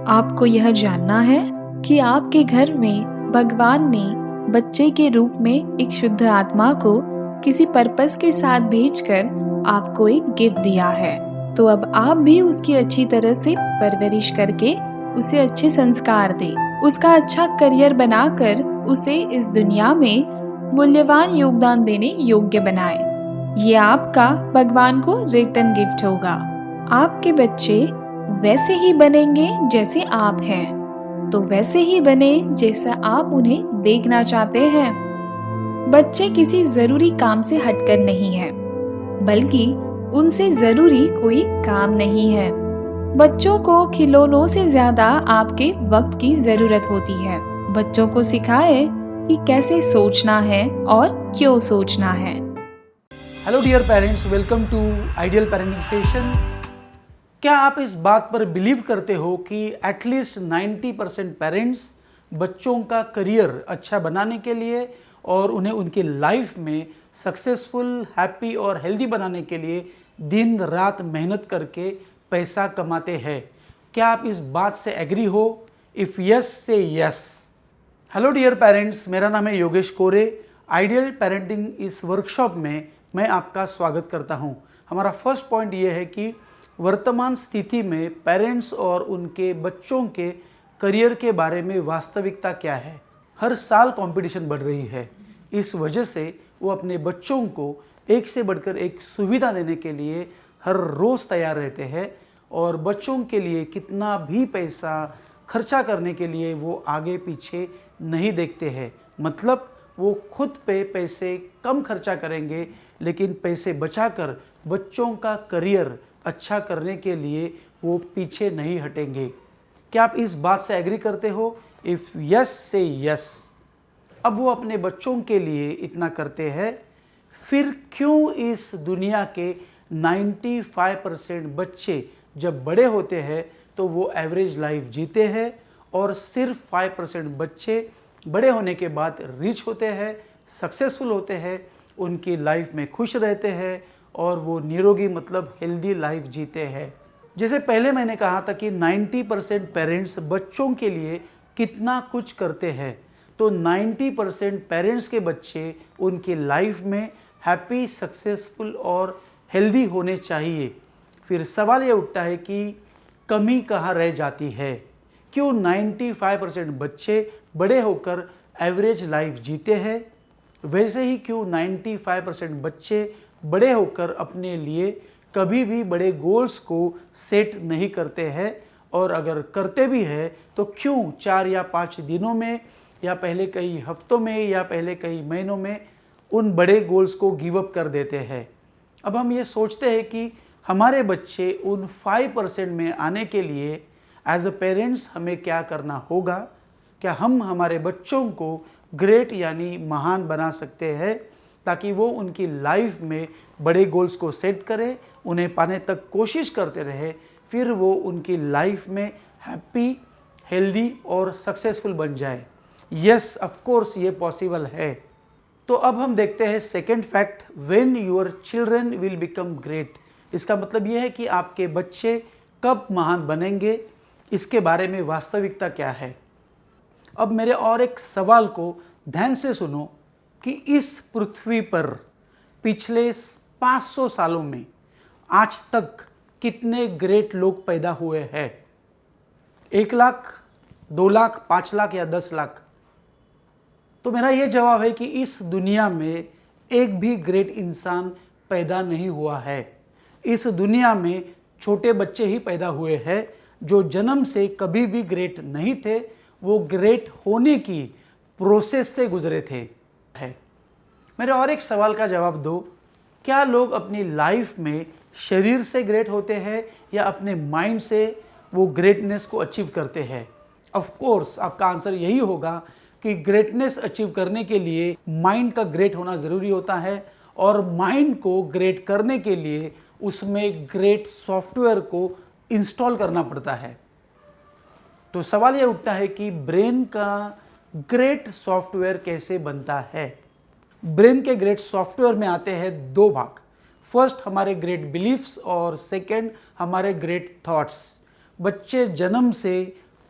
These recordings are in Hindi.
आपको यह जानना है कि आपके घर में भगवान ने बच्चे के रूप में एक शुद्ध आत्मा को किसी पर्पस के साथ भेजकर आपको एक गिफ्ट दिया है। तो अब आप भी उसकी अच्छी तरह से परवरिश करके उसे अच्छे संस्कार दें, उसका अच्छा करियर बनाकर उसे इस दुनिया में मूल्यवान योगदान देने योग्य बनाएं। ये आपका भगवान को रिटर्न गिफ्ट होगा। आपके बच्चे वैसे ही बनेंगे जैसे आप हैं, तो वैसे ही बने जैसा आप उन्हें देखना चाहते हैं। बच्चे किसी जरूरी काम से हटकर नहीं है, बल्कि उनसे जरूरी कोई काम नहीं है। बच्चों को खिलौनों से ज्यादा आपके वक्त की जरूरत होती है। बच्चों को सिखाएं कि कैसे सोचना है और क्यों सोचना है। Hello dear parents, welcome to ideal parenting session. क्या आप इस बात पर बिलीव करते हो कि एटलीस्ट 90% पेरेंट्स बच्चों का करियर अच्छा बनाने के लिए और उन्हें उनकी लाइफ में सक्सेसफुल, हैप्पी और हेल्दी बनाने के लिए दिन रात मेहनत करके पैसा कमाते हैं? क्या आप इस बात से एग्री हो? इफ़ यस से यस। हेलो डियर पेरेंट्स, मेरा नाम है योगेश कोरे। आइडियल पेरेंटिंग इस वर्कशॉप में मैं आपका स्वागत करता हूं। हमारा फर्स्ट पॉइंट ये है कि वर्तमान स्थिति में पेरेंट्स और उनके बच्चों के करियर के बारे में वास्तविकता क्या है। हर साल कंपटीशन बढ़ रही है। इस वजह से वो अपने बच्चों को एक से बढ़कर एक सुविधा देने के लिए हर रोज़ तैयार रहते हैं और बच्चों के लिए कितना भी पैसा खर्चा करने के लिए वो आगे पीछे नहीं देखते हैं। मतलब वो खुद पे पैसे कम खर्चा करेंगे, लेकिन पैसे बचाकर बच्चों का करियर अच्छा करने के लिए वो पीछे नहीं हटेंगे। क्या आप इस बात से एग्री करते हो? इफ़ यस से यस। अब वो अपने बच्चों के लिए इतना करते हैं, फिर क्यों इस दुनिया के 95% बच्चे जब बड़े होते हैं तो वो एवरेज लाइफ जीते हैं और सिर्फ 5% बच्चे बड़े होने के बाद रिच होते हैं, सक्सेसफुल होते हैं, उनकी लाइफ में खुश रहते हैं और वो निरोगी मतलब हेल्दी लाइफ जीते हैं? जैसे पहले मैंने कहा था कि 90% पेरेंट्स बच्चों के लिए कितना कुछ करते हैं, तो 90% पेरेंट्स के बच्चे उनकी लाइफ में हैप्पी, सक्सेसफुल और हेल्दी होने चाहिए। फिर सवाल ये उठता है कि कमी कहाँ रह जाती है? क्यों 95% बच्चे बड़े होकर एवरेज लाइफ जीते हैं, वैसे ही क्यों 95% बच्चे बड़े होकर अपने लिए कभी भी बड़े गोल्स को सेट नहीं करते हैं, और अगर करते भी हैं तो क्यों 4 या 5 दिनों में या पहले कई हफ्तों में या पहले कई महीनों में उन बड़े गोल्स को गिव अप कर देते हैं? अब हम ये सोचते हैं कि हमारे बच्चे उन 5% में आने के लिए एज अ पेरेंट्स हमें क्या करना होगा? क्या हम हमारे बच्चों को ग्रेट यानी महान बना सकते हैं ताकि वो उनकी लाइफ में बड़े गोल्स को सेट करें, उन्हें पाने तक कोशिश करते रहे, फिर वो उनकी लाइफ में हैप्पी, हेल्दी और सक्सेसफुल बन जाए? यस, ऑफ कोर्स ये पॉसिबल है। तो अब हम देखते हैं second fact, when your children will become great. इसका मतलब ये है कि आपके बच्चे कब महान बनेंगे, इसके बारे में वास्तविकता क्या है। अब मेरे और एक सवाल को ध्यान से सुनो कि इस पृथ्वी पर पिछले 500 सालों में आज तक कितने ग्रेट लोग पैदा हुए हैं? 1 लाख, 2 लाख, 5 लाख या 10 लाख? तो मेरा ये जवाब है कि इस दुनिया में एक भी ग्रेट इंसान पैदा नहीं हुआ है। इस दुनिया में छोटे बच्चे ही पैदा हुए हैं जो जन्म से कभी भी ग्रेट नहीं थे, वो ग्रेट होने की प्रोसेस से गुजरे थे। मेरे और एक सवाल का जवाब दो, क्या लोग अपनी लाइफ में शरीर से ग्रेट होते हैं या अपने माइंड से वो ग्रेटनेस को अचीव करते हैं? ऑफ कोर्स आपका आंसर यही होगा कि ग्रेटनेस अचीव करने के लिए माइंड का ग्रेट होना ज़रूरी होता है, और माइंड को ग्रेट करने के लिए उसमें ग्रेट सॉफ्टवेयर को इंस्टॉल करना पड़ता है। तो सवाल ये उठता है कि ब्रेन का ग्रेट सॉफ्टवेयर कैसे बनता है? ब्रेन के ग्रेट सॉफ्टवेयर में आते हैं 2 भाग। फर्स्ट हमारे ग्रेट बिलीफ्स और सेकंड हमारे ग्रेट थॉट्स। बच्चे जन्म से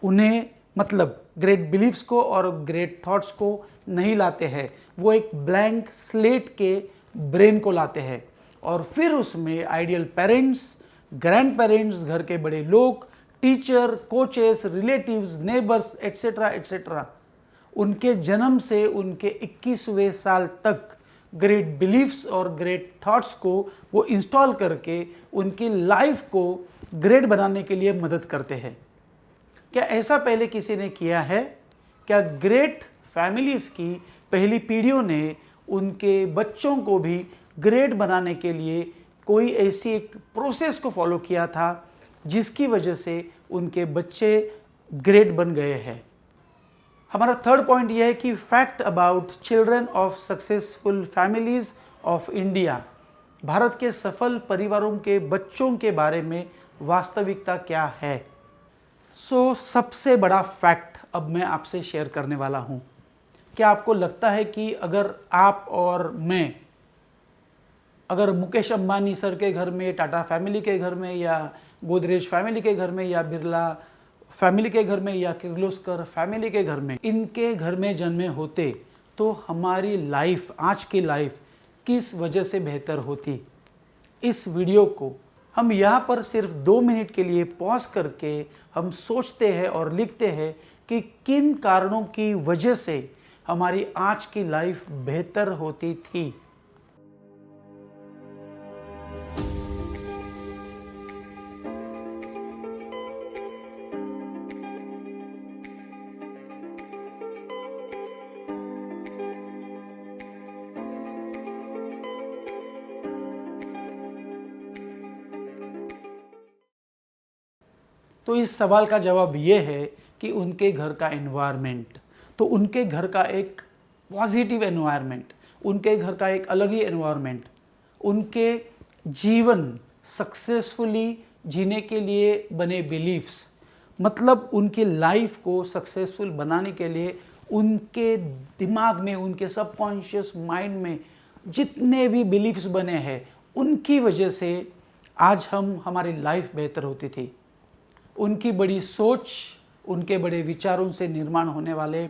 उन्हें मतलब ग्रेट बिलीफ्स को और ग्रेट थॉट्स को नहीं लाते हैं, वो एक ब्लैंक स्लेट के ब्रेन को लाते हैं और फिर उसमें आइडियल पेरेंट्स, ग्रैंड पेरेंट्स, घर के बड़े लोग, teacher, coaches, relatives, neighbours etcetera etcetera, उनके जन्म से उनके 21वें साल तक ग्रेट बिलीफ्स और ग्रेट थॉट्स को वो इंस्टॉल करके उनकी लाइफ को ग्रेट बनाने के लिए मदद करते हैं। क्या ऐसा पहले किसी ने किया है? क्या ग्रेट फैमिलीज की पहली पीढ़ियों ने उनके बच्चों को भी ग्रेट बनाने के लिए कोई ऐसी एक प्रोसेस को फॉलो किया था जिसकी वजह से उनके बच्चे ग्रेट बन गए हैं? हमारा थर्ड पॉइंट यह है कि fact about children of successful families of India, Bharat के सफल परिवारों के बच्चों के बारे में वास्तविकता क्या है। सबसे बड़ा फैक्ट अब मैं आपसे शेयर करने वाला हूँ। क्या आपको लगता है कि अगर आप और मैं, अगर मुकेश अंबानी सर के घर में, टाटा फैमिली के घर में, या गोदरेज फैमिली के घर में, या बिरला फैमिली के घर में, या किर्लोस्कर फैमिली के घर में, इनके घर में जन्मे होते तो हमारी लाइफ, आज की लाइफ किस वजह से बेहतर होती? इस वीडियो को हम यहाँ पर सिर्फ 2 मिनट के लिए पॉज करके हम सोचते हैं और लिखते हैं कि किन कारणों की वजह से हमारी आज की लाइफ बेहतर होती थी। तो इस सवाल का जवाब ये है कि उनके घर का एनवायरनमेंट, तो उनके घर का एक पॉजिटिव एनवायरनमेंट, उनके घर का एक अलग ही एनवायरनमेंट, उनके जीवन सक्सेसफुली जीने के लिए बने बिलीफ्स, मतलब उनकी लाइफ को सक्सेसफुल बनाने के लिए उनके दिमाग में, उनके सबकॉन्शियस माइंड में जितने भी बिलीफ्स बने हैं, उनकी वजह से आज हमारी लाइफ बेहतर होती थी। उनकी बड़ी सोच, उनके बड़े विचारों से निर्माण होने वाले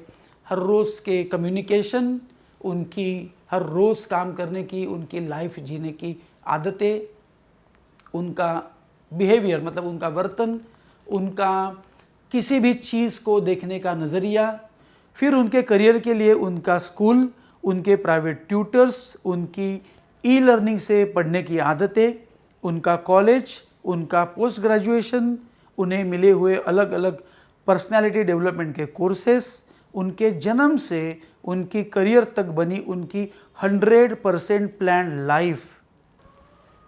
हर रोज़ के कम्युनिकेशन, उनकी हर रोज़ काम करने की, उनकी लाइफ जीने की आदतें, उनका बिहेवियर मतलब उनका वर्तन, उनका किसी भी चीज़ को देखने का नज़रिया, फिर उनके करियर के लिए उनका स्कूल, उनके प्राइवेट ट्यूटर्स, उनकी ई लर्निंग से पढ़ने की आदतें, उनका कॉलेज, उनका पोस्ट ग्रेजुएशन, उन्हें मिले हुए अलग अलग पर्सनालिटी डेवलपमेंट के कोर्सेस, उनके जन्म से उनकी करियर तक बनी उनकी 100% प्लान लाइफ।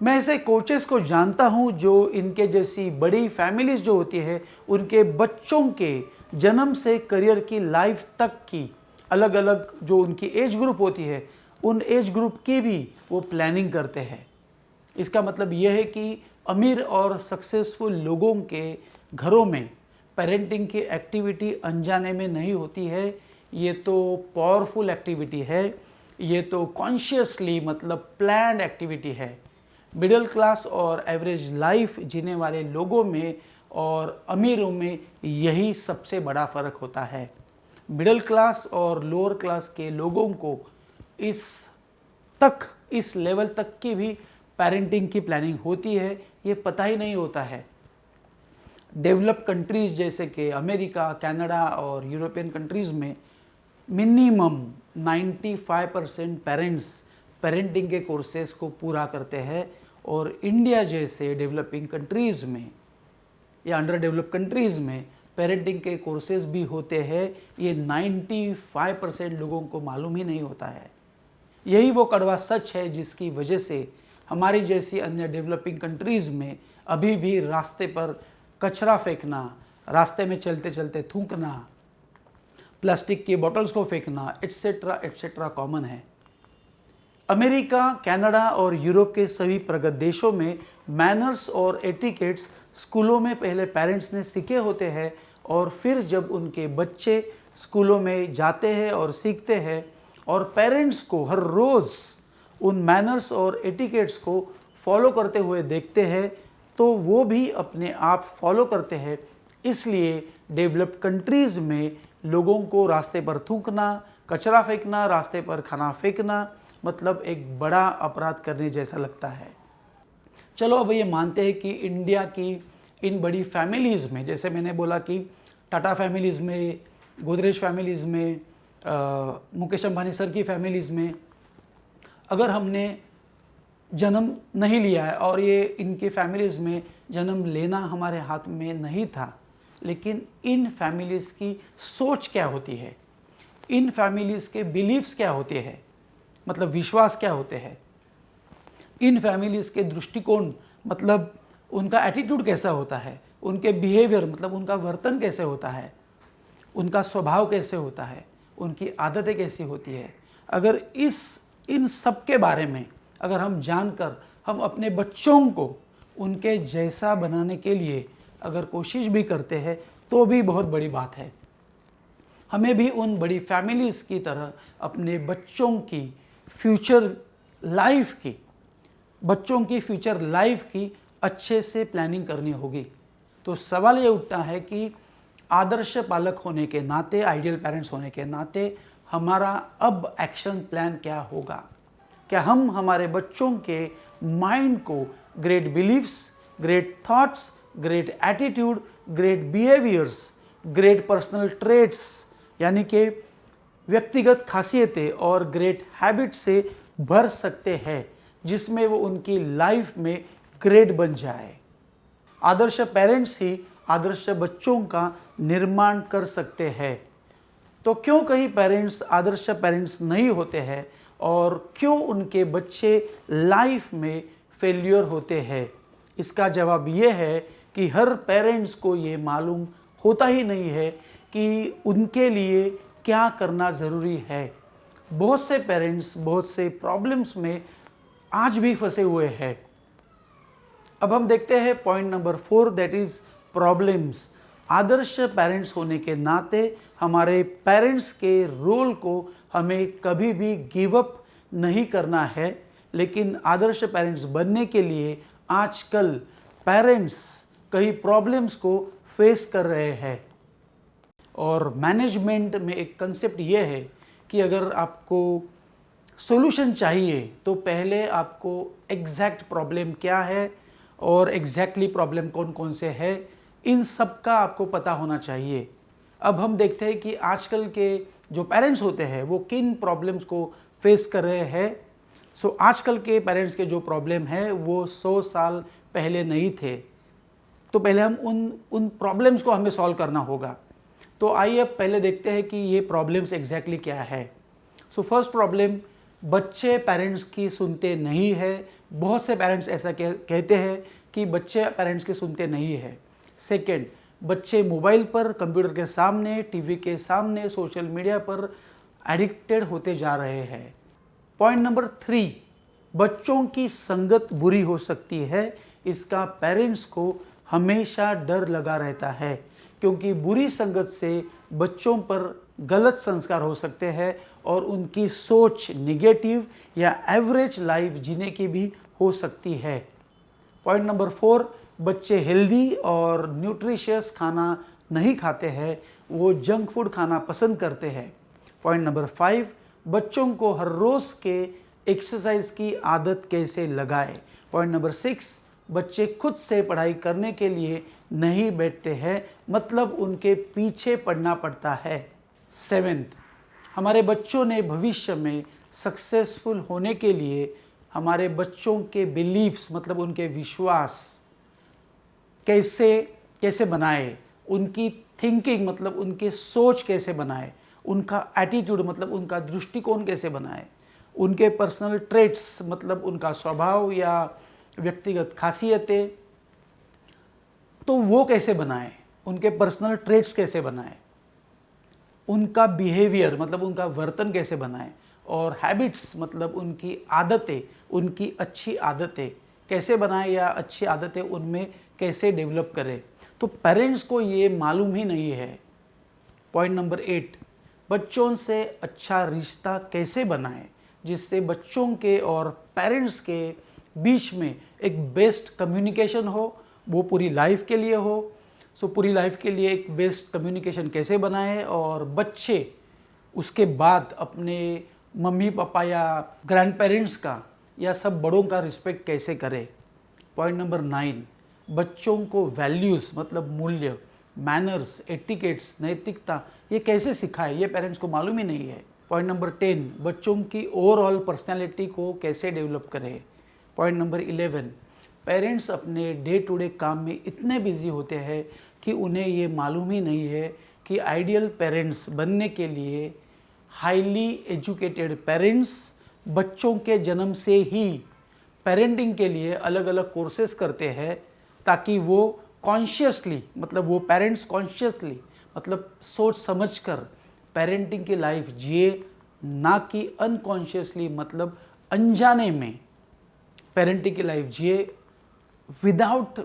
मैं ऐसे कोचेस को जानता हूं जो इनके जैसी बड़ी फैमिलीज जो होती है, उनके बच्चों के जन्म से करियर की लाइफ तक की अलग अलग जो उनकी एज ग्रुप होती है, उन एज ग्रुप की भी वो प्लानिंग करते हैं। इसका मतलब यह है कि अमीर और सक्सेसफुल लोगों के घरों में पेरेंटिंग की एक्टिविटी अनजाने में नहीं होती है, ये तो पावरफुल एक्टिविटी है, ये तो कॉन्शियसली मतलब प्लान्ड एक्टिविटी है। मिडिल क्लास और एवरेज लाइफ जीने वाले लोगों में और अमीरों में यही सबसे बड़ा फ़र्क होता है। मिडिल क्लास और लोअर क्लास के लोगों को इस लेवल तक की भी पेरेंटिंग की प्लानिंग होती है, ये पता ही नहीं होता है। डेवलप्ड कंट्रीज़ जैसे कि अमेरिका, कनाडा और यूरोपियन कंट्रीज़ में मिनिमम 95% पेरेंट्स पेरेंटिंग के कोर्सेज़ को पूरा करते हैं, और इंडिया जैसे डेवलपिंग कंट्रीज़ में या अंडर डेवलप्ड कंट्रीज़ में पेरेंटिंग के कोर्सेज़ भी होते हैं, ये 95% लोगों को मालूम ही नहीं होता है। यही वो कड़वा सच है जिसकी वजह से हमारी जैसी अन्य डेवलपिंग कंट्रीज़ में अभी भी रास्ते पर कचरा फेंकना, रास्ते में चलते चलते थूकना, प्लास्टिक की बोतल्स को फेंकना एट्सेट्रा एट्सेट्रा कॉमन है। अमेरिका, कनाडा और यूरोप के सभी प्रगत देशों में मैनर्स और एटिकेट्स स्कूलों में पहले पेरेंट्स ने सीखे होते हैं, और फिर जब उनके बच्चे स्कूलों में जाते हैं और सीखते हैं और पेरेंट्स को हर रोज़ उन मैनर्स और एटिकेट्स को फॉलो करते हुए देखते हैं, तो वो भी अपने आप फॉलो करते हैं। इसलिए डेवलप्ड कंट्रीज़ में लोगों को रास्ते पर थूकना, कचरा फेंकना, रास्ते पर खाना फेंकना मतलब एक बड़ा अपराध करने जैसा लगता है। चलो अब ये मानते हैं कि इंडिया की इन बड़ी फैमिलीज़ में, जैसे मैंने बोला कि टाटा फैमिलीज़ में, गोदरेज फैमिलीज़ में, मुकेश अंबानी सर की फैमिलीज़ में अगर हमने जन्म नहीं लिया है और ये इनके फैमिलीज़ में जन्म लेना हमारे हाथ में नहीं था, लेकिन इन फैमिलीज़ की सोच क्या होती है, इन फैमिलीज़ के बिलीव्स क्या होते हैं, मतलब विश्वास क्या होते हैं, इन फैमिलीज़ के दृष्टिकोण मतलब उनका एटीट्यूड कैसा होता है, उनके बिहेवियर मतलब उनका वर्तन कैसे होता है, उनका स्वभाव कैसे होता है, उनकी आदतें कैसी होती है, अगर इन सब के बारे में अगर हम जानकर हम अपने बच्चों को उनके जैसा बनाने के लिए अगर कोशिश भी करते हैं तो भी बहुत बड़ी बात है। हमें भी उन बड़ी फैमिलीज़ की तरह अपने बच्चों की फ्यूचर लाइफ की अच्छे से प्लानिंग करनी होगी। तो सवाल ये उठता है कि आदर्श पालक होने के नाते, आइडियल पेरेंट्स होने के नाते हमारा अब एक्शन प्लान क्या होगा? क्या हम हमारे बच्चों के माइंड को great believes, great thoughts, great attitude, great behaviours, great personal traits यानी कि व्यक्तिगत खासियतें और ग्रेट हैबिट से भर सकते हैं जिसमें वो उनकी लाइफ में ग्रेट बन जाए? आदर्श पेरेंट्स ही आदर्श बच्चों का निर्माण कर सकते हैं। तो क्यों कई पेरेंट्स आदर्श पेरेंट्स नहीं होते हैं और क्यों उनके बच्चे लाइफ में फेल्योर होते हैं? इसका जवाब ये है कि हर पेरेंट्स को ये मालूम होता ही नहीं है कि उनके लिए क्या करना ज़रूरी है। बहुत से पेरेंट्स बहुत से प्रॉब्लम्स में आज भी फंसे हुए हैं। अब हम देखते हैं point number 4, that is problems. Adarsh parents होने के नाते हमारे पेरेंट्स के रोल को हमें कभी भी गिव अप नहीं करना है, लेकिन आदर्श पेरेंट्स बनने के लिए आजकल पेरेंट्स कई प्रॉब्लम्स को फेस कर रहे हैं। और मैनेजमेंट में एक कंसेप्ट ये है कि अगर आपको सॉल्यूशन चाहिए तो पहले आपको एग्जैक्ट प्रॉब्लम क्या है और एग्जैक्टली प्रॉब्लम कौन कौन से है, इन सब का आपको पता होना चाहिए। अब हम देखते हैं कि आजकल के जो पेरेंट्स होते हैं वो किन प्रॉब्लम्स को फेस कर रहे हैं। आजकल के पेरेंट्स के जो प्रॉब्लम है वो 100 साल पहले नहीं थे, तो पहले हम उन प्रॉब्लम्स को हमें सॉल्व करना होगा। तो आइए अब पहले देखते हैं कि ये प्रॉब्लम्स एग्जैक्टली क्या है। फर्स्ट प्रॉब्लम, बच्चे पेरेंट्स की सुनते नहीं है। बहुत से पेरेंट्स ऐसा कहते हैं कि बच्चे पेरेंट्स की सुनते नहीं है। सेकेंड, बच्चे मोबाइल पर, कंप्यूटर के सामने, टीवी के सामने, सोशल मीडिया पर एडिक्टेड होते जा रहे हैं। पॉइंट नंबर 3, बच्चों की संगत बुरी हो सकती है। इसका पेरेंट्स को हमेशा डर लगा रहता है क्योंकि बुरी संगत से बच्चों पर गलत संस्कार हो सकते हैं और उनकी सोच निगेटिव या एवरेज लाइफ जीने की भी हो सकती है। पॉइंट नंबर 4, बच्चे हेल्दी और न्यूट्रिशियस खाना नहीं खाते हैं, वो जंक फूड खाना पसंद करते हैं। पॉइंट नंबर 5, बच्चों को हर रोज़ के एक्सरसाइज की आदत कैसे लगाएं। पॉइंट नंबर 6, बच्चे खुद से पढ़ाई करने के लिए नहीं बैठते हैं, मतलब उनके पीछे पढ़ना पड़ता है। 7th, हमारे बच्चों ने भविष्य में सक्सेसफुल होने के लिए हमारे बच्चों के बिलीव्स मतलब उनके विश्वास कैसे बनाए, उनकी थिंकिंग मतलब उनकी सोच कैसे बनाए, उनका एटीट्यूड मतलब उनका दृष्टिकोण कैसे बनाए, उनके पर्सनल ट्रेट्स मतलब उनका स्वभाव या व्यक्तिगत खासियतें तो वो कैसे बनाए, उनके पर्सनल ट्रेट्स कैसे बनाए, उनका बिहेवियर मतलब उनका वर्तन कैसे बनाए, और हैबिट्स मतलब उनकी आदतें, उनकी अच्छी आदतें कैसे बनाए या अच्छी आदतें उनमें कैसे डेवलप करें। तो पेरेंट्स को ये मालूम ही नहीं है। पॉइंट नंबर 8, बच्चों से अच्छा रिश्ता कैसे बनाएं जिससे बच्चों के और पेरेंट्स के बीच में एक बेस्ट कम्युनिकेशन हो, वो पूरी लाइफ के लिए हो। सो पूरी लाइफ के लिए एक बेस्ट कम्युनिकेशन कैसे बनाएं और बच्चे उसके बाद अपने मम्मी पापा या ग्रैंड पेरेंट्स का या सब बड़ों का रिस्पेक्ट कैसे करें। पॉइंट नंबर 9, बच्चों को वैल्यूज़ मतलब मूल्य, मैनर्स, एटिकेट्स, नैतिकता ये कैसे सिखाएं, ये पेरेंट्स को मालूम ही नहीं है। पॉइंट नंबर 10, बच्चों की ओवरऑल पर्सनैलिटी को कैसे डेवलप करें। पॉइंट नंबर 11, पेरेंट्स अपने डे टू डे काम में इतने बिजी होते हैं कि उन्हें ये मालूम ही नहीं है कि आइडियल पेरेंट्स बनने के लिए हाईली एजुकेटेड पेरेंट्स बच्चों के जन्म से ही पेरेंटिंग के लिए अलग अलग कोर्सेज करते हैं, ताकि वो कॉन्शियसली मतलब वो पेरेंट्स कॉन्शियसली मतलब सोच समझकर पेरेंटिंग की लाइफ जिए, ना कि अनकॉन्शियसली मतलब अनजाने में पेरेंटिंग की लाइफ जिए। विदाउट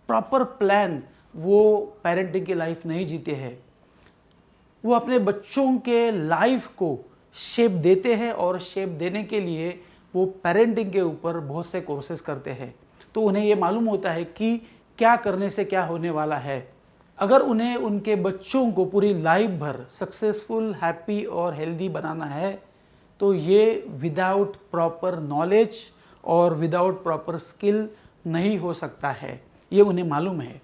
प्रॉपर प्लान वो पेरेंटिंग की लाइफ नहीं जीते हैं। वो अपने बच्चों के लाइफ को शेप देते हैं और शेप देने के लिए वो पेरेंटिंग के ऊपर बहुत से कोर्सेज करते हैं। तो उन्हें ये मालूम होता है कि क्या करने से क्या होने वाला है। अगर उन्हें उनके बच्चों को पूरी लाइफ भर सक्सेसफुल, हैप्पी और हेल्दी बनाना है तो ये विदाउट प्रॉपर नॉलेज और विदाउट प्रॉपर स्किल नहीं हो सकता है, ये उन्हें मालूम है।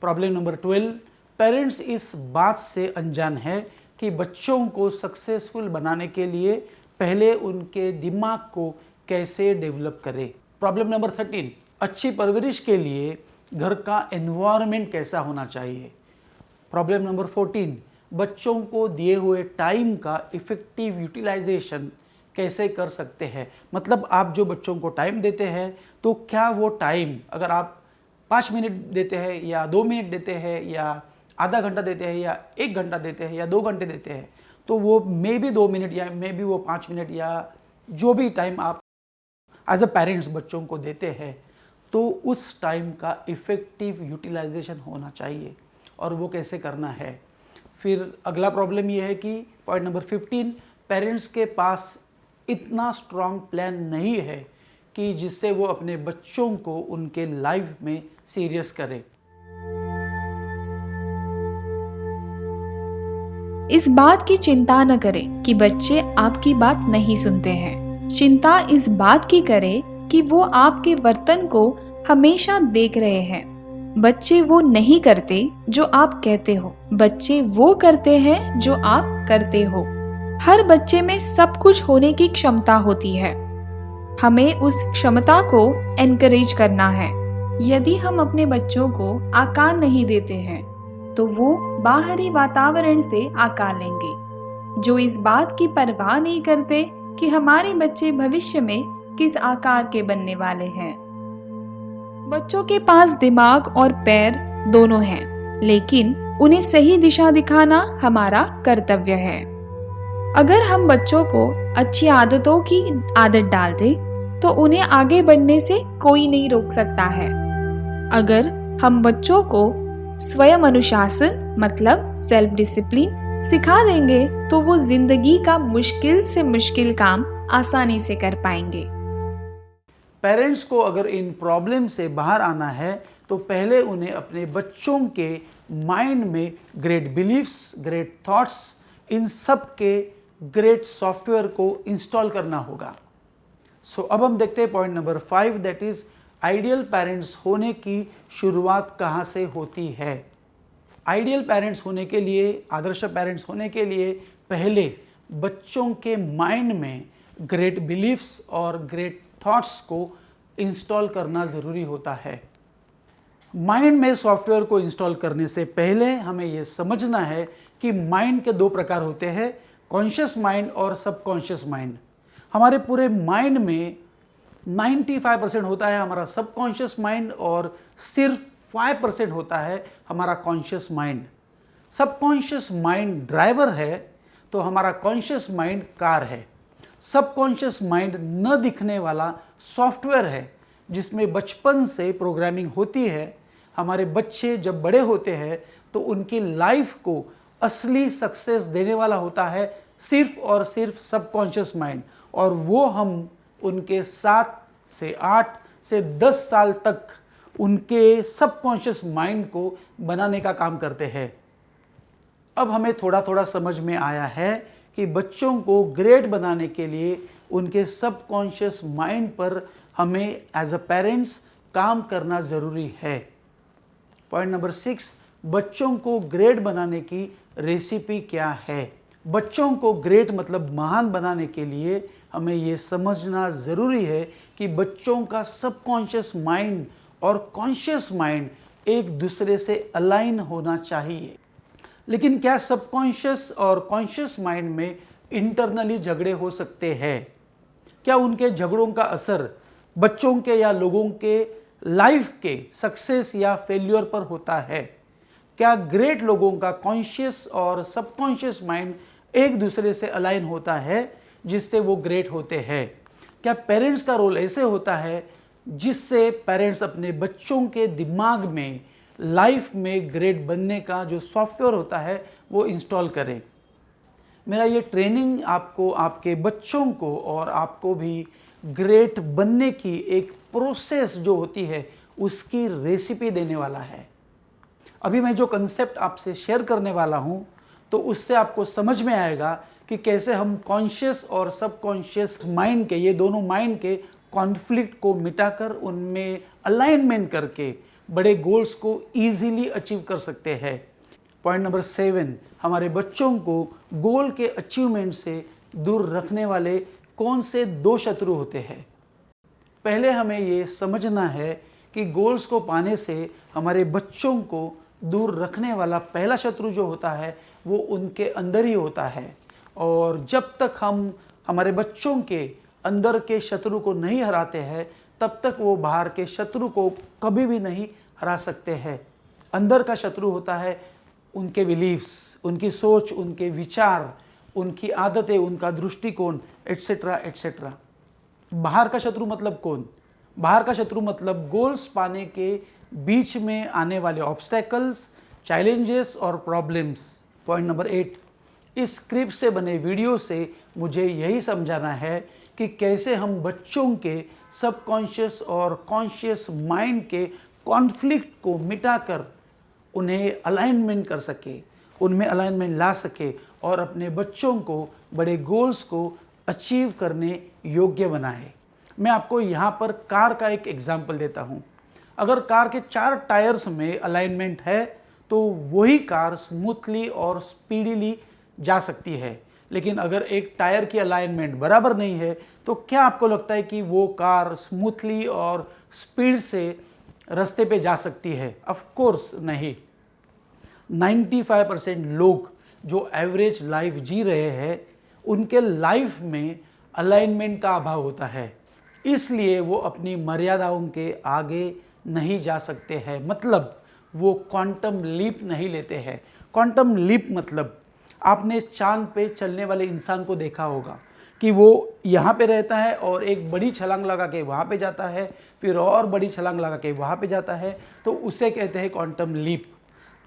प्रॉब्लम नंबर 12, पेरेंट्स इस बात से अनजान है कि बच्चों को सक्सेसफुल बनाने के लिए पहले उनके दिमाग को कैसे डेवलप करें। प्रॉब्लम नंबर 13, अच्छी परवरिश के लिए घर का एनवायरनमेंट कैसा होना चाहिए। प्रॉब्लम नंबर 14, बच्चों को दिए हुए टाइम का इफ़ेक्टिव यूटिलाइजेशन कैसे कर सकते हैं। मतलब आप जो बच्चों को टाइम देते हैं तो क्या वो टाइम अगर आप 5 मिनट देते हैं या 2 मिनट देते हैं या आधा घंटा देते हैं या 1 घंटा देते हैं या 2 घंटे देते हैं, तो वो मे बी 2 मिनट या मे बी वो 5 मिनट या जो भी टाइम आप एज अ पेरेंट्स बच्चों को देते हैं, तो उस टाइम का इफ़ेक्टिव यूटिलाइजेशन होना चाहिए। और वो कैसे करना है। फिर अगला प्रॉब्लम ये है कि पॉइंट नंबर 15, पेरेंट्स के पास इतना स्ट्रॉन्ग प्लान नहीं है कि जिससे वो अपने बच्चों को उनके लाइफ में सीरियस करें। इस बात की चिंता न करें कि बच्चे आपकी बात नहीं सुनते हैं। चिंता इस बात की करें कि वो आपके वर्तन को हमेशा देख रहे हैं। बच्चे वो नहीं करते जो आप कहते हो, बच्चे वो करते हैं जो आप करते हो। हर बच्चे में सब कुछ होने की क्षमता होती है, हमें उस क्षमता को एनकरेज करना है। यदि हम अपने बच्चों को आकार नहीं देते हैं तो वो बाहरी वातावरण से आकार लेंगे, जो इस बात की परवाह नहीं करते कि हमारे बच्चे भविष्य में किस आकार के बनने वाले हैं। बच्चों के पास दिमाग और पैर दोनों हैं, लेकिन उन्हें सही दिशा दिखाना हमारा कर्तव्य है। अगर हम बच्चों को अच्छी आदतों की आदत डाल दें तो उन्हें आगे बढ़ने से कोई नहीं रोक सकता है। अगर हम बच्चों को स्वयं अनुशासन मतलब सेल्फ डिसिप्लिन सिखा देंगे तो वो जिंदगी का मुश्किल से मुश्किल काम आसानी से कर पाएंगे। पेरेंट्स को अगर इन प्रॉब्लम से बाहर आना है तो पहले उन्हें अपने बच्चों के माइंड में ग्रेट बिलीफ्स, ग्रेट थॉट्स, इन सब के ग्रेट सॉफ्टवेयर को इंस्टॉल करना होगा। सो अब हम देखते हैं point number 5, that is ideal parents होने की शुरुआत कहाँ से होती है। आइडियल पेरेंट्स होने के लिए, आदर्श पेरेंट्स होने के लिए पहले बच्चों के माइंड में ग्रेट बिलीफ्स और ग्रेट थॉट्स को इंस्टॉल करना ज़रूरी होता है। माइंड में सॉफ्टवेयर को इंस्टॉल करने से पहले हमें यह समझना है कि माइंड के 2 प्रकार होते हैं, कॉन्शियस माइंड और सबकॉन्शियस माइंड। हमारे पूरे माइंड में 95% होता है हमारा सबकॉन्शियस माइंड और सिर्फ 5% होता है हमारा conscious mind. Subconscious mind driver है तो हमारा कॉन्शियस माइंड कार है। सबकॉन्शियस माइंड न दिखने वाला सॉफ्टवेयर है जिसमें बचपन से प्रोग्रामिंग होती है। हमारे बच्चे जब बड़े होते हैं तो उनकी लाइफ को असली सक्सेस देने वाला होता है सिर्फ और सिर्फ सबकॉन्शियस माइंड, और वो हम उनके 7 से 8 से 10 साल तक उनके सबकॉन्शियस माइंड को बनाने का काम करते हैं। अब हमें थोड़ा थोड़ा समझ में आया है कि बच्चों को ग्रेट बनाने के लिए उनके सबकॉन्शियस माइंड पर हमें एज अ पेरेंट्स काम करना ज़रूरी है। पॉइंट नंबर 6, बच्चों को ग्रेट बनाने की रेसिपी क्या है। बच्चों को ग्रेट मतलब महान बनाने के लिए हमें ये समझना ज़रूरी है कि बच्चों का सबकॉन्शियस माइंड और कॉन्शियस माइंड एक दूसरे से अलाइन होना चाहिए। लेकिन क्या सबकॉन्शियस और कॉन्शियस माइंड में इंटरनली झगड़े हो सकते हैं? क्या उनके झगड़ों का असर बच्चों के या लोगों के लाइफ के सक्सेस या फेल्योर पर होता है? क्या ग्रेट लोगों का कॉन्शियस और सबकॉन्शियस माइंड एक दूसरे से अलाइन होता है जिससे वो ग्रेट होते हैं? क्या पेरेंट्स का रोल ऐसे होता है जिससे पेरेंट्स अपने बच्चों के दिमाग में लाइफ में ग्रेट बनने का जो सॉफ्टवेयर होता है वो इंस्टॉल करें? मेरा ये ट्रेनिंग आपको, आपके बच्चों को और आपको भी ग्रेट बनने की एक प्रोसेस जो होती है उसकी रेसिपी देने वाला है। अभी मैं जो कंसेप्ट आपसे शेयर करने वाला हूँ तो उससे आपको समझ में आएगा कि कैसे हम कॉन्शियस और सबकॉन्शियस माइंड के, ये दोनों माइंड के कॉन्फ्लिक्ट को मिटाकर उनमें अलाइनमेंट करके बड़े गोल्स को इजीली अचीव कर सकते हैं। पॉइंट नंबर 7, हमारे बच्चों को गोल के अचीवमेंट से दूर रखने वाले कौन से 2 शत्रु होते हैं। पहले हमें ये समझना है कि गोल्स को पाने से हमारे बच्चों को दूर रखने वाला पहला शत्रु जो होता है वो उनके अंदर ही होता है, और जब तक हम हमारे बच्चों के अंदर के शत्रु को नहीं हराते हैं तब तक वो बाहर के शत्रु को कभी भी नहीं हरा सकते हैं। अंदर का शत्रु होता है उनके बिलीव्स, उनकी सोच, उनके विचार, उनकी आदतें, उनका दृष्टिकोण, एट्सेट्रा एट्सेट्रा। बाहर का शत्रु मतलब कौन? बाहर का शत्रु मतलब गोल्स पाने के बीच में आने वाले ऑब्स्टेकल्स, चैलेंजेस और प्रॉब्लम्स। पॉइंट नंबर 8, इस स्क्रिप्ट से बने वीडियो से मुझे यही समझाना है कि कैसे हम बच्चों के सबकॉन्शियस और कॉन्शियस माइंड के कॉन्फ्लिक्ट को मिटाकर उन्हें अलाइनमेंट कर सके, उनमें अलाइनमेंट ला सके और अपने बच्चों को बड़े गोल्स को अचीव करने योग्य बनाए। मैं आपको यहाँ पर कार का एक एग्जाम्पल देता हूँ। अगर कार के 4 टायर्स में अलाइनमेंट है तो वही कार स्मूथली और स्पीडीली जा सकती है, लेकिन अगर एक टायर की अलाइनमेंट बराबर नहीं है तो क्या आपको लगता है कि वो कार स्मूथली और स्पीड से रास्ते पे जा सकती है? ऑफ कोर्स नहीं। 95% लोग जो एवरेज लाइफ जी रहे हैं उनके लाइफ में अलाइनमेंट का अभाव होता है, इसलिए वो अपनी मर्यादाओं के आगे नहीं जा सकते हैं, मतलब वो क्वांटम लीप नहीं लेते हैं। क्वांटम लीप मतलब आपने चांद पे चलने वाले इंसान को देखा होगा कि वो यहाँ पे रहता है और एक बड़ी छलांग लगा के वहाँ पे जाता है, फिर और बड़ी छलांग लगा के वहाँ पे जाता है, तो उसे कहते हैं क्वांटम लीप।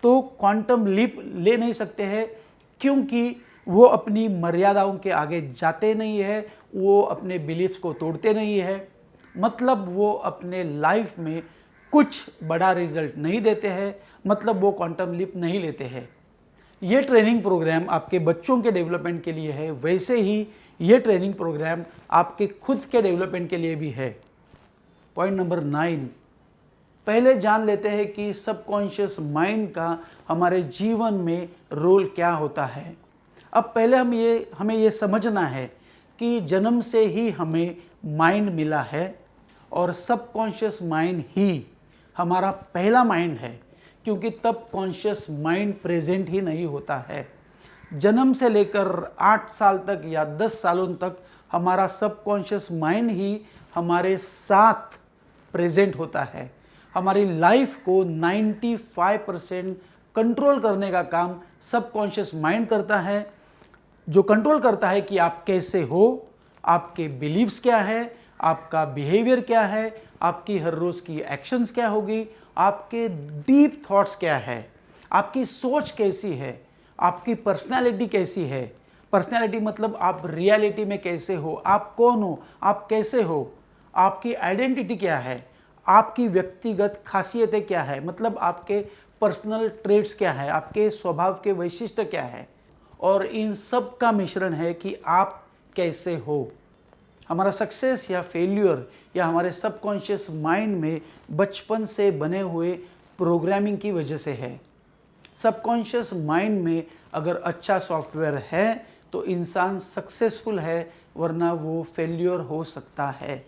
तो क्वांटम लीप ले नहीं सकते हैं क्योंकि वो अपनी मर्यादाओं के आगे जाते नहीं है, वो अपने बिलीफ्स को तोड़ते नहीं है, मतलब वो अपने लाइफ में कुछ बड़ा रिजल्ट नहीं देते हैं, मतलब वो क्वांटम लीप नहीं लेते हैं। ये ट्रेनिंग प्रोग्राम आपके बच्चों के डेवलपमेंट के लिए है, वैसे ही ये ट्रेनिंग प्रोग्राम आपके खुद के डेवलपमेंट के लिए भी है। पॉइंट नंबर 9, पहले जान लेते हैं कि सबकॉन्शियस माइंड का हमारे जीवन में रोल क्या होता है। अब पहले हमें ये समझना है कि जन्म से ही हमें माइंड मिला है और सबकॉन्शियस माइंड ही हमारा पहला माइंड है, क्योंकि तब कॉन्शियस माइंड प्रेजेंट ही नहीं होता है। जन्म से लेकर 8 साल तक या 10 सालों तक हमारा सबकॉन्शियस माइंड ही हमारे साथ प्रेजेंट होता है। हमारी लाइफ को 95% कंट्रोल करने का काम सबकॉन्शियस माइंड करता है, जो कंट्रोल करता है कि आप कैसे हो, आपके बिलीव्स क्या है, आपका बिहेवियर क्या है, आपकी हर रोज़ की एक्शंस क्या होगी, आपके डीप थॉट्स क्या है, आपकी सोच कैसी है, आपकी पर्सनालिटी कैसी है। पर्सनालिटी मतलब आप रियलिटी में कैसे हो, आप कौन हो, आप कैसे हो, आपकी आइडेंटिटी क्या है, आपकी व्यक्तिगत खासियतें क्या है, मतलब आपके पर्सनल ट्रेड्स क्या है, आपके स्वभाव के वैशिष्ट क्या है, और इन सब का मिश्रण है कि आप कैसे हो। हमारा सक्सेस या फेल्यूर या हमारे सबकॉन्शियस माइंड में बचपन से बने हुए प्रोग्रामिंग की वजह से है। सबकॉन्शियस माइंड में अगर अच्छा सॉफ्टवेयर है तो इंसान सक्सेसफुल है, वरना वो फेल्यूर हो सकता है।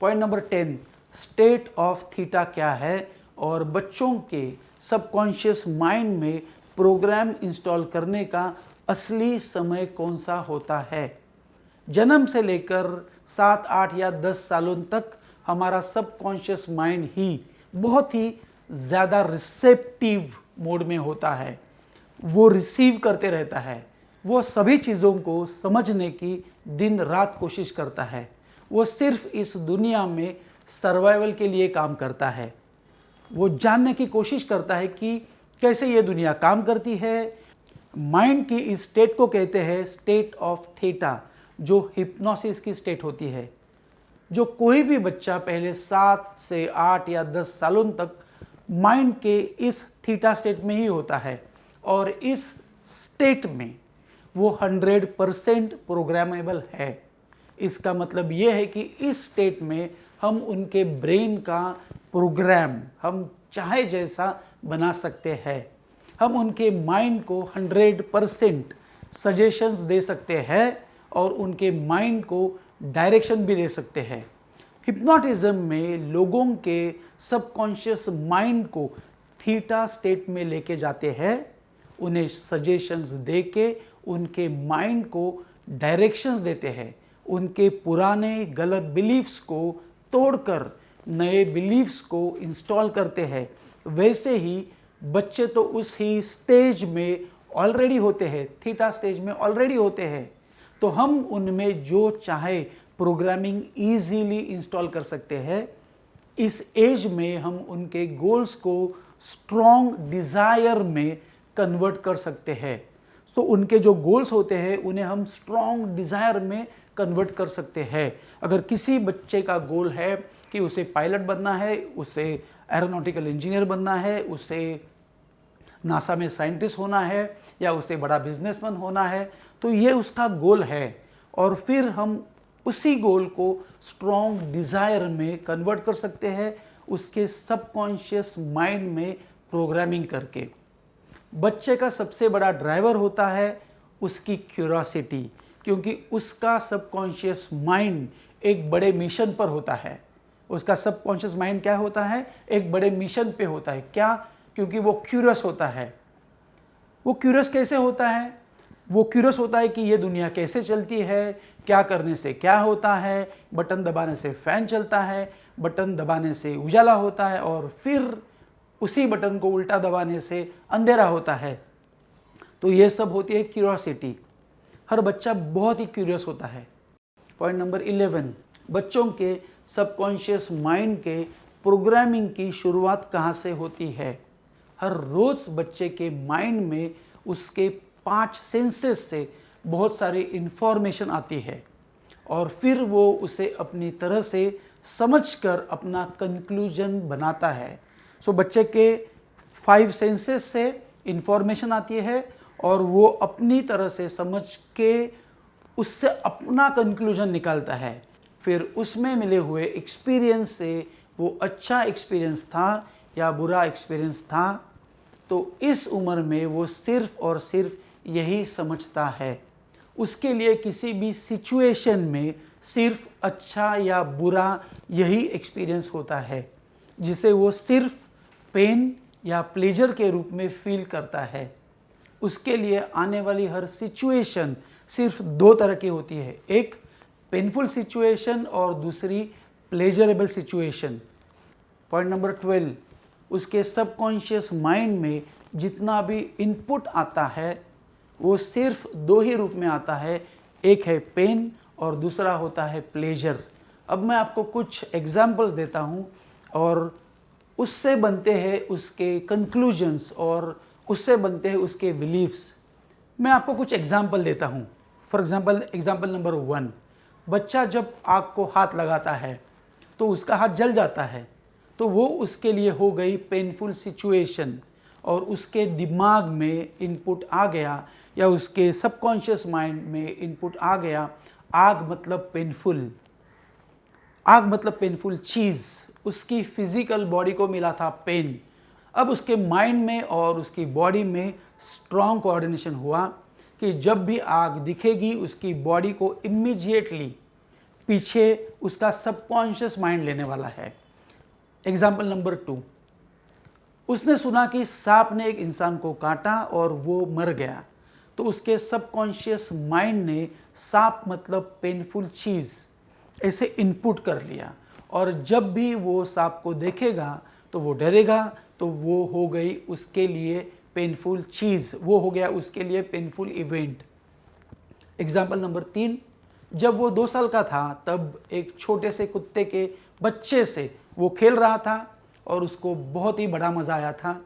Point number 10, state of theta क्या है और बच्चों के सबकॉन्शियस माइंड में प्रोग्राम इंस्टॉल करने का असली समय कौन सा होता है। जन्म से लेकर 7, 8 या 10 सालों तक हमारा सबकॉन्शियस माइंड ही बहुत ही ज़्यादा रिसेप्टिव मोड में होता है। वो रिसीव करते रहता है, वो सभी चीज़ों को समझने की दिन रात कोशिश करता है। वो सिर्फ इस दुनिया में सर्वाइवल के लिए काम करता है। वो जानने की कोशिश करता है कि कैसे ये दुनिया काम करती है। माइंड की इस स्टेट को कहते हैं स्टेट ऑफ थीटा, जो हिप्नोसिस की स्टेट होती है। जो कोई भी बच्चा पहले 7 से 8 या 10 सालों तक माइंड के इस थीटा स्टेट में ही होता है, और इस स्टेट में वो 100% प्रोग्रामेबल है। इसका मतलब ये है कि इस स्टेट में हम उनके ब्रेन का प्रोग्राम हम चाहे जैसा बना सकते हैं। हम उनके माइंड को 100% सजेशंस दे सकते हैं और उनके माइंड को डायरेक्शन भी दे सकते हैं। हिप्नोटिज्म में लोगों के सबकॉन्शियस माइंड को थीटा स्टेट में लेके जाते हैं, उन्हें सजेशंस दे के उनके माइंड को डायरेक्शंस देते हैं, उनके पुराने गलत बिलीफ्स को तोड़कर नए बिलीफ्स को इंस्टॉल करते हैं। वैसे ही बच्चे तो उस ही स्टेज में ऑलरेडी होते हैं, थीटा स्टेज में ऑलरेडी होते हैं, तो हम उनमें जो चाहे प्रोग्रामिंग ईजीली इंस्टॉल कर सकते हैं। इस एज में हम उनके गोल्स को स्ट्रॉन्ग डिज़ायर में कन्वर्ट कर सकते हैं। तो उनके जो गोल्स होते हैं उन्हें हम स्ट्रॉन्ग डिज़ायर में कन्वर्ट कर सकते हैं। अगर किसी बच्चे का गोल है कि उसे पायलट बनना है, उसे एरोनॉटिकल इंजीनियर बनना है, उसे नासा में साइंटिस्ट होना है, या उसे बड़ा बिजनेसमैन होना है, तो ये उसका गोल है। और फिर हम उसी गोल को स्ट्रॉन्ग डिज़ायर में कन्वर्ट कर सकते हैं, उसके सबकॉन्शियस माइंड में प्रोग्रामिंग करके। बच्चे का सबसे बड़ा ड्राइवर होता है उसकी क्यूरियोसिटी, क्योंकि उसका सबकॉन्शियस माइंड एक बड़े मिशन पर होता है। उसका सबकॉन्शियस माइंड क्या होता है? एक बड़े मिशन पे होता है। क्या? क्योंकि वो क्यूरियस होता है। वो क्यूरियस कैसे होता है? वो क्यूरियस होता है कि ये दुनिया कैसे चलती है, क्या करने से क्या होता है, बटन दबाने से फैन चलता है, बटन दबाने से उजाला होता है, और फिर उसी बटन को उल्टा दबाने से अंधेरा होता है। तो ये सब होती है क्यूरियोसिटी। हर बच्चा बहुत ही क्यूरियस होता है। पॉइंट नंबर 11, बच्चों के सबकॉन्शियस माइंड के प्रोग्रामिंग की शुरुआत कहाँ से होती है? हर रोज़ बच्चे के माइंड में उसके 5 सेंसेस से बहुत सारी इंफॉर्मेशन आती है, और फिर वो उसे अपनी तरह से समझकर अपना कंक्लूजन बनाता है। सो बच्चे के 5 सेंसेस से इंफॉर्मेशन आती है, और वो अपनी तरह से समझ के उससे अपना कंक्लूजन निकालता है। फिर उसमें मिले हुए एक्सपीरियंस से वो अच्छा एक्सपीरियंस था या बुरा एक्सपीरियंस था, तो इस उम्र में वो सिर्फ और सिर्फ यही समझता है। उसके लिए किसी भी सिचुएशन में सिर्फ अच्छा या बुरा यही एक्सपीरियंस होता है, जिसे वो सिर्फ पेन या प्लेजर के रूप में फील करता है। उसके लिए आने वाली हर सिचुएशन सिर्फ 2 तरह की होती है, एक पेनफुल सिचुएशन और दूसरी प्लेजरेबल सिचुएशन। पॉइंट नंबर 12, उसके सबकॉन्शियस माइंड में जितना भी इनपुट आता है वो सिर्फ 2 ही रूप में आता है, एक है पेन और दूसरा होता है प्लेजर। अब मैं आपको कुछ एग्जाम्पल्स देता हूँ और उससे बनते हैं उसके कंक्लूजन्स और उससे बनते हैं उसके बिलीव्स। मैं आपको कुछ एग्जाम्पल देता हूँ। फॉर एग्जाम्पल नंबर 1, बच्चा जब आग को हाथ लगाता है तो उसका हाथ जल जाता है, तो वो उसके लिए हो गई पेनफुल सिचुएशन, और उसके दिमाग में इनपुट आ गया या उसके सबकॉन्शियस माइंड में इनपुट आ गया, आग मतलब पेनफुल, आग मतलब पेनफुल चीज़, उसकी फिजिकल बॉडी को मिला था पेन। अब उसके माइंड में और उसकी बॉडी में स्ट्रॉन्ग कोऑर्डिनेशन हुआ कि जब भी आग दिखेगी उसकी बॉडी को इमीडिएटली पीछे उसका सबकॉन्शियस माइंड लेने वाला है। एग्जाम्पल नंबर 2, उसने सुना कि सांप ने एक इंसान को काटा और वो मर गया, तो उसके सबकॉन्शियस माइंड ने सांप मतलब पेनफुल चीज़ ऐसे इनपुट कर लिया, और जब भी वो सांप को देखेगा तो वो डरेगा, तो वो हो गई उसके लिए पेनफुल चीज़, वो हो गया उसके लिए पेनफुल इवेंट। एग्जाम्पल नंबर 3, जब वो 2 साल का था तब एक छोटे से कुत्ते के बच्चे से वो खेल रहा था और उसको बहुत ही बड़ा मज़ा आया था,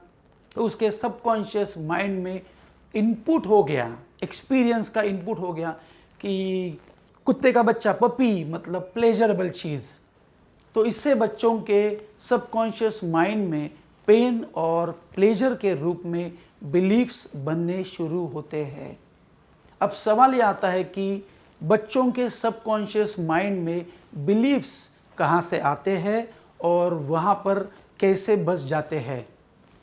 तो उसके सबकॉन्शियस माइंड में इनपुट हो गया, एक्सपीरियंस का इनपुट हो गया कि कुत्ते का बच्चा पपी मतलब प्लेजरेबल चीज़। तो इससे बच्चों के सबकॉन्शियस माइंड में पेन और प्लेजर के रूप में बिलीफ्स बनने शुरू होते हैं। अब सवाल ये आता है कि बच्चों के सबकॉन्शियस माइंड में बिलीफ्स कहाँ से आते हैं और वहाँ पर कैसे बस जाते हैं।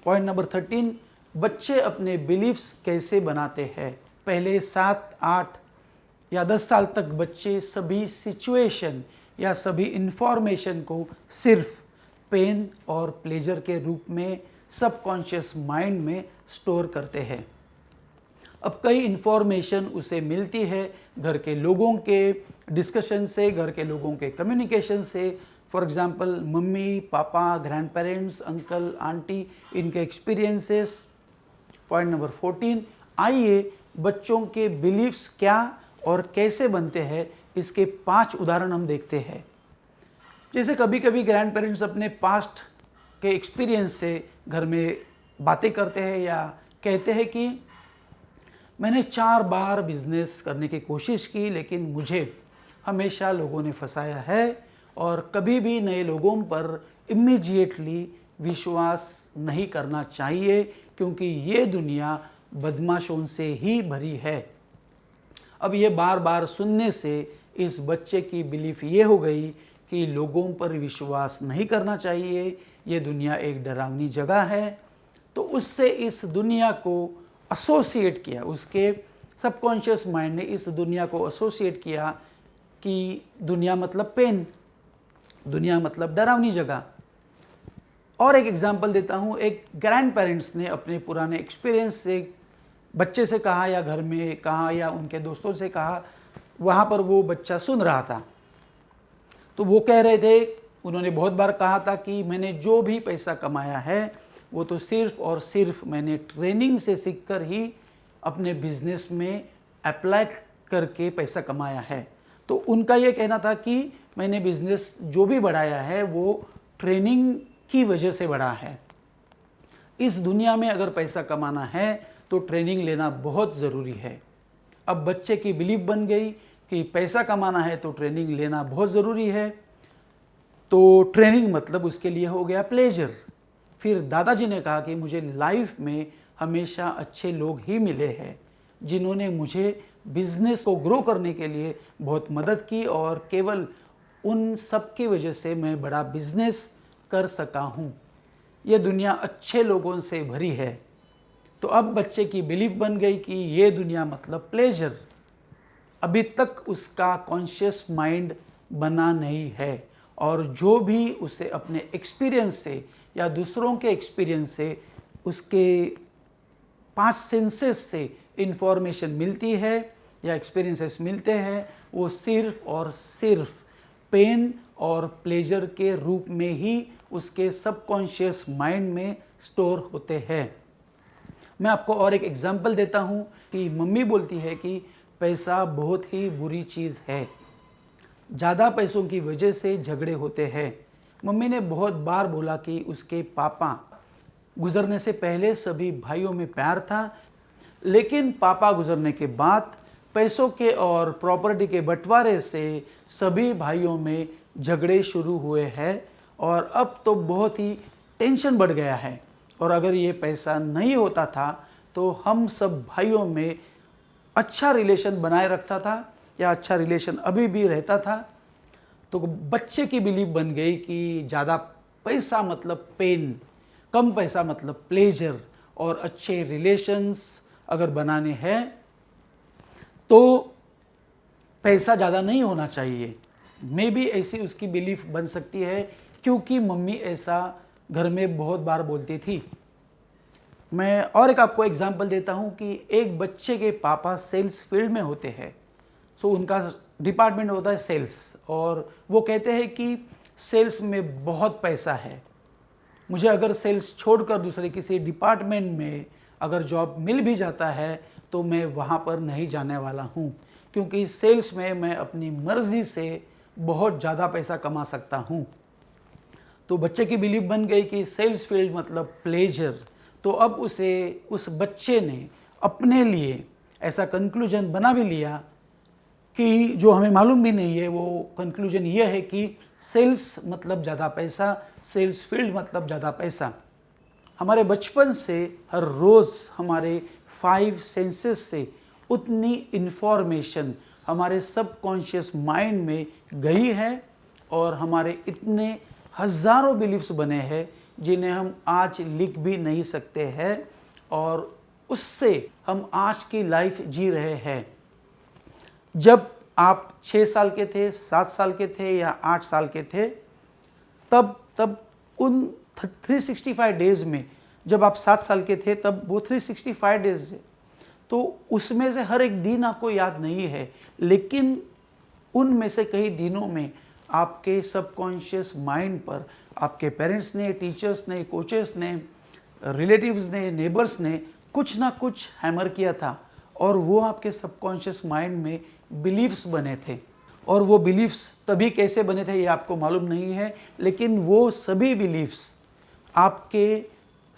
पॉइंट नंबर 13, बच्चे अपने बिलीफ्स कैसे बनाते हैं। पहले 7, 8 या 10 साल तक बच्चे सभी सिचुएशन या सभी इंफॉर्मेशन को सिर्फ पेन और प्लेजर के रूप में सबकॉन्शियस माइंड में स्टोर करते हैं। अब कई इंफॉर्मेशन उसे मिलती है घर के लोगों के डिस्कशन से, घर के लोगों के कम्युनिकेशन से, for example mummy papa, grand parents, uncle aunty, इनके एक्सपीरियंसेस। पॉइंट नंबर 14, आइए बच्चों के बिलीफ्स क्या और कैसे बनते हैं, इसके 5 उदाहरण हम देखते हैं। जैसे कभी कभी ग्रैंड पेरेंट्स अपने पास्ट के एक्सपीरियंस से घर में बातें करते हैं या कहते हैं कि मैंने 4 बार बिजनेस करने की कोशिश की, लेकिन मुझे हमेशा लोगों ने फंसाया है, और कभी भी नए लोगों पर इमीडिएटली विश्वास नहीं करना चाहिए, क्योंकि ये दुनिया बदमाशों से ही भरी है। अब ये बार बार सुनने से इस बच्चे की बिलीफ ये हो गई कि लोगों पर विश्वास नहीं करना चाहिए, ये दुनिया एक डरावनी जगह है। तो उससे इस दुनिया को एसोसिएट किया, उसके सबकॉन्शियस माइंड ने इस दुनिया को एसोसिएट किया कि दुनिया मतलब पेन, दुनिया मतलब डरावनी जगह। और एक एग्जांपल देता हूँ, एक ग्रैंड पेरेंट्स ने अपने पुराने एक्सपीरियंस से बच्चे से कहा या घर में कहा या उनके दोस्तों से कहा, वहाँ पर वो बच्चा सुन रहा था, तो वो कह रहे थे, उन्होंने बहुत बार कहा था कि मैंने जो भी पैसा कमाया है वो तो सिर्फ और सिर्फ मैंने ट्रेनिंग से सीखकर ही अपने बिजनेस में अप्लाई करके पैसा कमाया है। तो उनका ये कहना था कि मैंने बिजनेस जो भी बढ़ाया है वो ट्रेनिंग की वजह से बढ़ा है। इस दुनिया में अगर पैसा कमाना है तो ट्रेनिंग लेना बहुत ज़रूरी है। अब बच्चे की बिलीफ बन गई कि पैसा कमाना है तो ट्रेनिंग लेना बहुत ज़रूरी है, तो ट्रेनिंग मतलब उसके लिए हो गया प्लेजर। फिर दादाजी ने कहा कि मुझे लाइफ में हमेशा अच्छे लोग ही मिले हैं जिन्होंने मुझे बिजनेस को ग्रो करने के लिए बहुत मदद की, और केवल उन सब की वजह से मैं बड़ा बिजनेस कर सका हूँ। ये दुनिया अच्छे लोगों से भरी है। तो अब बच्चे की बिलीफ बन गई कि ये दुनिया मतलब प्लेजर। अभी तक उसका कॉन्शियस माइंड बना नहीं है, और जो भी उसे अपने एक्सपीरियंस से या दूसरों के एक्सपीरियंस से, उसके 5 सेंसेस से इंफॉर्मेशन मिलती है या एक्सपीरियंसेस मिलते हैं, वो सिर्फ और सिर्फ पेन और प्लेजर के रूप में ही उसके सबकॉन्शियस माइंड में स्टोर होते हैं। मैं आपको और एक एग्जांपल देता हूँ कि मम्मी बोलती है कि पैसा बहुत ही बुरी चीज़ है, ज़्यादा पैसों की वजह से झगड़े होते हैं। मम्मी ने बहुत बार बोला कि उसके पापा गुजरने से पहले सभी भाइयों में प्यार था, लेकिन पापा गुजरने के बाद पैसों के और प्रॉपर्टी के बंटवारे से सभी भाइयों में झगड़े शुरू हुए हैं और अब तो बहुत ही टेंशन बढ़ गया है। और अगर ये पैसा नहीं होता था तो हम सब भाइयों में अच्छा रिलेशन बनाए रखता था या अच्छा रिलेशन अभी भी रहता था। तो बच्चे की बिलीफ बन गई कि ज़्यादा पैसा मतलब पेन, कम पैसा मतलब प्लेजर, और अच्छे रिलेशंस अगर बनाने हैं तो पैसा ज़्यादा नहीं होना चाहिए। मे बी ऐसी उसकी बिलीफ बन सकती है क्योंकि मम्मी ऐसा घर में बहुत बार बोलती थी। मैं और एक आपको एग्जांपल देता हूँ कि एक बच्चे के पापा सेल्स फील्ड में होते हैं। सो उनका डिपार्टमेंट होता है सेल्स, और वो कहते हैं कि सेल्स में बहुत पैसा है, मुझे अगर सेल्स छोड़कर दूसरे किसी डिपार्टमेंट में अगर जॉब मिल भी जाता है तो मैं वहाँ पर नहीं जाने वाला हूँ, क्योंकि सेल्स में मैं अपनी मर्ज़ी से बहुत ज़्यादा पैसा कमा सकता हूँ। तो बच्चे की बिलीफ बन गई कि सेल्स फील्ड मतलब प्लेजर। तो अब उस बच्चे ने अपने लिए ऐसा कंक्लूजन बना भी लिया कि जो हमें मालूम भी नहीं है, वो कंक्लूजन ये है कि सेल्स मतलब ज़्यादा पैसा, सेल्स फील्ड मतलब ज़्यादा पैसा। हमारे बचपन से हर रोज़ हमारे 5 सेंसेस से उतनी इन्फॉर्मेशन हमारे सबकॉन्शियस माइंड में गई है और हमारे इतने हज़ारों बिलीफ्स बने हैं जिन्हें हम आज लिख भी नहीं सकते हैं, और उससे हम आज की लाइफ जी रहे हैं। जब आप 6 साल के थे, 7 साल के थे या 8 साल के थे, तब उन 365 डेज़ में, जब आप 7 साल के थे तब वो 365 डेज़ थे, तो उसमें से हर एक दिन आपको याद नहीं है, लेकिन उनमें से कई दिनों में आपके सबकॉन्शियस माइंड पर आपके पेरेंट्स ने, टीचर्स ने, कोचेस ने, रिलेटिव्स ने, नेबर्स ने कुछ ना कुछ हैमर किया था, और वो आपके सबकॉन्शियस माइंड में बिलीफ्स बने थे। और वो बिलीफ्स तभी कैसे बने थे ये आपको मालूम नहीं है, लेकिन वो सभी बिलीफ्स आपके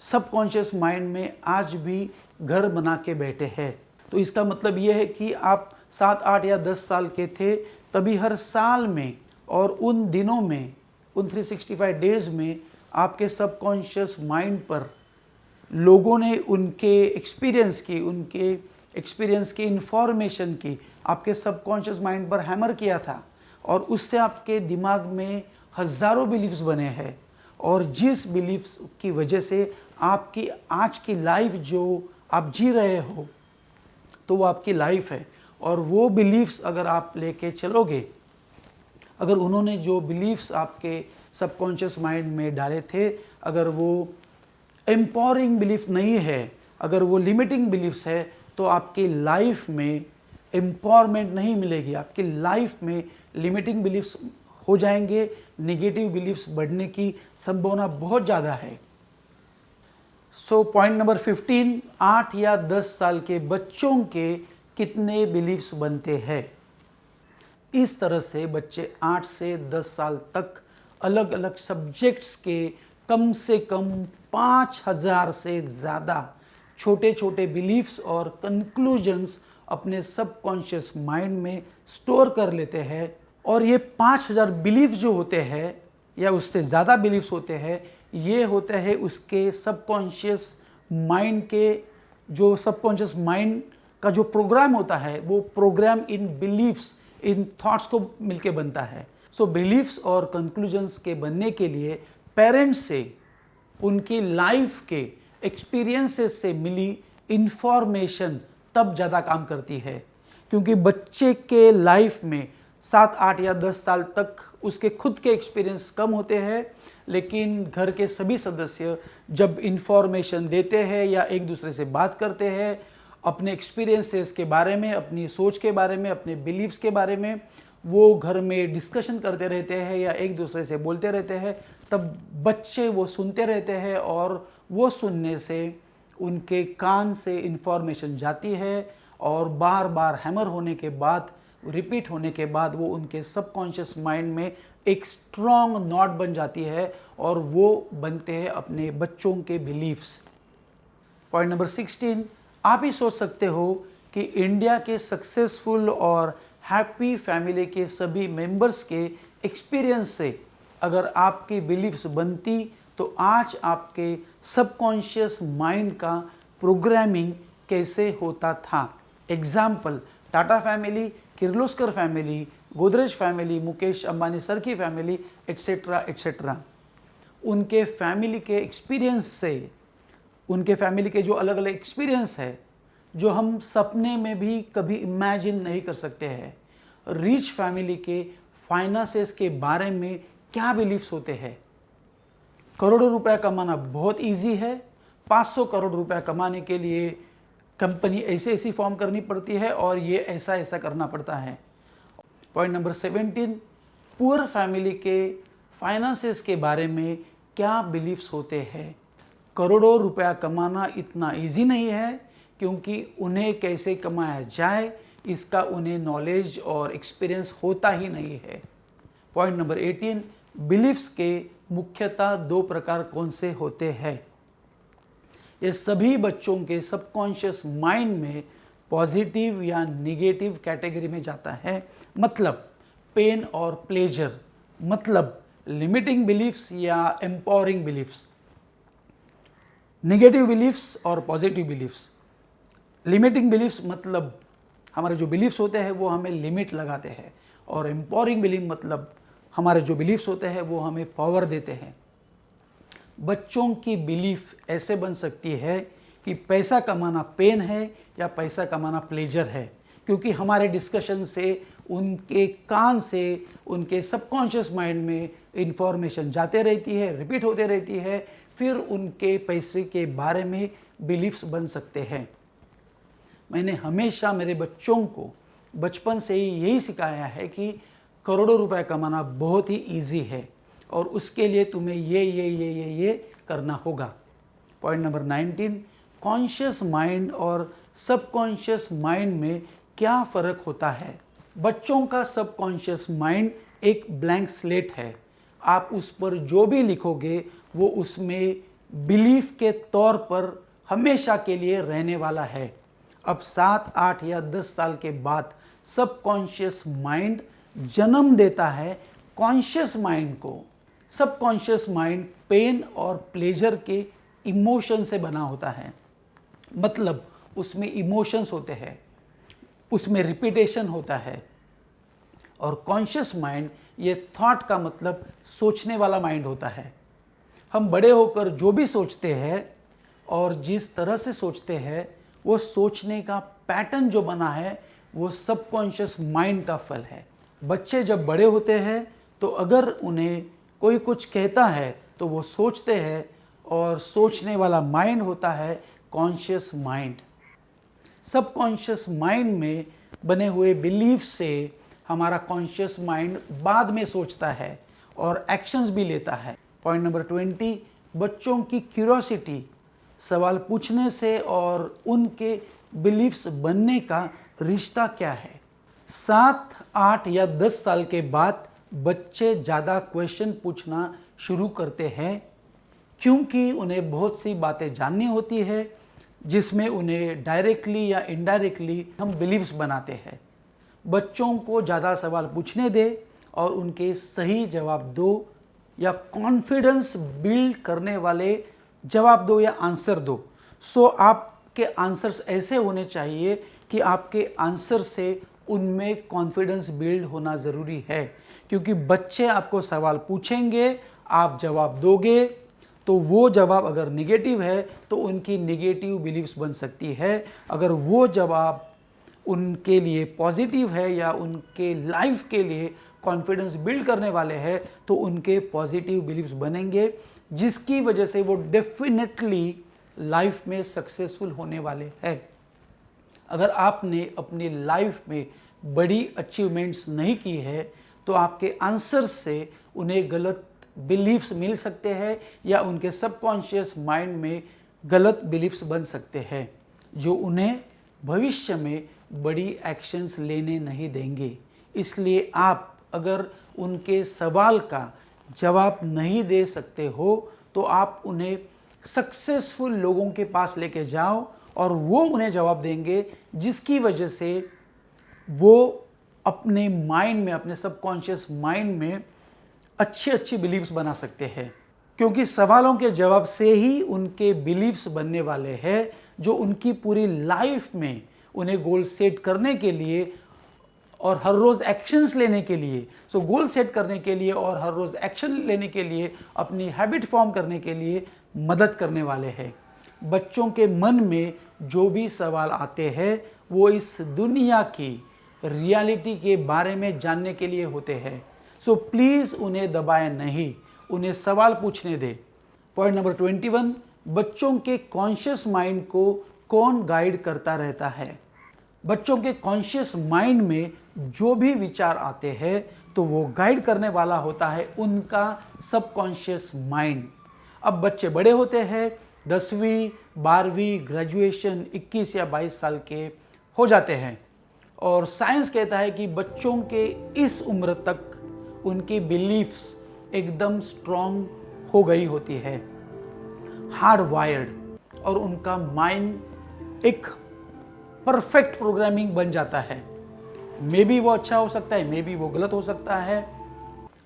सबकॉन्शियस माइंड में आज भी घर बना के बैठे हैं। तो इसका मतलब ये है कि आप 7, 8 या 10 साल के थे तभी हर साल में और उन दिनों में, उन 365 डेज़ में आपके सबकॉन्शियस माइंड पर लोगों ने उनके एक्सपीरियंस की इन्फॉर्मेशन की आपके सबकॉन्शियस माइंड पर हैमर किया था, और उससे आपके दिमाग में हज़ारों बिलीफ्स बने हैं। और जिस बिलीफ्स की वजह से आपकी आज की लाइफ जो आप जी रहे हो, तो वो आपकी लाइफ है। और वो बिलीफ्स अगर आप लेके चलोगे, अगर उन्होंने जो बिलीफ्स आपके सबकॉन्शियस माइंड में डाले थे, अगर वो एम्पावरिंग बिलीफ नहीं है, अगर वो लिमिटिंग बिलीफ्स है, तो आपकी लाइफ में एम्पावरमेंट नहीं मिलेगी, आपकी लाइफ में लिमिटिंग बिलीफ्स हो जाएंगे, नेगेटिव बिलीफ्स बढ़ने की संभावना बहुत ज़्यादा है। सो पॉइंट नंबर 15, 8 या 10 साल के बच्चों के कितने बिलीफ्स बनते हैं। इस तरह से बच्चे 8 से 10 साल तक अलग अलग सब्जेक्ट्स के कम से कम 5000 से ज़्यादा छोटे छोटे बिलीफ्स और कंक्लूजन्स अपने सबकॉन्शियस माइंड में स्टोर कर लेते हैं। और ये 5000 बिलीफ जो होते हैं या उससे ज़्यादा बिलीफ्स होते हैं, ये होते हैं उसके सबकॉन्शियस माइंड के, जो सबकॉन्शियस माइंड का जो प्रोग्राम होता है, वो प्रोग्राम इन बिलीफ्स, इन थॉट्स को मिलके बनता है। सो बिलीफ्स और कंक्लूजन्स के बनने के लिए पेरेंट्स से उनकी लाइफ के एक्सपीरियंसेस से मिली इंफॉर्मेशन तब ज़्यादा काम करती है, क्योंकि बच्चे के लाइफ में 7, 8 या 10 साल तक उसके खुद के एक्सपीरियंस कम होते हैं, लेकिन घर के सभी सदस्य जब इंफॉर्मेशन देते हैं या एक दूसरे से बात करते हैं अपने एक्सपीरियंसेस के बारे में, अपनी सोच के बारे में, अपने बिलीव्स के बारे में, वो घर में डिस्कशन करते रहते हैं या एक दूसरे से बोलते रहते हैं, तब बच्चे वो सुनते रहते हैं, और वो सुनने से उनके कान से इंफॉर्मेशन जाती है, और बार बार हैमर होने के बाद, रिपीट होने के बाद वो उनके सबकॉन्शियस माइंड में एक स्ट्रॉन्ग नॉट बन जाती है, और वो बनते हैं अपने बच्चों के बिलीफ्स। पॉइंट नंबर 16, आप ही सोच सकते हो कि इंडिया के सक्सेसफुल और हैप्पी फैमिली के सभी मेंबर्स के एक्सपीरियंस से अगर आपकी बिलीफ्स बनती तो आज आपके सबकॉन्शियस माइंड का प्रोग्रामिंग कैसे होता था। Example, Tata family, Kirloskar family, Godrej family, Mukesh Ambani sir की फैमिली, एट्सेट्रा एट्सेट्रा। उनके फैमिली के एक्सपीरियंस से, उनके फैमिली के जो अलग अलग एक्सपीरियंस है जो हम सपने में भी कभी इमेजिन नहीं कर सकते हैं। रिच फैमिली के फाइनेंसेस के बारे में क्या बिलीफ्स होते हैं। करोड़ों रुपए कमाना बहुत इजी है। 500 करोड़ रुपए कमाने के लिए कंपनी ऐसे ऐसी फॉर्म करनी पड़ती है और ये ऐसा ऐसा करना पड़ता है। पॉइंट नंबर 17, पुअर फैमिली के फाइनेंसेस के बारे में क्या बिलीफ्स होते हैं। करोड़ों रुपया कमाना इतना इजी नहीं है क्योंकि उन्हें कैसे कमाया जाए इसका उन्हें नॉलेज और एक्सपीरियंस होता ही नहीं है। पॉइंट नंबर 18, बिलीफ्स के मुख्यतः 2 प्रकार कौन से होते हैं। ये सभी बच्चों के सबकॉन्शियस माइंड में पॉजिटिव या निगेटिव कैटेगरी में जाता है। मतलब पेन और प्लेजर, मतलब लिमिटिंग बिलीफ्स या एम्पावरिंग बिलीफ्स। निगेटिव बिलीफ्स और पॉजिटिव बिलीफ्स। लिमिटिंग बिलीफ्स मतलब हमारे जो बिलीफ्स होते हैं वो हमें लिमिट लगाते हैं, और एम्पावरिंग बिलीफ मतलब हमारे जो बिलीफ्स होते हैं वो हमें पावर देते हैं। बच्चों की बिलीफ ऐसे बन सकती है कि पैसा कमाना पेन है या पैसा कमाना प्लेजर है, क्योंकि हमारे डिस्कशन से उनके कान से उनके सबकॉन्शियस माइंड में इंफॉर्मेशन जाते रहती है, रिपीट होते रहती है, फिर उनके पैसे के बारे में बिलीफ्स बन सकते हैं। मैंने हमेशा मेरे बच्चों को बचपन से ही यही सिखाया है कि करोड़ों रुपए कमाना बहुत ही इजी है और उसके लिए तुम्हें ये करना होगा। पॉइंट नंबर 19, कॉन्शियस माइंड और सबकॉन्शियस माइंड में क्या फ़र्क होता है। बच्चों का सबकॉन्शियस माइंड एक ब्लैंक स्लेट है। आप उस पर जो भी लिखोगे वो उसमें बिलीफ के तौर पर हमेशा के लिए रहने वाला है। अब 7, 8 या 10 साल के बाद सबकॉन्शियस माइंड जन्म देता है कॉन्शियस माइंड को। सबकॉन्शियस माइंड पेन और प्लेजर के इमोशन से बना होता है, मतलब उसमें इमोशंस होते हैं, उसमें रिपीटेशन होता है। और कॉन्शियस माइंड ये थॉट का मतलब सोचने वाला माइंड होता है। हम बड़े होकर जो भी सोचते हैं और जिस तरह से सोचते हैं वो सोचने का पैटर्न जो बना है वो सबकॉन्शियस माइंड का फल है। बच्चे जब बड़े होते हैं तो अगर उन्हें कोई कुछ कहता है तो वो सोचते हैं, और सोचने वाला माइंड होता है कॉन्शियस माइंड। सबकॉन्शियस माइंड में बने हुए बिलीफ से हमारा कॉन्शियस माइंड बाद में सोचता है और एक्शंस भी लेता है। पॉइंट नंबर 20, बच्चों की क्यूरियोसिटी, सवाल पूछने से और उनके बिलीफ्स बनने का रिश्ता क्या है। 7, 8 या 10 साल के बाद बच्चे ज़्यादा क्वेश्चन पूछना शुरू करते हैं क्योंकि उन्हें बहुत सी बातें जाननी होती है जिसमें उन्हें डायरेक्टली या इनडायरेक्टली हम बिलीव्स बनाते हैं। बच्चों को ज़्यादा सवाल पूछने दे और उनके सही जवाब दो, या कॉन्फिडेंस बिल्ड करने वाले जवाब दो या आंसर दो। सो आपके आंसर्स ऐसे होने चाहिए कि आपके आंसर से उनमें कॉन्फिडेंस बिल्ड होना ज़रूरी है, क्योंकि बच्चे आपको सवाल पूछेंगे, आप जवाब दोगे, तो वो जवाब अगर निगेटिव है तो उनकी निगेटिव बिलीव्स बन सकती है। अगर वो जवाब उनके लिए पॉजिटिव है या उनके लाइफ के लिए कॉन्फिडेंस बिल्ड करने वाले हैं तो उनके पॉजिटिव बिलीव्स बनेंगे, जिसकी वजह से वो डेफिनेटली लाइफ में सक्सेसफुल होने वाले हैं। अगर आपने अपनी लाइफ में बड़ी अचीवमेंट्स नहीं की है तो आपके आंसर से उन्हें गलत बिलीफ्स मिल सकते हैं या उनके सबकॉन्शियस माइंड में गलत बिलीफ्स बन सकते हैं जो उन्हें भविष्य में बड़ी एक्शंस लेने नहीं देंगे। इसलिए आप अगर उनके सवाल का जवाब नहीं दे सकते हो तो आप उन्हें सक्सेसफुल लोगों के पास लेके जाओ और वो उन्हें जवाब देंगे, जिसकी वजह से वो अपने माइंड में, अपने सबकॉन्शियस माइंड में अच्छी अच्छी बिलीव्स बना सकते हैं, क्योंकि सवालों के जवाब से ही उनके बिलीव्स बनने वाले हैं, जो उनकी पूरी लाइफ में उन्हें गोल सेट करने के लिए और हर रोज़ एक्शंस लेने के लिए, गोल सेट करने के लिए और हर रोज़ एक्शन लेने के लिए, अपनी हैबिट फॉर्म करने के लिए मदद करने वाले हैं। बच्चों के मन में जो भी सवाल आते हैं वो इस दुनिया की रियलिटी के बारे में जानने के लिए होते हैं। प्लीज़ उन्हें दबाएं नहीं, उन्हें सवाल पूछने दें। पॉइंट नंबर 21, बच्चों के कॉन्शियस माइंड को कौन गाइड करता रहता है? बच्चों के कॉन्शियस माइंड में जो भी विचार आते हैं तो वो गाइड करने वाला होता है उनका सबकॉन्शियस माइंड। अब बच्चे बड़े होते हैं, 10वीं 12वीं ग्रेजुएशन 21 या 22 साल के हो जाते हैं, और साइंस कहता है कि बच्चों के इस उम्र तक उनकी बिलीफ्स एकदम स्ट्रॉन्ग हो गई होती है, हार्ड वायर्ड, और उनका माइंड एक परफेक्ट प्रोग्रामिंग बन जाता है। मे बी वो अच्छा हो सकता है, मे बी वो गलत हो सकता है।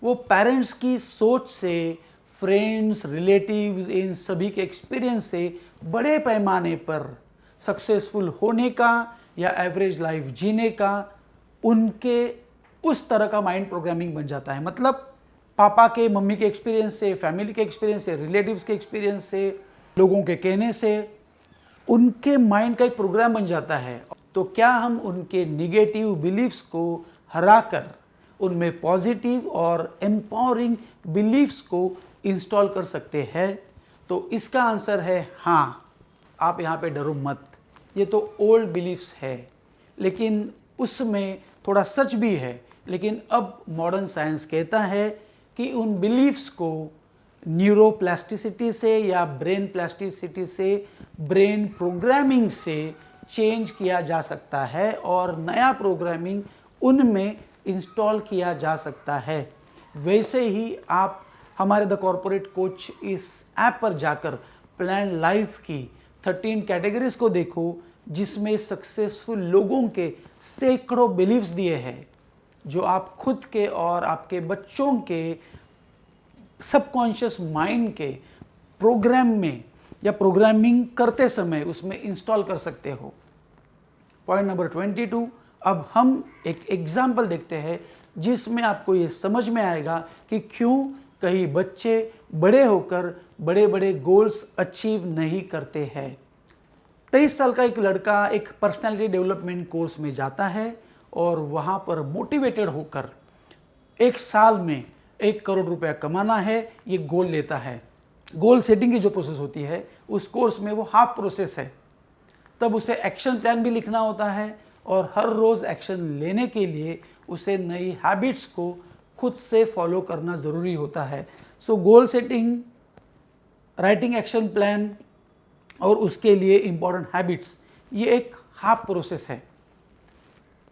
वो पेरेंट्स की सोच से, फ्रेंड्स, रिलेटिव्स, इन सभी के एक्सपीरियंस से बड़े पैमाने पर सक्सेसफुल होने का या एवरेज लाइफ जीने का उनके उस तरह का माइंड प्रोग्रामिंग बन जाता है। मतलब पापा के, मम्मी के एक्सपीरियंस से, फैमिली के एक्सपीरियंस से, रिलेटिव्स के एक्सपीरियंस से, लोगों के कहने से उनके माइंड का एक प्रोग्राम बन जाता है। तो क्या हम उनके निगेटिव बिलीफ्स को हराकर उनमें पॉजिटिव और एम्पावरिंग बिलीफ्स को इंस्टॉल कर सकते हैं? तो इसका आंसर है हाँ। आप यहाँ पे डरो मत, ये तो ओल्ड बिलीफ्स है, लेकिन उसमें थोड़ा सच भी है। लेकिन अब मॉडर्न साइंस कहता है कि उन बिलीफ्स को न्यूरोप्लास्टिसिटी से या ब्रेन प्लास्टिसिटी से, ब्रेन प्रोग्रामिंग से चेंज किया जा सकता है और नया प्रोग्रामिंग उनमें इंस्टॉल किया जा सकता है। वैसे ही आप हमारे द कॉर्पोरेट कोच इस ऐप पर जाकर प्लान लाइफ की 13 कैटेगरीज को देखो, जिसमें सक्सेसफुल लोगों के सैकड़ों बिलीव्स दिए हैं, जो आप खुद के और आपके बच्चों के सबकॉन्शियस माइंड के प्रोग्राम में या प्रोग्रामिंग करते समय उसमें इंस्टॉल कर सकते हो। पॉइंट नंबर 22, अब हम एक एग्जाम्पल देखते हैं जिसमें आपको ये समझ में आएगा कि क्यों कई बच्चे बड़े होकर बड़े बड़े गोल्स अचीव नहीं करते हैं। 23 साल का एक लड़का एक पर्सनालिटी डेवलपमेंट कोर्स में जाता है और वहाँ पर मोटिवेटेड होकर 1 साल में 1 करोड़ रुपया कमाना है, ये गोल लेता है। गोल सेटिंग की जो प्रोसेस होती है उस कोर्स में वो हाफ प्रोसेस है। तब उसे एक्शन प्लान भी लिखना होता है और हर रोज़ एक्शन लेने के लिए उसे नई हैबिट्स को खुद से फॉलो करना ज़रूरी होता है। Goal setting, writing action plan और उसके लिए इम्पॉर्टेंट हैबिट्स, ये एक हाफ प्रोसेस है,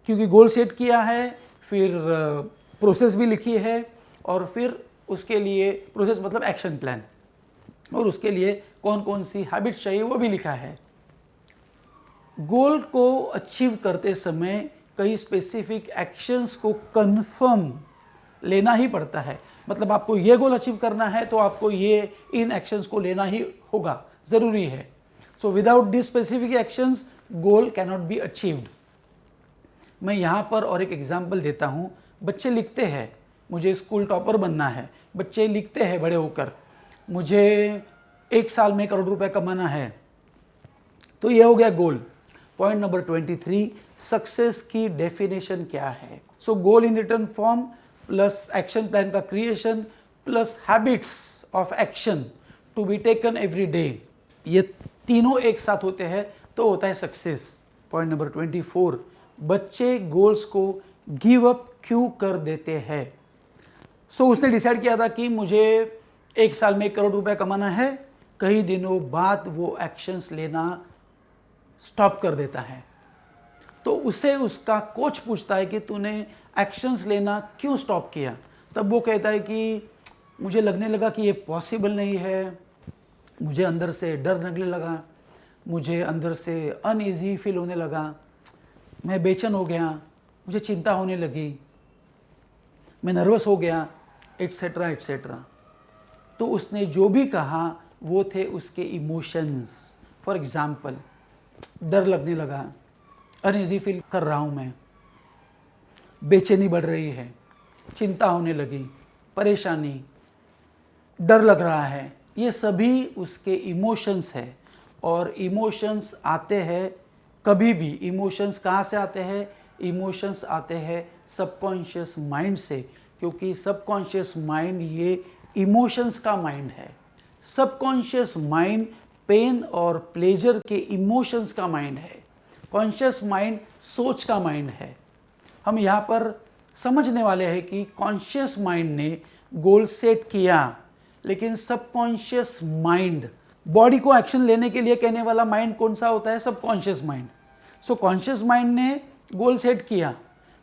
क्योंकि गोल सेट किया है, फिर प्रोसेस भी लिखी है, और फिर उसके लिए प्रोसेस मतलब एक्शन प्लान, और उसके लिए कौन कौन सी हैबिट्स चाहिए वो भी लिखा है। गोल को अचीव करते समय कई स्पेसिफिक एक्शंस को कंफर्म लेना ही पड़ता है। मतलब आपको ये गोल अचीव करना है तो आपको ये इन एक्शंस को लेना ही होगा, ज़रूरी है। Without this specific actions goal cannot be achieved. मैं यहाँ पर और एक एग्जाम्पल देता हूँ। बच्चे लिखते हैं मुझे स्कूल टॉपर बनना है, बच्चे लिखते हैं बड़े होकर मुझे 1 साल में 1 करोड़ रुपए कमाना है, तो ये हो गया गोल। पॉइंट नंबर 23, सक्सेस की डेफिनेशन क्या है? Goal in written form plus action plan का creation plus habits of action to be taken every day, ये तीनों एक साथ होते हैं तो होता है सक्सेस। पॉइंट नंबर 24, बच्चे गोल्स को गिव अप क्यों कर देते हैं? उसने डिसाइड किया था कि मुझे 1 साल में 1 करोड़ रुपए कमाना है, कई दिनों बाद वो एक्शंस लेना स्टॉप कर देता है। तो उसे उसका कोच पूछता है कि तूने एक्शंस लेना क्यों स्टॉप किया? तब वो कहता है कि मुझे लगने लगा कि ये पॉसिबल नहीं है, मुझे अंदर से डर लगने लगा, मुझे अंदर से अनईजी फील होने लगा, मैं बेचैन हो गया, मुझे चिंता होने लगी, मैं नर्वस हो गया, एट्सेट्रा एट्सेट्रा। तो उसने जो भी कहा वो थे उसके इमोशंस। फॉर एग्ज़ाम्पल, डर लगने लगा, अनईजी फील कर रहा हूँ मैं, बेचैनी बढ़ रही है, चिंता होने लगी, परेशानी, डर लग रहा है, ये सभी उसके इमोशंस है। और इमोशंस आते हैं कभी भी, इमोशंस कहाँ से आते हैं? इमोशंस आते हैं सबकॉन्शियस माइंड से, क्योंकि सबकॉन्शियस माइंड ये इमोशंस का माइंड है। सबकॉन्शियस माइंड पेन और प्लेजर के इमोशंस का माइंड है। कॉन्शियस माइंड सोच का माइंड है। हम यहाँ पर समझने वाले हैं कि कॉन्शियस माइंड ने गोल सेट किया, लेकिन सबकॉन्शियस माइंड, बॉडी को एक्शन लेने के लिए कहने वाला माइंड कौन सा होता है? Subconscious mind. So conscious mind ने गोल सेट किया,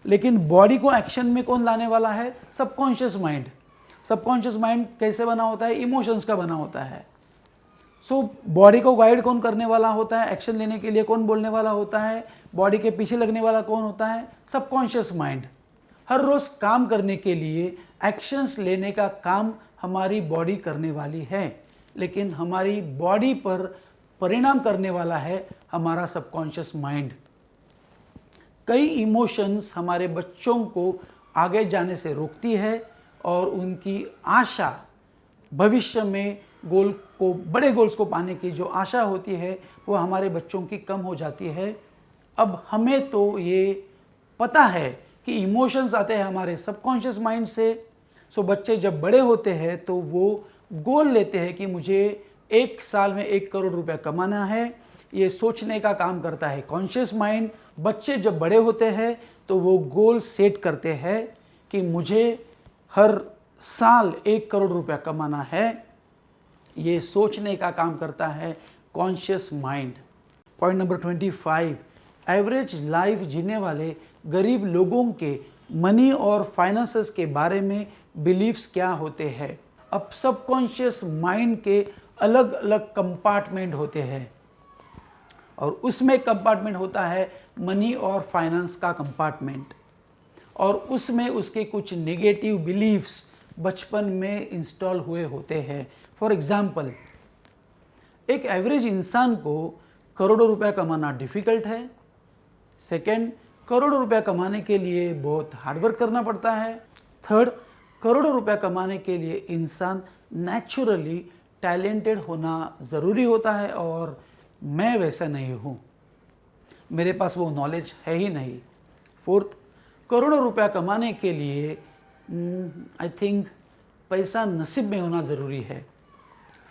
लेकिन बॉडी को एक्शन में कौन लाने वाला है? Subconscious mind. सबकॉन्शियस माइंड कैसे बना होता है? इमोशंस का बना होता है। सो बॉडी को गाइड कौन करने वाला होता है? एक्शन लेने के लिए कौन बोलने वाला होता है? बॉडी के पीछे लगने वाला कौन होता है? Subconscious mind. हर रोज काम करने के लिए एक्शंस लेने का काम हमारी बॉडी करने वाली है, लेकिन हमारी बॉडी पर परिणाम करने वाला है हमारा सबकॉन्शियस माइंड। कई इमोशंस हमारे बच्चों को आगे जाने से रोकती है और उनकी आशा, भविष्य में गोल को, बड़े गोल्स को पाने की जो आशा होती है वो हमारे बच्चों की कम हो जाती है। अब हमें तो ये पता है कि इमोशंस आते हैं हमारे सबकॉन्शियस माइंड से। सो बच्चे जब बड़े होते हैं तो वो गोल लेते हैं कि मुझे 1 साल में 1 करोड़ रुपया कमाना है। ये सोचने का काम करता है कॉन्शियस माइंड। बच्चे जब बड़े होते हैं तो वो गोल सेट करते हैं कि मुझे हर साल 1 करोड़ रुपया कमाना है। ये सोचने का काम करता है conscious mind. Point number 25, average life जीने वाले गरीब लोगों के मनी और फाइनेंसेस के बारे में बिलीव्स क्या होते हैं? अब सबकॉन्शियस माइंड के अलग अलग कंपार्टमेंट होते हैं और उसमें कंपार्टमेंट होता है मनी और फाइनेंस का कंपार्टमेंट, और उसमें उसके कुछ नेगेटिव बिलीव्स बचपन में इंस्टॉल हुए होते हैं। फॉर एग्जाम्पल, एक एवरेज इंसान को करोड़ों रुपया कमाना डिफ़िकल्ट है। सेकंड, करोड़ों रुपया कमाने के लिए बहुत हार्डवर्क करना पड़ता है। थर्ड, करोड़ों रुपया कमाने के लिए इंसान नेचुरली टैलेंटेड होना ज़रूरी होता है, और मैं वैसा नहीं हूँ, मेरे पास वो नॉलेज है ही नहीं। फोर्थ, करोड़ों रुपया कमाने के लिए आई थिंक पैसा नसीब में होना ज़रूरी है।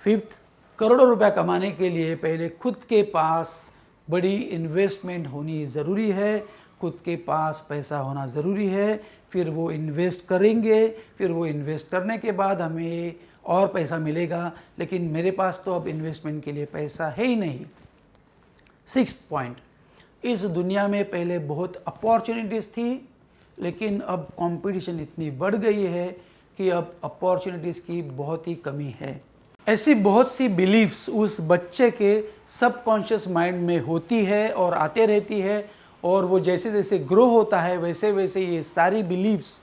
फिफ्थ, करोड़ों रुपया कमाने के लिए पहले खुद के पास बड़ी इन्वेस्टमेंट होनी ज़रूरी है, खुद के पास पैसा होना ज़रूरी है, फिर वो इन्वेस्ट करेंगे, फिर वो इन्वेस्ट करने के बाद हमें और पैसा मिलेगा, लेकिन मेरे पास तो अब इन्वेस्टमेंट के लिए पैसा है ही नहीं। सिक्स्थ पॉइंट, इस दुनिया में पहले बहुत अपॉर्चुनिटीज़ थी, लेकिन अब कंपटीशन इतनी बढ़ गई है कि अब अपॉर्चुनिटीज़ की बहुत ही कमी है। ऐसी बहुत सी बिलीव्स उस बच्चे के सबकॉन्शियस माइंड में होती है और आते रहती है, और वो जैसे जैसे ग्रो होता है वैसे वैसे ये सारी बिलीव्स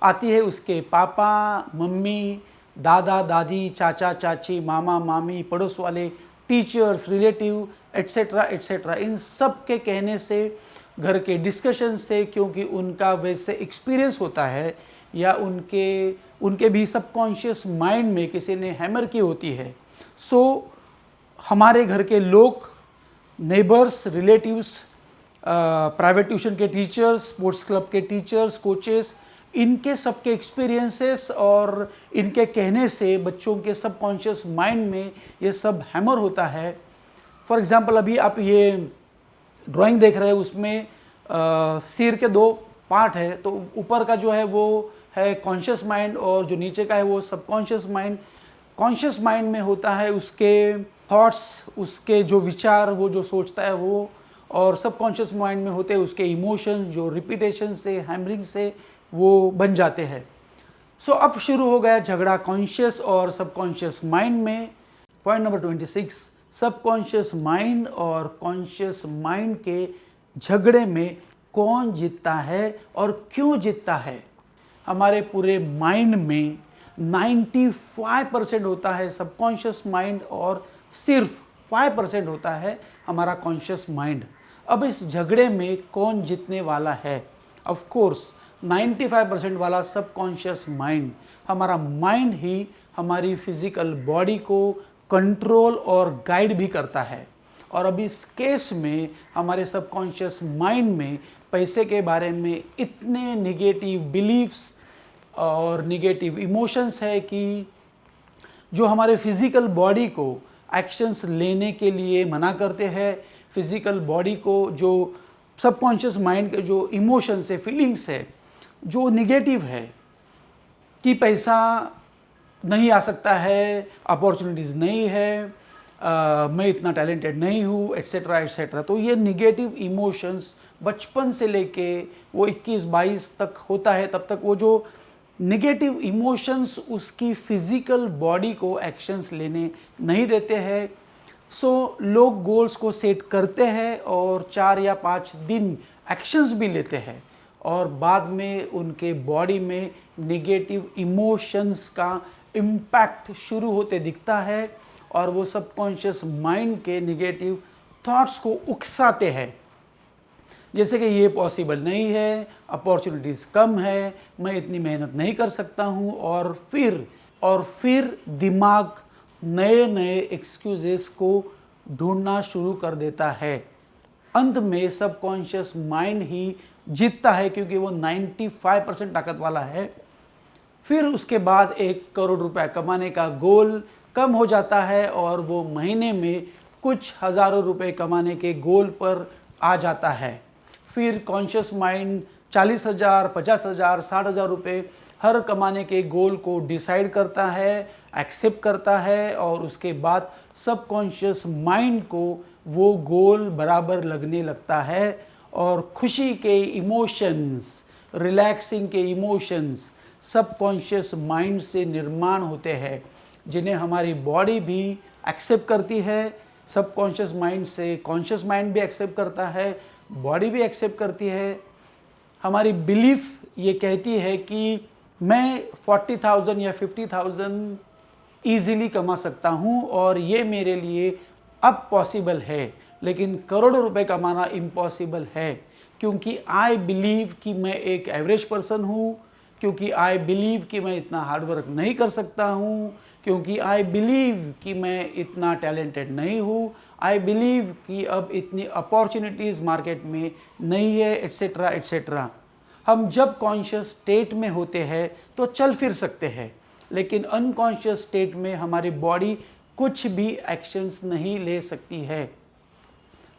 आती है उसके पापा, मम्मी, दादा, दादी, चाचा, चाची, मामा, मामी, पड़ोस वाले, टीचर्स, रिलेटिव, एट्सेट्रा एट्सेट्रा। इन सब के कहने से, घर के डिस्कशन से, क्योंकि उनका वैसे एक्सपीरियंस होता है, या उनके भी सबकॉन्शियस माइंड में किसी ने हैमर की होती है। सो हमारे घर के लोग, नेबर्स, रिलेटिव्स, प्राइवेट ट्यूशन के टीचर्स, स्पोर्ट्स क्लब के टीचर्स, कोचेस, इनके सबके एक्सपीरियंसेस और इनके कहने से बच्चों के सबकॉन्शियस माइंड में ये सब हैमर होता है। फॉर एग्जांपल, अभी आप ये ड्राइंग देख रहे हैं, उसमें सिर के 2 पार्ट है, तो ऊपर का जो है वो है कॉन्शियस माइंड और जो नीचे का है वो सबकॉन्शियस माइंड। कॉन्शियस माइंड में होता है उसके थॉट्स, उसके जो विचार, वो जो सोचता है वो, और सबकॉन्शियस माइंड में होते हैं उसके इमोशन, जो रिपीटेशन से, हैमरिंग से वो बन जाते हैं। सो अब शुरू हो गया झगड़ा कॉन्शियस और सबकॉन्शियस माइंड में। पॉइंट नंबर 26, सबकॉन्शियस माइंड और कॉन्शियस माइंड के झगड़े में कौन जीतता है और क्यों जीतता है। हमारे पूरे माइंड में 95% होता है सबकॉन्शियस माइंड और सिर्फ 5% होता है हमारा कॉन्शियस माइंड। अब इस झगड़े में कौन जीतने वाला है? ऑफ कोर्स 95% वाला सबकॉन्शियस माइंड। हमारा माइंड ही हमारी फिजिकल बॉडी को कंट्रोल और गाइड भी करता है। और अब इस केस में हमारे सबकॉन्शियस माइंड में पैसे के बारे में इतने निगेटिव बिलीफ्स और निगेटिव इमोशंस है कि जो हमारे फिजिकल बॉडी को एक्शंस लेने के लिए मना करते हैं। फिजिकल बॉडी को जो सबकॉन्शियस माइंड के जो इमोशंस है, फीलिंग्स है, जो निगेटिव है कि पैसा नहीं आ सकता है, अपॉर्चुनिटीज़ नहीं है, मैं इतना टैलेंटेड नहीं हूँ, एट्सेट्रा एट्सेट्रा। तो ये निगेटिव इमोशंस बचपन से लेके वो 21-22 तक होता है, तब तक वो जो निगेटिव इमोशंस उसकी फिजिकल बॉडी को एक्शंस लेने नहीं देते हैं। सो लोग गोल्स को सेट करते हैं और 4 या 5 दिन एक्शंस भी लेते हैं और बाद में उनके बॉडी में निगेटिव इमोशंस का इम्पैक्ट शुरू होते दिखता है और वो सबकॉन्शियस माइंड के निगेटिव थॉट्स को उकसाते हैं। जैसे कि ये पॉसिबल नहीं है, अपॉर्चुनिटीज़ कम है, मैं इतनी मेहनत नहीं कर सकता हूँ, और फिर दिमाग नए नए एक्सक्यूजेस को ढूंढना शुरू कर देता है। अंत में सबकॉन्शियस माइंड ही जीतता है क्योंकि वो 95% ताकत वाला है। फिर उसके बाद 1 करोड़ रुपए कमाने का गोल कम हो जाता है और वो महीने में कुछ हज़ारों रुपए कमाने के गोल पर आ जाता है। फिर कॉन्शियस माइंड 40,000, 50,000, 60,000 रुपये हर कमाने के गोल को डिसाइड करता है, एक्सेप्ट करता है और उसके बाद सबकॉन्शियस माइंड को वो गोल बराबर लगने लगता है और खुशी के इमोशंस, रिलैक्सिंग के इमोशंस सबकॉन्शियस माइंड से निर्माण होते हैं, जिन्हें हमारी बॉडी भी एक्सेप्ट करती है। सबकॉन्शियस माइंड से कॉन्शियस माइंड भी एक्सेप्ट करता है, बॉडी भी एक्सेप्ट करती है। हमारी बिलीफ ये कहती है कि मैं 40,000 या 50,000 ईजीली कमा सकता हूँ और ये मेरे लिए अब पॉसिबल है, लेकिन करोड़ों रुपए कमाना इम्पॉसिबल है क्योंकि आई बिलीव कि मैं एक एवरेज पर्सन हूँ, क्योंकि आई बिलीव कि मैं इतना हार्ड वर्क नहीं कर सकता हूँ, क्योंकि आई बिलीव कि मैं इतना टैलेंटेड नहीं हूँ, आई बिलीव कि अब इतनी अपॉर्चुनिटीज़ मार्केट में नहीं है, एट्सेट्रा एट्सेट्रा। हम जब कॉन्शियस स्टेट में होते हैं तो चल फिर सकते हैं, लेकिन अनकॉन्शियस स्टेट में हमारी बॉडी कुछ भी एक्शंस नहीं ले सकती है।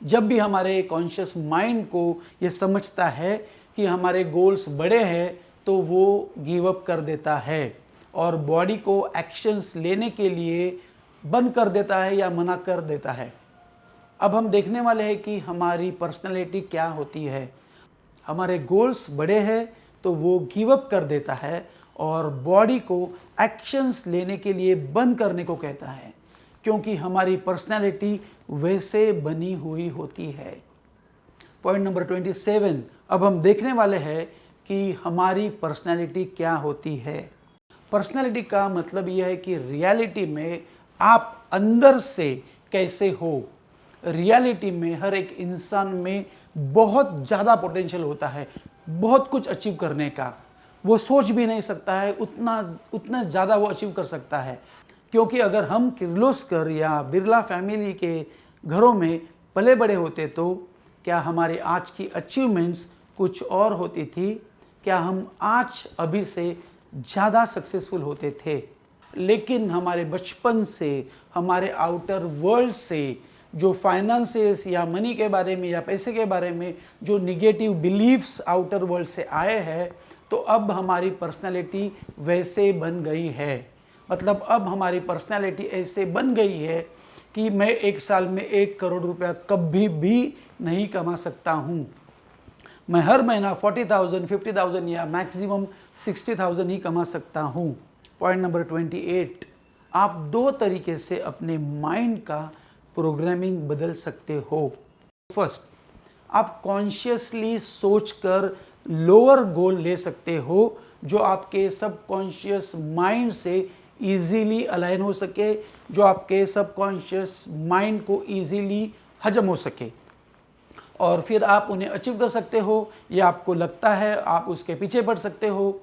जब भी हमारे कॉन्शियस माइंड को ये समझता है कि हमारे गोल्स बड़े हैं तो वो गिव अप कर देता है और बॉडी को एक्शंस लेने के लिए बंद कर देता है या मना कर देता है। अब हम देखने वाले हैं कि हमारी पर्सनैलिटी क्या होती है। हमारे गोल्स बड़े हैं तो वो गिव अप कर देता है और बॉडी को एक्शंस लेने के लिए बंद करने को कहता है, क्योंकि हमारी पर्सनैलिटी वैसे बनी हुई होती है। पॉइंट नंबर 27, अब हम देखने वाले हैं कि हमारी पर्सनैलिटी क्या होती है। पर्सनैलिटी का मतलब यह है कि रियलिटी में आप अंदर से कैसे हो। रियलिटी में हर एक इंसान में बहुत ज़्यादा पोटेंशियल होता है, बहुत कुछ अचीव करने का। वो सोच भी नहीं सकता है उतना ज़्यादा वो अचीव कर सकता है, क्योंकि अगर हम किर्लोस्कर या बिरला फैमिली के घरों में पले बड़े होते तो क्या हमारी आज की अचीवमेंट्स कुछ और होती थी? क्या हम आज अभी से ज़्यादा सक्सेसफुल होते थे? लेकिन हमारे बचपन से, हमारे आउटर वर्ल्ड से जो फाइनेंसेस या मनी के बारे में या पैसे के बारे में जो निगेटिव बिलीफ्स आउटर वर्ल्ड से आए हैं, तो अब हमारी पर्सनैलिटी वैसे बन गई है। मतलब अब हमारी पर्सनैलिटी ऐसे बन गई है कि मैं एक साल में 1 करोड़ रुपया कभी भी नहीं कमा सकता हूँ। मैं हर महीना 40,000, 50,000 या मैक्सिमम 60,000 ही कमा सकता हूँ। पॉइंट नंबर 28, आप 2 तरीके से अपने माइंड का प्रोग्रामिंग बदल सकते हो। फर्स्ट, आप कॉन्शियसली सोचकर लोअर गोल ले सकते हो जो आपके सबकॉन्शियस माइंड से इजीली अलाइन हो सके, जो आपके सबकॉन्शियस माइंड को इजीली हजम हो सके, और फिर आप उन्हें अचीव कर सकते हो या आपको लगता है आप उसके पीछे बढ़ सकते हो।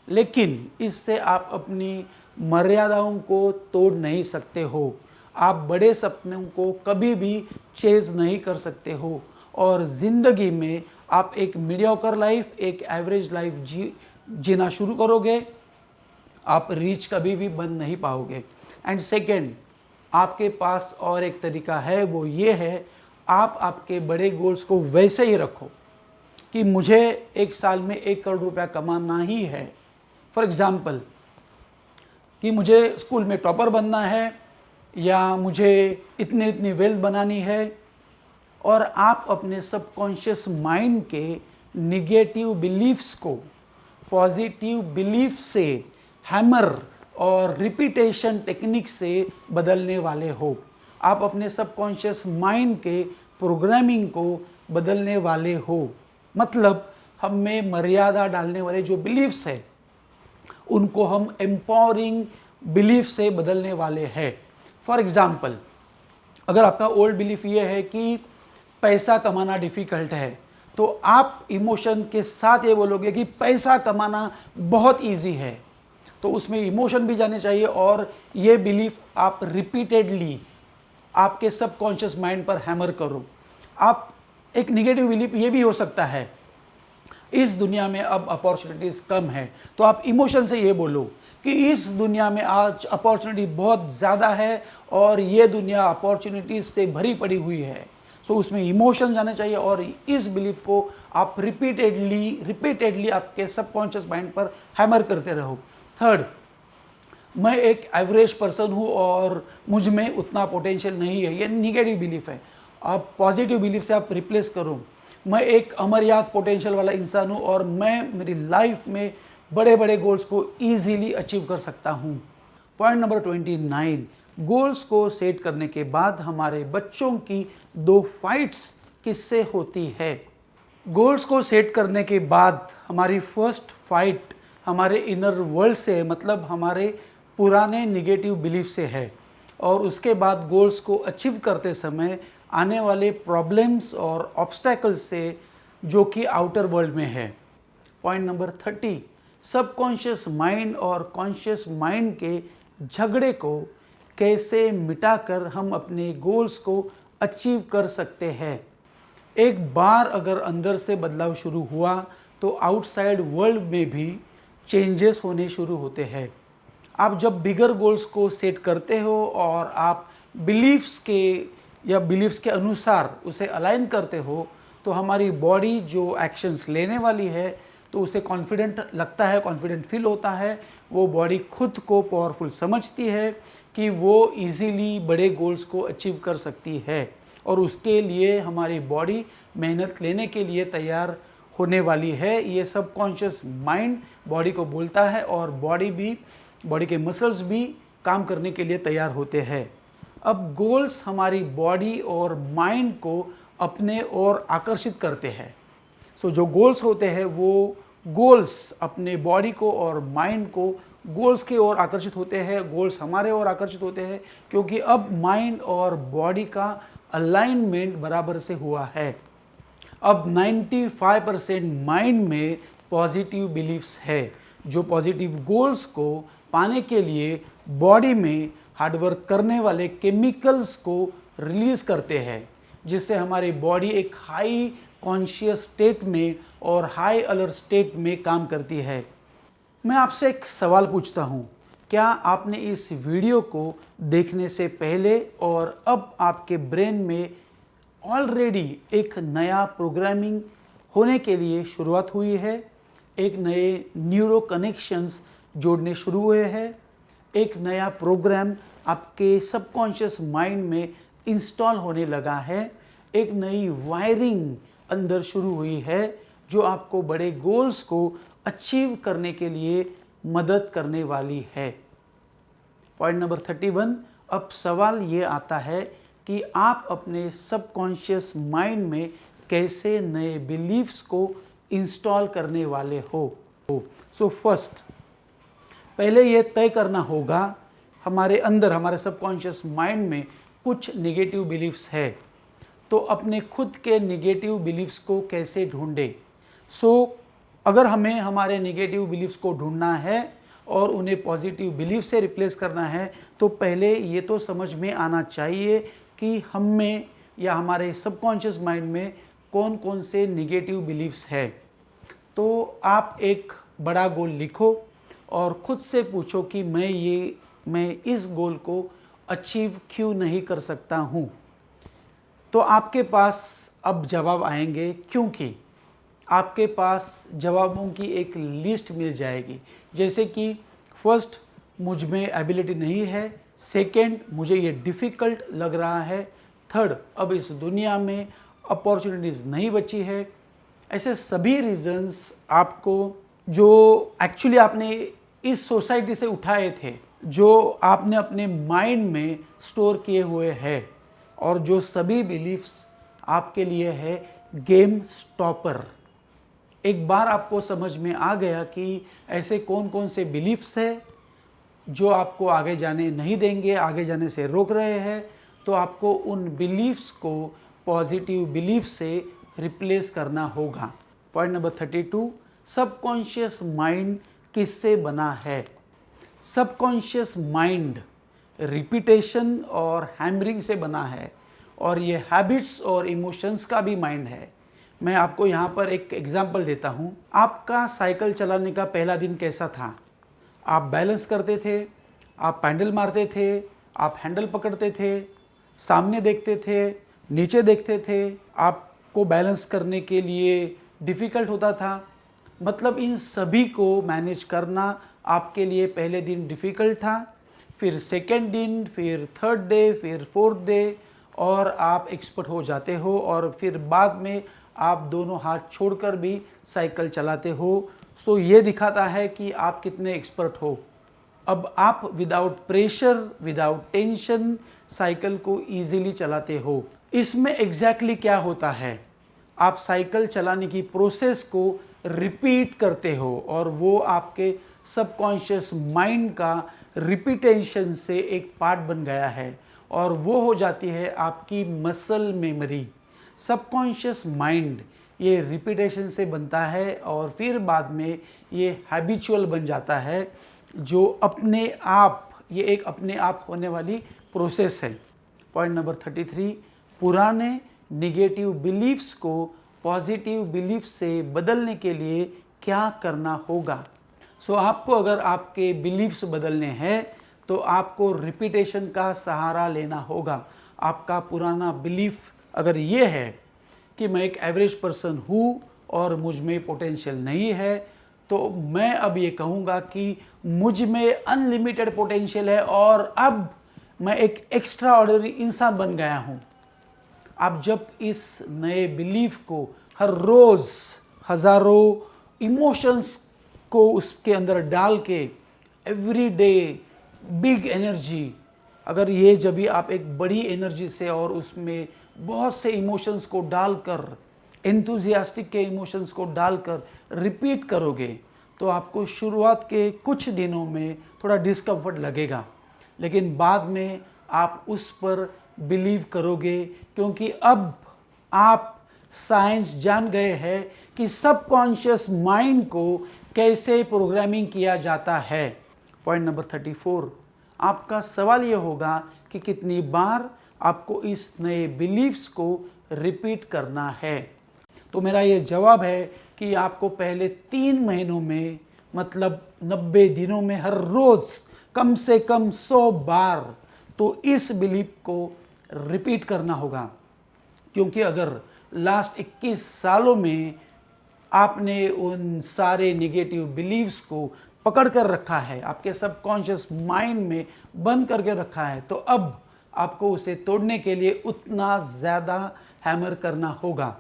लेकिन इससे आप अपनी मर्यादाओं को तोड़ नहीं सकते हो। आप बड़े सपनों को कभी भी चेज नहीं कर सकते हो और ज़िंदगी में आप एक मीडियोकर लाइफ, एक एवरेज लाइफ जीना शुरू करोगे, आप रीच कभी भी बन नहीं पाओगे। एंड सेकेंड, आपके पास और एक तरीका है, वो ये है, आप आपके बड़े गोल्स को वैसे ही रखो कि मुझे एक साल में 1 करोड़ रुपया कमाना ही है। फॉर एग्ज़ाम्पल कि मुझे स्कूल में टॉपर बनना है या मुझे इतनी इतनी वेल्थ बनानी है, और आप अपने सबकॉन्शियस माइंड के निगेटिव बिलीफ्स को पॉजिटिव बिलीफ से हैमर और रिपीटेशन टेक्निक से बदलने वाले हो। आप अपने सबकॉन्शियस माइंड के प्रोग्रामिंग को बदलने वाले हो। मतलब हम में मर्यादा डालने वाले जो बिलीफ्स है उनको हम एम्पावरिंग बिलीफ से बदलने वाले हैं। फॉर एग्ज़ाम्पल, अगर आपका ओल्ड बिलीफ ये है कि पैसा कमाना डिफ़िकल्ट है, तो आप इमोशन के साथ ये बोलोगे कि पैसा कमाना बहुत इजी है, तो उसमें इमोशन भी जाने चाहिए और ये बिलीफ आप रिपीटेडली आपके सबकॉन्शियस माइंड पर हैमर करो। आप एक निगेटिव बिलीफ ये भी हो सकता है, इस दुनिया में अब अपॉर्चुनिटीज़ कम है, तो आप इमोशन से ये बोलो कि इस दुनिया में आज अपॉर्चुनिटी बहुत ज़्यादा है और ये दुनिया अपॉर्चुनिटीज़ से भरी पड़ी हुई है। सो उसमें इमोशन जाना चाहिए और इस बिलीफ को आप रिपीटेडली आपके सबकॉन्शियस माइंड पर हैमर करते रहो। थर्ड, मैं एक एवरेज पर्सन हूँ और मुझ में उतना पोटेंशियल नहीं है, ये निगेटिव बिलीफ है। आप पॉजिटिव बिलीफ से आप रिप्लेस करो, मैं एक अमर्याद पोटेंशियल वाला इंसान हूँ और मैं मेरी लाइफ में बड़े बड़े गोल्स को ईजीली अचीव कर सकता हूँ। पॉइंट नंबर 29, गोल्स को सेट करने के बाद हमारे बच्चों की 2 फाइट्स किससे होती है। गोल्स को सेट करने के बाद हमारी फर्स्ट फाइट हमारे इनर वर्ल्ड से, मतलब हमारे पुराने निगेटिव बिलीफ से है, और उसके बाद गोल्स को अचीव करते समय आने वाले प्रॉब्लम्स और ऑब्स्टैकल्स से, जो कि आउटर वर्ल्ड में है। पॉइंट नंबर 30, सबकॉन्शियस माइंड और कॉन्शियस माइंड के झगड़े को कैसे मिटाकर हम अपने गोल्स को अचीव कर सकते हैं। एक बार अगर अंदर से बदलाव शुरू हुआ तो आउटसाइड वर्ल्ड में भी चेंजेस होने शुरू होते हैं। आप जब बिगर गोल्स को सेट करते हो और आप बिलीफ्स के अनुसार उसे अलाइन करते हो, तो हमारी बॉडी जो एक्शंस लेने वाली है तो उसे कॉन्फिडेंट लगता है, कॉन्फिडेंट फील होता है। वो बॉडी खुद को पावरफुल समझती है कि वो इजीली बड़े गोल्स को अचीव कर सकती है, और उसके लिए हमारी बॉडी मेहनत लेने के लिए तैयार होने वाली है। ये सबकॉन्शियस माइंड बॉडी को बोलता है और बॉडी के मसल्स भी काम करने के लिए तैयार होते हैं। अब गोल्स हमारी बॉडी और माइंड को अपने ओर आकर्षित करते हैं। सो जो गोल्स होते हैं वो गोल्स अपने बॉडी को और माइंड को गोल्स की ओर आकर्षित होते हैं, गोल्स हमारे ओर आकर्षित होते हैं, क्योंकि अब माइंड और बॉडी का अलाइनमेंट बराबर से हुआ है। अब 95% माइंड में पॉजिटिव बिलीफ्स है, जो पॉजिटिव गोल्स को पाने के लिए बॉडी में हार्डवर्क करने वाले केमिकल्स को रिलीज करते हैं, जिससे हमारी बॉडी एक हाई कॉन्शियस स्टेट में और हाई अलर्ट स्टेट में काम करती है। मैं आपसे एक सवाल पूछता हूँ, क्या आपने इस वीडियो को देखने से पहले और अब आपके ब्रेन में ऑलरेडी एक नया प्रोग्रामिंग होने के लिए शुरुआत हुई है, एक नए न्यूरो कनेक्शंस जोड़ने शुरू हुए हैं, एक नया प्रोग्राम आपके सबकॉन्शियस माइंड में इंस्टॉल होने लगा है, एक नई वायरिंग अंदर शुरू हुई है जो आपको बड़े गोल्स को अचीव करने के लिए मदद करने वाली है। पॉइंट नंबर 31, अब सवाल ये आता है कि आप अपने सबकॉन्शियस माइंड में कैसे नए बिलीफ्स को इंस्टॉल करने वाले हो। सो फर्स्ट, पहले ये तय करना होगा हमारे अंदर, हमारे सबकॉन्शियस माइंड में कुछ नेगेटिव बिलीफ्स है, तो अपने खुद के नेगेटिव बिलीफ्स को कैसे ढूंढे। अगर हमें हमारे नेगेटिव बिलीफ्स को ढूंढना है और उन्हें पॉजिटिव बिलीफ से रिप्लेस करना है, तो पहले ये तो समझ में आना चाहिए कि हम में या हमारे सबकॉन्शियस माइंड में कौन कौन से नेगेटिव बिलीफ्स है। तो आप एक बड़ा गोल लिखो और ख़ुद से पूछो कि मैं इस गोल को अचीव क्यों नहीं कर सकता हूँ। तो आपके पास अब जवाब आएंगे, क्योंकि आपके पास जवाबों की एक लिस्ट मिल जाएगी। जैसे कि फर्स्ट, मुझ में एबिलिटी नहीं है। सेकंड, मुझे ये डिफ़िकल्ट लग रहा है। थर्ड, अब इस दुनिया में अपॉर्चुनिटीज़ नहीं बची है। ऐसे सभी रीजंस आपको, जो एक्चुअली आपने इस सोसाइटी से उठाए थे, जो आपने अपने माइंड में स्टोर किए हुए हैं, और जो सभी बिलीफ्स आपके लिए है गेम स्टॉपर। एक बार आपको समझ में आ गया कि ऐसे कौन कौन से बिलीफ्स है जो आपको आगे जाने नहीं देंगे, आगे जाने से रोक रहे हैं, तो आपको उन बिलीफ्स को पॉजिटिव बिलीफ से रिप्लेस करना होगा। पॉइंट नंबर 32, सबकॉन्शियस माइंड किससे बना है। सबकॉन्शियस माइंड रिपीटेशन और हैमरिंग से बना है, और ये हैबिट्स और इमोशंस का भी माइंड है। मैं आपको यहाँ पर एक एग्जांपल देता हूँ। आपका साइकिल चलाने का पहला दिन कैसा था? आप बैलेंस करते थे, आप पैडल मारते थे, आप हैंडल पकड़ते थे, सामने देखते थे, नीचे देखते थे, आपको बैलेंस करने के लिए डिफ़िकल्ट होता था। मतलब इन सभी को मैनेज करना आपके लिए पहले दिन डिफ़िकल्ट था, फिर सेकेंड दिन, फिर थर्ड डे, फिर फोर्थ डे, और आप एक्सपर्ट हो जाते हो, और फिर बाद में आप दोनों हाथ छोड़कर भी साइकिल चलाते हो। तो ये दिखाता है कि आप कितने एक्सपर्ट हो। अब आप without pressure, without tension cycle को ईजिली चलाते हो। इसमें एग्जैक्टली क्या होता है, आप साइकिल चलाने की प्रोसेस को रिपीट करते हो, और वो आपके सबकॉन्शियस माइंड का रिपीटेशन से एक पार्ट बन गया है, और वो हो जाती है आपकी मसल मेमोरी। सबकॉन्शियस माइंड ये रिपीटेशन से बनता है, और फिर बाद में ये हैबिचुअल बन जाता है, जो अपने आप, ये एक अपने आप होने वाली प्रोसेस है। पॉइंट नंबर 33, पुराने नेगेटिव बिलीफ्स को पॉजिटिव बिलीफ से बदलने के लिए क्या करना होगा। आपको अगर आपके बिलीफ्स बदलने हैं, तो आपको रिपीटेशन का सहारा लेना होगा। आपका पुराना बिलीफ अगर ये है कि मैं एक एवरेज पर्सन हूँ और मुझ में पोटेंशियल नहीं है, तो मैं अब ये कहूँगा कि मुझ में अनलिमिटेड पोटेंशियल है, और अब मैं एक एक्स्ट्रा ऑर्डिनरी इंसान बन गया हूँ। आप जब इस नए बिलीफ को हर रोज़ हज़ारों इमोशंस को उसके अंदर डाल के, एवरी डे बिग एनर्जी, अगर ये जब भी आप एक बड़ी एनर्जी से और उसमें बहुत से इमोशंस को डालकर, एंथुजियास्टिक के इमोशंस को डालकर रिपीट करोगे, तो आपको शुरुआत के कुछ दिनों में थोड़ा डिस्कम्फर्ट लगेगा, लेकिन बाद में आप उस पर बिलीव करोगे, क्योंकि अब आप साइंस जान गए हैं कि सबकॉन्शियस माइंड को कैसे प्रोग्रामिंग किया जाता है। पॉइंट नंबर 34, आपका सवाल ये होगा कि कितनी बार आपको इस नए बिलीफ्स को रिपीट करना है। तो मेरा ये जवाब है कि आपको पहले 3 महीनों में, मतलब 90 दिनों में, हर रोज़ कम से कम 100 बार तो इस बिलीफ को रिपीट करना होगा। क्योंकि अगर लास्ट 21 सालों में आपने उन सारे नेगेटिव बिलीव्स को पकड़ कर रखा है, आपके सबकॉन्शियस माइंड में बंद करके रखा है, तो अब आपको उसे तोड़ने के लिए उतना ज़्यादा हैमर करना होगा।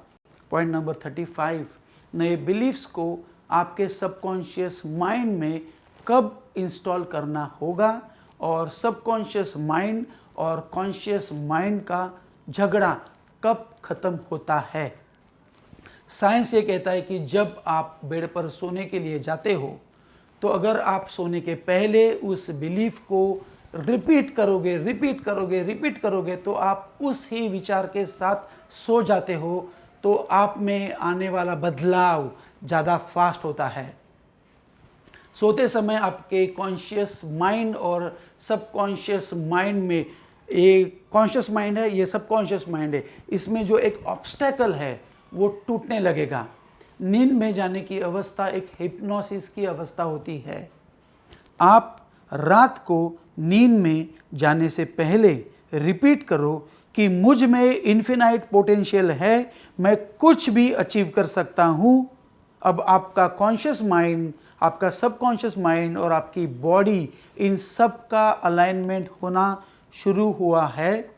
पॉइंट नंबर 35, नए बिलीव्स को आपके सबकॉन्शियस माइंड में कब इंस्टॉल करना होगा, और सबकॉन्शियस माइंड और कॉन्शियस माइंड का झगड़ा कब खत्म होता है। साइंस ये कहता है कि जब आप बेड पर सोने के लिए जाते हो तो अगर आप सोने के पहले उस बिलीफ को रिपीट करोगे तो आप उस ही विचार के साथ सो जाते हो, तो आप में आने वाला बदलाव ज़्यादा फास्ट होता है। सोते समय आपके कॉन्शियस माइंड और सबकॉन्शियस माइंड में, एक कॉन्शियस माइंड है, ये सबकॉन्शियस माइंड है, इसमें जो एक ऑब्स्टेकल है वो टूटने लगेगा। नींद में जाने की अवस्था एक हिप्नोसिस की अवस्था होती है। आप रात को नींद में जाने से पहले रिपीट करो कि मुझ में इन्फिनाइट पोटेंशियल है, मैं कुछ भी अचीव कर सकता हूँ। अब आपका कॉन्शियस माइंड, आपका सबकॉन्शियस माइंड और आपकी बॉडी, इन सब का अलाइनमेंट होना शुरू हुआ है।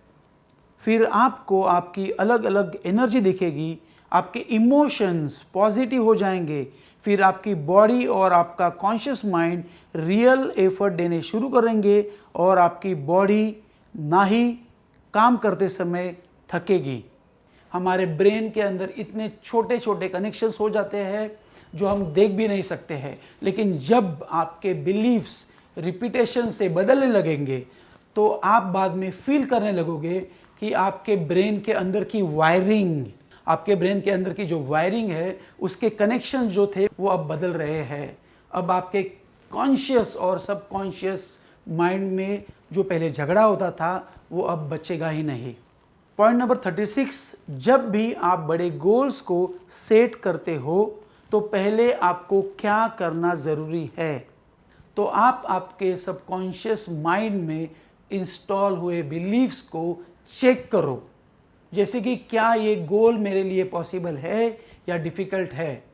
फिर आपको आपकी अलग अलग एनर्जी दिखेगी, आपके इमोशंस पॉजिटिव हो जाएंगे, फिर आपकी बॉडी और आपका कॉन्शियस माइंड रियल एफर्ट देने शुरू करेंगे और आपकी बॉडी ना ही काम करते समय थकेगी। हमारे ब्रेन के अंदर इतने छोटे छोटे कनेक्शंस हो जाते हैं जो हम देख भी नहीं सकते हैं, लेकिन जब आपके बिलीव्स रिपीटेशन से बदलने लगेंगे तो आप बाद में फील करने लगोगे कि आपके ब्रेन के अंदर की वायरिंग, आपके ब्रेन के अंदर की जो वायरिंग है उसके कनेक्शन जो थे वो अब बदल रहे हैं। अब आपके कॉन्शियस और सबकॉन्शियस माइंड में जो पहले झगड़ा होता था वो अब बचेगा ही नहीं। पॉइंट नंबर 36, जब भी आप बड़े गोल्स को सेट करते हो तो पहले आपको क्या करना ज़रूरी है? तो आप आपके सबकॉन्शियस माइंड में इंस्टॉल हुए बिलीव्स को चेक करो, जैसे कि क्या ये गोल मेरे लिए पॉसिबल है या डिफ़िकल्ट है।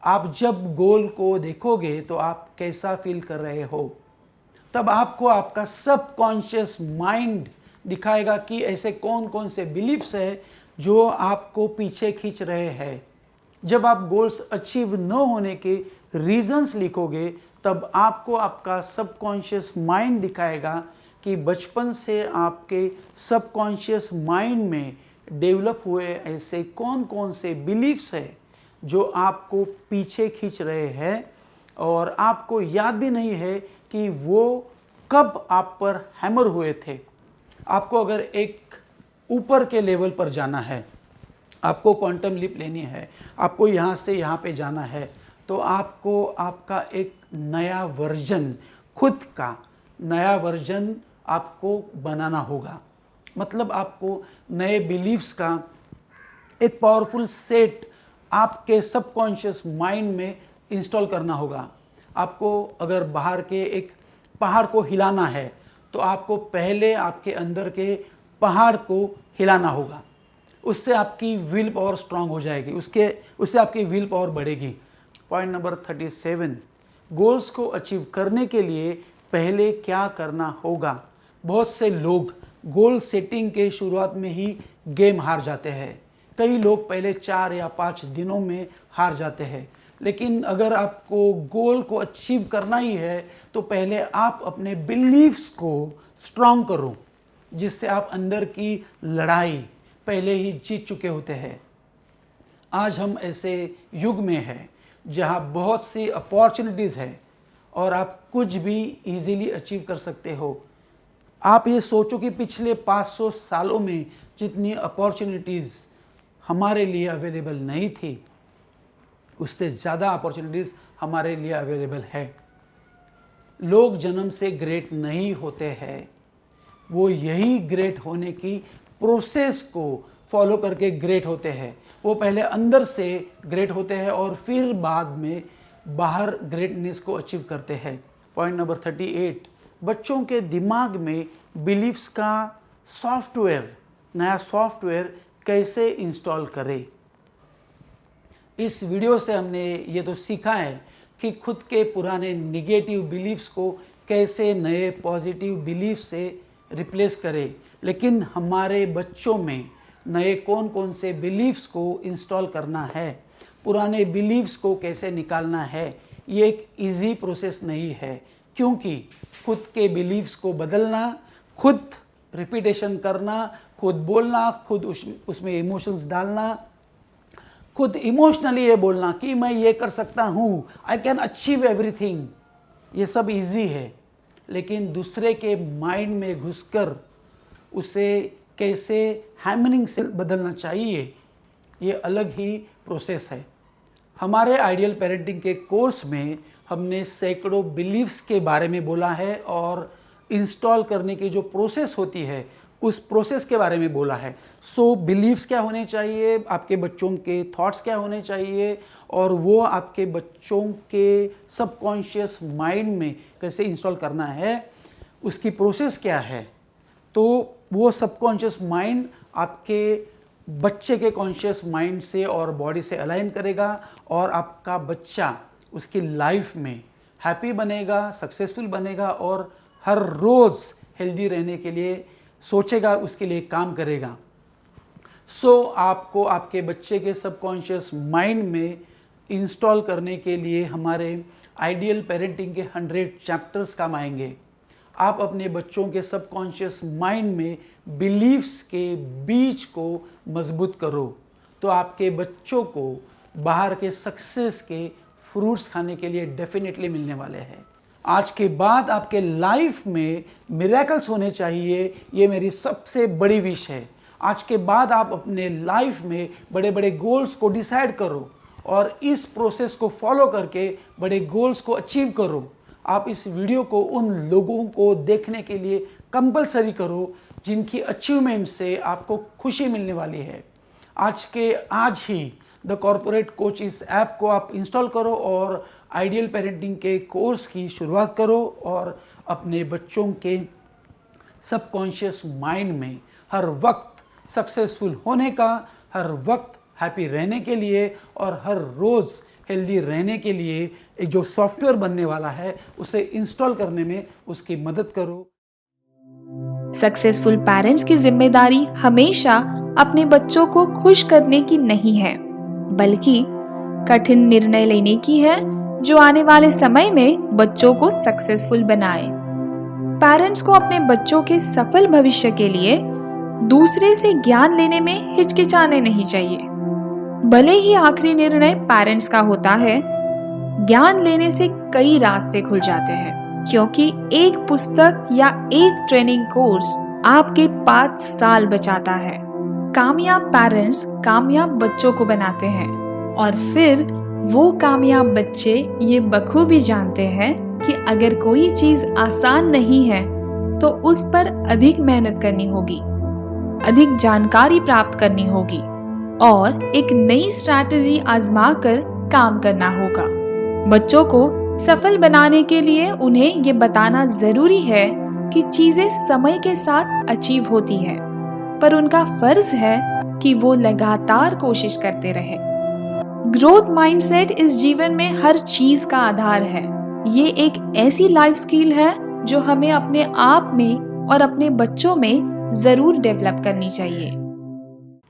आप जब गोल को देखोगे तो आप कैसा फील कर रहे हो, तब आपको आपका सबकॉन्शियस माइंड दिखाएगा कि ऐसे कौन कौन से बिलीफ्स है जो आपको पीछे खींच रहे हैं। जब आप गोल्स अचीव न होने के रीजंस लिखोगे तब आपको आपका सबकॉन्शियस माइंड दिखाएगा कि बचपन से आपके सबकॉन्शियस माइंड में डेवलप हुए ऐसे कौन कौन से बिलीफ्स है जो आपको पीछे खींच रहे हैं और आपको याद भी नहीं है कि वो कब आप पर हैमर हुए थे। आपको अगर एक ऊपर के लेवल पर जाना है, आपको क्वांटम लीप लेनी है, आपको यहाँ से यहाँ पे जाना है, तो आपको आपका एक नया वर्जन, खुद का नया वर्जन आपको बनाना होगा। मतलब आपको नए बिलीव्स का एक पावरफुल सेट आपके सबकॉन्शियस माइंड में इंस्टॉल करना होगा। आपको अगर बाहर के एक पहाड़ को हिलाना है तो आपको पहले आपके अंदर के पहाड़ को हिलाना होगा। उससे आपकी विल पावर स्ट्रांग हो जाएगी, उससे आपकी विल पावर बढ़ेगी। पॉइंट नंबर 37, गोल्स को अचीव करने के लिए पहले क्या करना होगा? बहुत से लोग गोल सेटिंग के शुरुआत में ही गेम हार जाते हैं। कई लोग पहले 4 या 5 दिनों में हार जाते हैं। लेकिन अगर आपको गोल को अचीव करना ही है तो पहले आप अपने बिलीव्स को स्ट्रांग करो, जिससे आप अंदर की लड़ाई पहले ही जीत चुके होते हैं। आज हम ऐसे युग में हैं जहां बहुत सी अपॉर्चुनिटीज़ है और आप कुछ भी इजीली अचीव कर सकते हो। आप ये सोचो कि पिछले 500 सालों में जितनी अपॉर्चुनिटीज़ हमारे लिए अवेलेबल नहीं थी, उससे ज़्यादा अपॉर्चुनिटीज़ हमारे लिए अवेलेबल है। लोग जन्म से ग्रेट नहीं होते हैं, वो यही ग्रेट होने की प्रोसेस को फॉलो करके ग्रेट होते हैं। वो पहले अंदर से ग्रेट होते हैं और फिर बाद में बाहर ग्रेटनेस को अचीव करते हैं। पॉइंट नंबर 38, बच्चों के दिमाग में बिलीफ्स का सॉफ्टवेयर, नया सॉफ्टवेयर कैसे इंस्टॉल करें। इस वीडियो से हमने ये तो सीखा है कि खुद के पुराने निगेटिव बिलीफ्स को कैसे नए पॉजिटिव बिलीफ से रिप्लेस करें, लेकिन हमारे बच्चों में नए कौन कौन से बिलीफ्स को इंस्टॉल करना है, पुराने बिलीफ्स को कैसे निकालना है, ये एक इजी प्रोसेस नहीं है। क्योंकि खुद के बिलीव्स को बदलना, खुद रिपीटेशन करना, खुद बोलना, खुद उसमें इमोशंस डालना, खुद इमोशनली ये बोलना कि मैं ये कर सकता हूँ, आई कैन अचीव एवरीथिंग, ये सब इजी है, लेकिन दूसरे के माइंड में घुसकर उसे कैसे हैमरिंग से बदलना चाहिए, ये अलग ही प्रोसेस है। हमारे आइडियल पेरेंटिंग के कोर्स में हमने सैकड़ों बिलीव्स के बारे में बोला है और इंस्टॉल करने की जो प्रोसेस होती है उस प्रोसेस के बारे में बोला है। सो बिलीव्स क्या होने चाहिए, आपके बच्चों के थॉट्स क्या होने चाहिए और वो आपके बच्चों के सबकॉन्शियस माइंड में कैसे इंस्टॉल करना है, उसकी प्रोसेस क्या है। तो वो सबकॉन्शियस माइंड आपके बच्चे के कॉन्शियस माइंड से और बॉडी से अलाइन करेगा और आपका बच्चा उसकी लाइफ में हैप्पी बनेगा, सक्सेसफुल बनेगा और हर रोज़ हेल्दी रहने के लिए सोचेगा, उसके लिए काम करेगा। सो आपको आपके बच्चे के सबकॉन्शियस माइंड में इंस्टॉल करने के लिए हमारे आइडियल पेरेंटिंग के 100 चैप्टर्स काम आएंगे। आप अपने बच्चों के सबकॉन्शियस माइंड में बिलीव्स के बीज को मजबूत करो तो आपके बच्चों को बाहर के सक्सेस के फ्रूट्स खाने के लिए डेफिनेटली मिलने वाले हैं। आज के बाद आपके लाइफ में मिरेकल्स होने चाहिए, ये मेरी सबसे बड़ी विश है। आज के बाद आप अपने लाइफ में बड़े बड़े गोल्स को डिसाइड करो और इस प्रोसेस को फॉलो करके बड़े गोल्स को अचीव करो। आप इस वीडियो को उन लोगों को देखने के लिए कंपलसरी करो जिनकी अचीवमेंट से आपको खुशी मिलने वाली है। आज ही द कॉर्पोरेट कोच इस ऐप को आप इंस्टॉल करो और आइडियल पेरेंटिंग के कोर्स की शुरुआत करो और अपने बच्चों के सबकॉन्शियस माइंड में हर वक्त सक्सेसफुल होने का, हर वक्त हैप्पी रहने के लिए और हर रोज़ हेल्दी रहने के लिए एक जो सॉफ्टवेयर बनने वाला है उसे इंस्टॉल करने में उसकी मदद करो। सक्सेसफुल पेरेंट्स की जिम्मेदारी हमेशा अपने बच्चों को खुश करने की नहीं है, बल्कि कठिन निर्णय लेने की है जो आने वाले समय में बच्चों को सक्सेसफुल बनाए। पेरेंट्स को अपने बच्चों के सफल भविष्य के लिए दूसरे से ज्ञान लेने में हिचकिचाने नहीं चाहिए। भले ही आखिरी निर्णय पेरेंट्स का होता है, ज्ञान लेने से कई रास्ते खुल जाते हैं, क्योंकि एक पुस्तक या एक ट्रेनिंग कोर्स आपके 5 साल बचाता है। कामयाब पेरेंट्स कामयाब बच्चों को बनाते हैं और फिर वो कामयाब बच्चे ये बखूबी जानते हैं कि अगर कोई चीज आसान नहीं है तो उस पर अधिक मेहनत करनी होगी, अधिक जानकारी प्राप्त करनी होगी और एक नई स्ट्रैटेजी आजमा कर काम करना होगा। बच्चों को सफल बनाने के लिए उन्हें ये बताना जरूरी है कि चीजें समय के साथ अचीव होती है, पर उनका फर्ज है कि वो लगातार कोशिश करते रहे। ग्रोथ माइंडसेट इस जीवन में हर चीज का आधार है। ये एक ऐसी लाइफ स्किल है जो हमें अपने आप में और अपने बच्चों में जरूर डेवलप करनी चाहिए।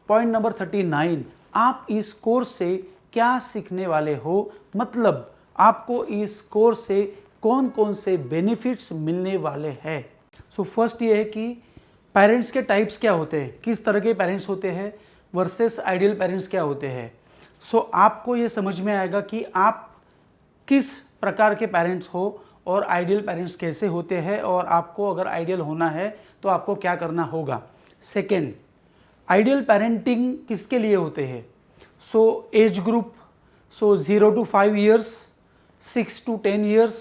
पॉइंट नंबर 39, आप इस कोर्स से क्या सीखने वाले हो, मतलब आपको इस कोर्स से कौन कौन से बेनिफिट्स मिलने वाले हैं। सो फर्स्ट ये है कि पेरेंट्स के टाइप्स क्या होते हैं, किस तरह के पेरेंट्स होते हैं वर्सेस आइडियल पेरेंट्स क्या होते हैं। सो आपको ये समझ में आएगा कि आप किस प्रकार के पेरेंट्स हो और आइडियल पेरेंट्स कैसे होते हैं और आपको अगर आइडियल होना है तो आपको क्या करना होगा। सेकेंड, आइडियल पेरेंटिंग किसके लिए होते हैं। So age group, 0 to 5 years, 6 to 10 years,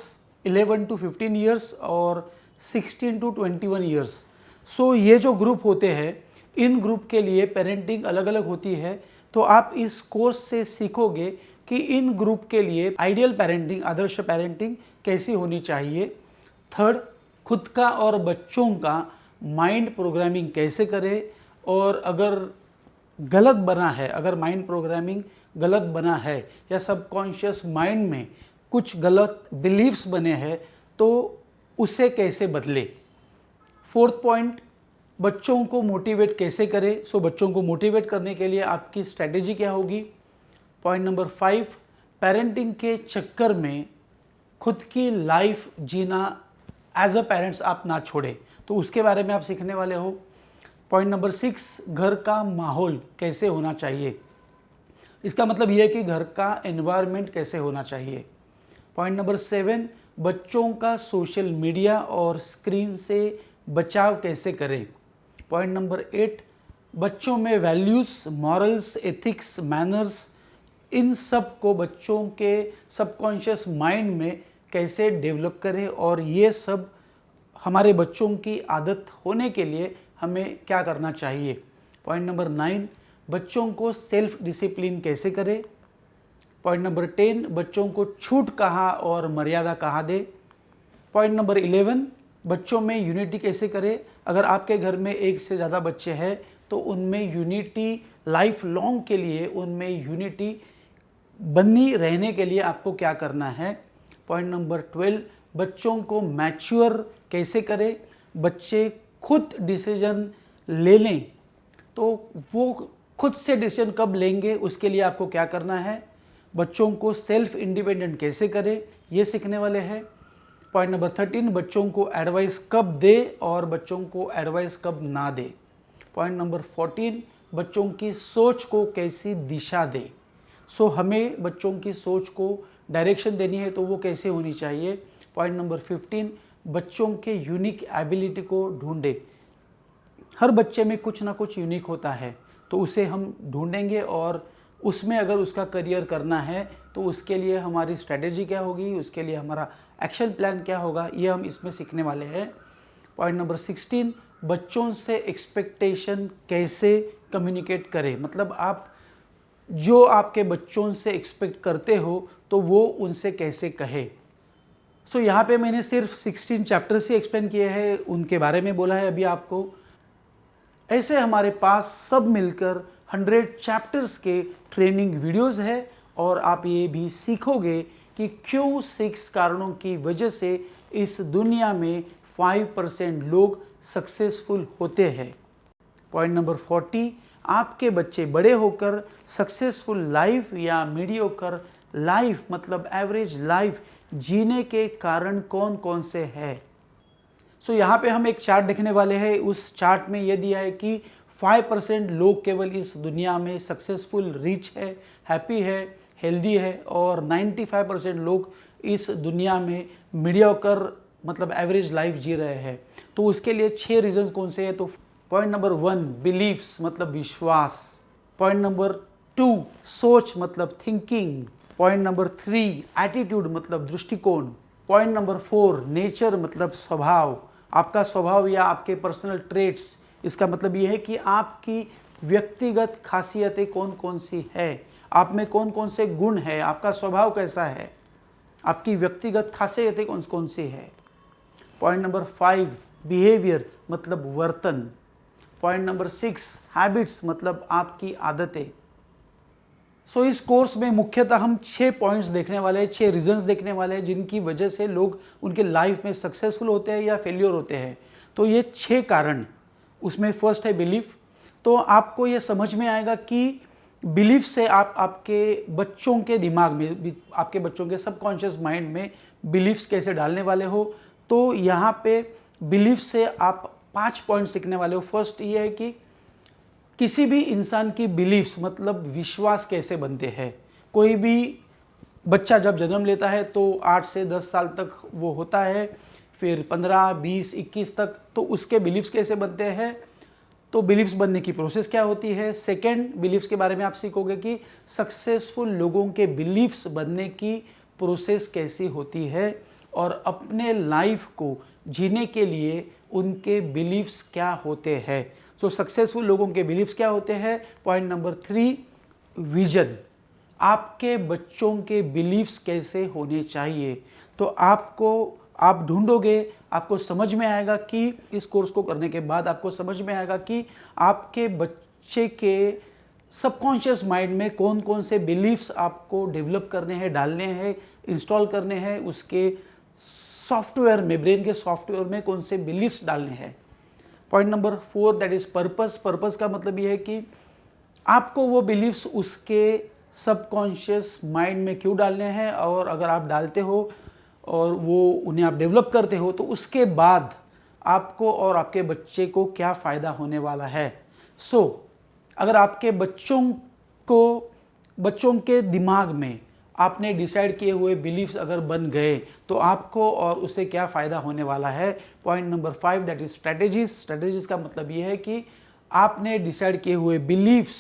11 to 15 years और 16 to 21 years। सो ये जो ग्रुप होते हैं, इन ग्रुप के लिए पेरेंटिंग अलग अलग होती है। तो आप इस कोर्स से सीखोगे कि इन ग्रुप के लिए आइडियल पेरेंटिंग, आदर्श पेरेंटिंग कैसी होनी चाहिए। थर्ड, खुद का और बच्चों का माइंड प्रोग्रामिंग कैसे करें और अगर गलत बना है, अगर माइंड प्रोग्रामिंग गलत बना है या सबकॉन्शियस माइंड में कुछ गलत बिलीव्स बने हैं तो उसे कैसे बदले। फोर्थ पॉइंट, बच्चों को मोटिवेट कैसे करें। सो बच्चों को मोटिवेट करने के लिए आपकी स्ट्रैटेजी क्या होगी। पॉइंट नंबर 5, पेरेंटिंग के चक्कर में खुद की लाइफ जीना एज अ पेरेंट्स आप ना छोड़े, तो उसके बारे में आप सीखने वाले हो। पॉइंट नंबर 6, घर का माहौल कैसे होना चाहिए। इसका मतलब ये है कि घर का एनवायरनमेंट कैसे होना चाहिए। पॉइंट नंबर 7, बच्चों का सोशल मीडिया और स्क्रीन से बचाव कैसे करें। पॉइंट नंबर 8, बच्चों में वैल्यूज़, मॉरल्स, एथिक्स, मैनर्स, इन सब को बच्चों के सबकॉन्शियस माइंड में कैसे डेवलप करें और ये सब हमारे बच्चों की आदत होने के लिए हमें क्या करना चाहिए। पॉइंट नंबर 9, बच्चों को सेल्फ डिसिप्लिन कैसे करें। पॉइंट नंबर 10, बच्चों को छूट कहाँ और मर्यादा कहाँ दे। पॉइंट नंबर 11, बच्चों में यूनिटी कैसे करें। अगर आपके घर में एक से ज़्यादा बच्चे हैं तो उनमें यूनिटी लाइफ लॉन्ग के लिए, उनमें यूनिटी बनी रहने के लिए आपको क्या करना है। पॉइंट नंबर 12, बच्चों को मैच्योर कैसे करें। बच्चे खुद डिसीजन ले लें तो वो खुद से डिसीजन कब लेंगे, उसके लिए आपको क्या करना है। बच्चों को सेल्फ इंडिपेंडेंट कैसे करें, ये सीखने वाले हैं। पॉइंट नंबर 13, बच्चों को एडवाइस कब दे और बच्चों को एडवाइस कब ना दे। पॉइंट नंबर 14, बच्चों की सोच को कैसी दिशा दे। हमें बच्चों की सोच को डायरेक्शन देनी है तो वो कैसे होनी चाहिए। पॉइंट नंबर 15, बच्चों के यूनिक एबिलिटी को ढूंढे। हर बच्चे में कुछ ना कुछ यूनिक होता है तो उसे हम ढूंढेंगे और उसमें अगर उसका करियर करना है तो उसके लिए हमारी स्ट्रेटेजी क्या होगी, उसके लिए हमारा एक्शन प्लान क्या होगा, ये हम इसमें सीखने वाले हैं। पॉइंट नंबर 16, बच्चों से एक्सपेक्टेशन कैसे कम्युनिकेट करें। मतलब आप जो आपके बच्चों से एक्सपेक्ट करते हो तो वो उनसे कैसे कहे। यहाँ पे मैंने सिर्फ 16 चैप्टर्स ही एक्सप्लेन किए हैं, उनके बारे में बोला है अभी आपको। ऐसे हमारे पास सब मिलकर 100 चैप्टर्स के ट्रेनिंग वीडियोस है और आप ये भी सीखोगे कि क्यों 6 कारणों की वजह से इस दुनिया में 5% लोग सक्सेसफुल होते हैं। पॉइंट नंबर 40, आपके बच्चे बड़े होकर सक्सेसफुल लाइफ या मीडियोकर लाइफ मतलब एवरेज लाइफ जीने के कारण कौन कौन से हैं। यहाँ पे हम एक चार्ट देखने वाले हैं। उस चार्ट में ये दिया है कि 5% लोग केवल इस दुनिया में सक्सेसफुल, रिच है, हैप्पी है, हेल्दी है और 95% लोग इस दुनिया में मीडियोकर मतलब एवरेज लाइफ जी रहे हैं। तो उसके लिए 6 रीजंस कौन से हैं। तो पॉइंट नंबर 1, बिलीव्स मतलब विश्वास। पॉइंट नंबर 2, सोच मतलब थिंकिंग। पॉइंट नंबर 3, एटीट्यूड मतलब दृष्टिकोण। पॉइंट नंबर 4, नेचर मतलब स्वभाव, आपका स्वभाव या आपके पर्सनल ट्रेट्स। इसका मतलब ये है कि आपकी व्यक्तिगत खासियतें कौन कौन सी है, आप में कौन कौन से गुण है, आपका स्वभाव कैसा है, आपकी व्यक्तिगत खासियतें कौन कौन सी है। पॉइंट नंबर 5, बिहेवियर मतलब वर्तन। पॉइंट नंबर 6, हैबिट्स मतलब आपकी आदतें। इस कोर्स में मुख्यतः हम 6 पॉइंट्स देखने वाले हैं, 6 रीजंस देखने वाले हैं जिनकी वजह से लोग उनके लाइफ में सक्सेसफुल होते हैं या फेलियर होते हैं। तो ये 6 कारण, उसमें फर्स्ट है बिलीफ। तो आपको ये समझ में आएगा कि बिलीफ से आप आपके बच्चों के दिमाग में, आपके बच्चों के सबकॉन्शियस माइंड में बिलीफ्स कैसे डालने वाले हो। तो यहाँ पे बिलीफ से आप 5 पॉइंट सीखने वाले हो। फर्स्ट ये है कि किसी भी इंसान की बिलीफ्स मतलब विश्वास कैसे बनते हैं। कोई भी बच्चा जब जन्म लेता है तो 8 से 10 साल तक वो होता है, फिर 15, 20, 21 तक, तो उसके बिलीफ्स कैसे बनते हैं। तो बिलीफ्स बनने की प्रोसेस क्या होती है। सेकंड, बिलीफ्स के बारे में आप सीखोगे कि सक्सेसफुल लोगों के बिलीफ्स बनने की प्रोसेस कैसी होती है और अपने लाइफ को जीने के लिए उनके बिलीफ्स क्या होते हैं। सक्सेसफुल लोगों के बिलीफ्स क्या होते हैं। पॉइंट नंबर 3, विजन, आपके बच्चों के बिलीफ्स कैसे होने चाहिए। तो आप ढूंढोगे, आपको समझ में आएगा कि इस कोर्स को करने के बाद आपको समझ में आएगा कि आपके बच्चे के सबकॉन्शियस माइंड में कौन कौन से बिलीफ्स आपको डेवलप करने हैं, डालने हैं, इंस्टॉल करने हैं, उसके सॉफ्टवेयर में, ब्रेन के सॉफ्टवेयर में कौन से बिलीफ्स डालने हैं। Point number 4, that is purpose. Purpose का मतलब ये है कि आपको वो बिलीफ्स उसके सबकॉन्शियस माइंड में क्यों डालने हैं, और अगर आप डालते हो और वो उन्हें आप डेवलप करते हो तो उसके बाद आपको और आपके बच्चे को क्या फ़ायदा होने वाला है। अगर आपके बच्चों को बच्चों के दिमाग में आपने डिसाइड किए हुए बिलीफ्स अगर बन गए तो आपको और उससे क्या फ़ायदा होने वाला है। Point number 5 that is strategies. Strategies का मतलब ये है कि आपने डिसाइड किए हुए बिलीफ्स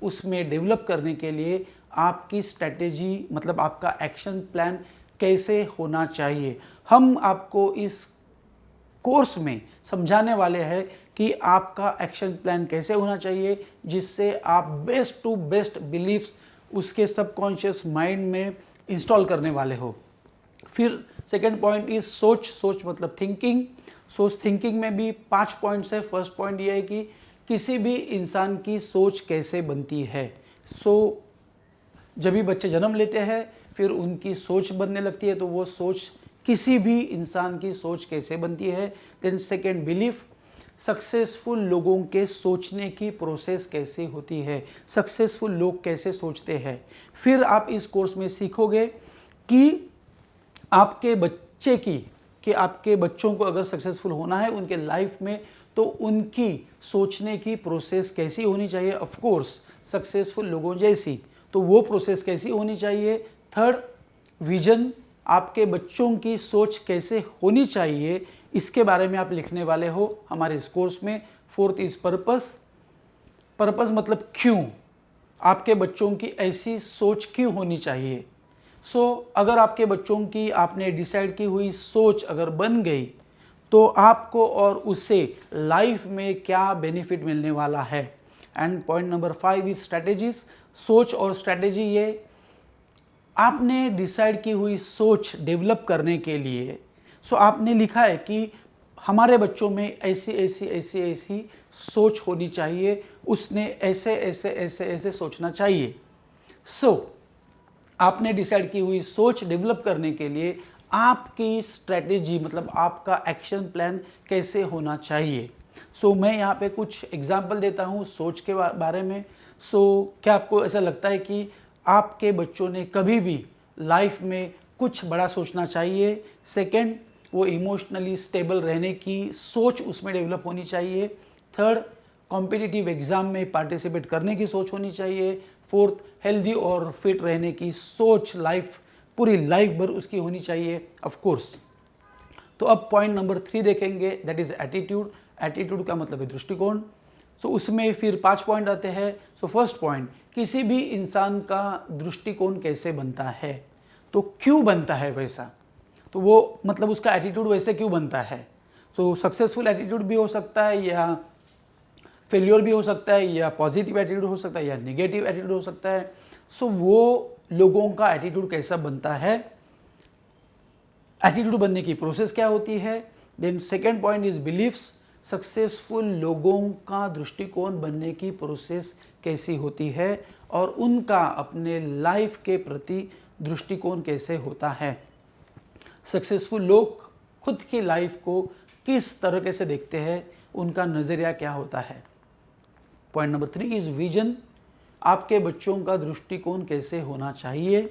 उसमें डेवलप करने के लिए आपकी स्ट्रेटेजी मतलब आपका एक्शन प्लान कैसे होना चाहिए। हम आपको इस कोर्स में समझाने वाले हैं कि आपका एक्शन प्लान कैसे होना चाहिए जिससे आप बेस्ट टू बेस्ट बिलीफ्स उसके सबकॉन्शियस माइंड में इंस्टॉल करने वाले हो। फिर सेकंड पॉइंट इज सोच। सोच मतलब थिंकिंग। थिंकिंग में भी 5 पॉइंट्स है। फर्स्ट पॉइंट ये है कि किसी भी इंसान की सोच कैसे बनती है। जब भी बच्चे जन्म लेते हैं फिर उनकी सोच बनने लगती है, तो वो सोच किसी भी इंसान की सोच कैसे बनती है। देन सेकेंड बिलीफ, सक्सेसफुल लोगों के सोचने की प्रोसेस कैसे होती है, सक्सेसफुल लोग कैसे सोचते हैं। फिर आप इस कोर्स में सीखोगे कि आपके बच्चे कि आपके बच्चों को अगर सक्सेसफुल होना है उनके लाइफ में तो उनकी सोचने की प्रोसेस कैसी होनी चाहिए। ऑफ कोर्स सक्सेसफुल लोगों जैसी, तो वो प्रोसेस कैसी होनी चाहिए। थर्ड विजन, आपके बच्चों की सोच कैसे होनी चाहिए, इसके बारे में आप लिखने वाले हो हमारे इस कोर्स में। Fourth is purpose. पर्पस मतलब क्यों, आपके बच्चों की ऐसी सोच क्यों होनी चाहिए। अगर आपके बच्चों की आपने डिसाइड की हुई सोच अगर बन गई तो आपको और उससे लाइफ में क्या बेनिफिट मिलने वाला है। And point number 5 is strategies. सोच और स्ट्रैटेजी, ये आपने डिसाइड की हुई सोच डेवलप करने के लिए आपने लिखा है कि हमारे बच्चों में ऐसी ऐसी ऐसी ऐसी सोच होनी चाहिए, उसने ऐसे ऐसे ऐसे ऐसे सोचना चाहिए। आपने डिसाइड की हुई सोच डेवलप करने के लिए आपकी स्ट्रैटेजी मतलब आपका एक्शन प्लान कैसे होना चाहिए। मैं यहाँ पे कुछ एग्जांपल देता हूँ सोच के बारे में। क्या आपको ऐसा लगता है कि आपके बच्चों ने कभी भी लाइफ में कुछ बड़ा सोचना चाहिए। सेकंड, वो इमोशनली स्टेबल रहने की सोच उसमें डेवलप होनी चाहिए। थर्ड, कॉम्पिटिटिव एग्जाम में पार्टिसिपेट करने की सोच होनी चाहिए। फोर्थ, हेल्दी और फिट रहने की सोच पूरी लाइफ भर उसकी होनी चाहिए ऑफ कोर्स। तो अब पॉइंट नंबर 3 देखेंगे, दैट इज एटीट्यूड। एटीट्यूड का मतलब है दृष्टिकोण। उसमें फिर 5 पॉइंट आते हैं। फर्स्ट पॉइंट, किसी भी इंसान का दृष्टिकोण कैसे बनता है, तो क्यों बनता है वैसा, तो वो मतलब उसका एटीट्यूड वैसे क्यों बनता है। सक्सेसफुल एटीट्यूड भी हो सकता है या फेल्योर भी हो सकता है या पॉजिटिव एटीट्यूड हो सकता है या नेगेटिव एटीट्यूड हो सकता है। वो लोगों का एटीट्यूड कैसा बनता है, एटीट्यूड बनने की प्रोसेस क्या होती है। Then second point is beliefs. Successful लोगों का दृष्टिकोण बनने की प्रोसेस कैसी होती है और उनका अपने लाइफ के प्रति दृष्टिकोण कैसे होता है। सक्सेसफुल लोग खुद की लाइफ को किस तरीके से देखते हैं, उनका नज़रिया क्या होता है। Point number 3 is vision. आपके बच्चों का दृष्टिकोण कैसे होना चाहिए।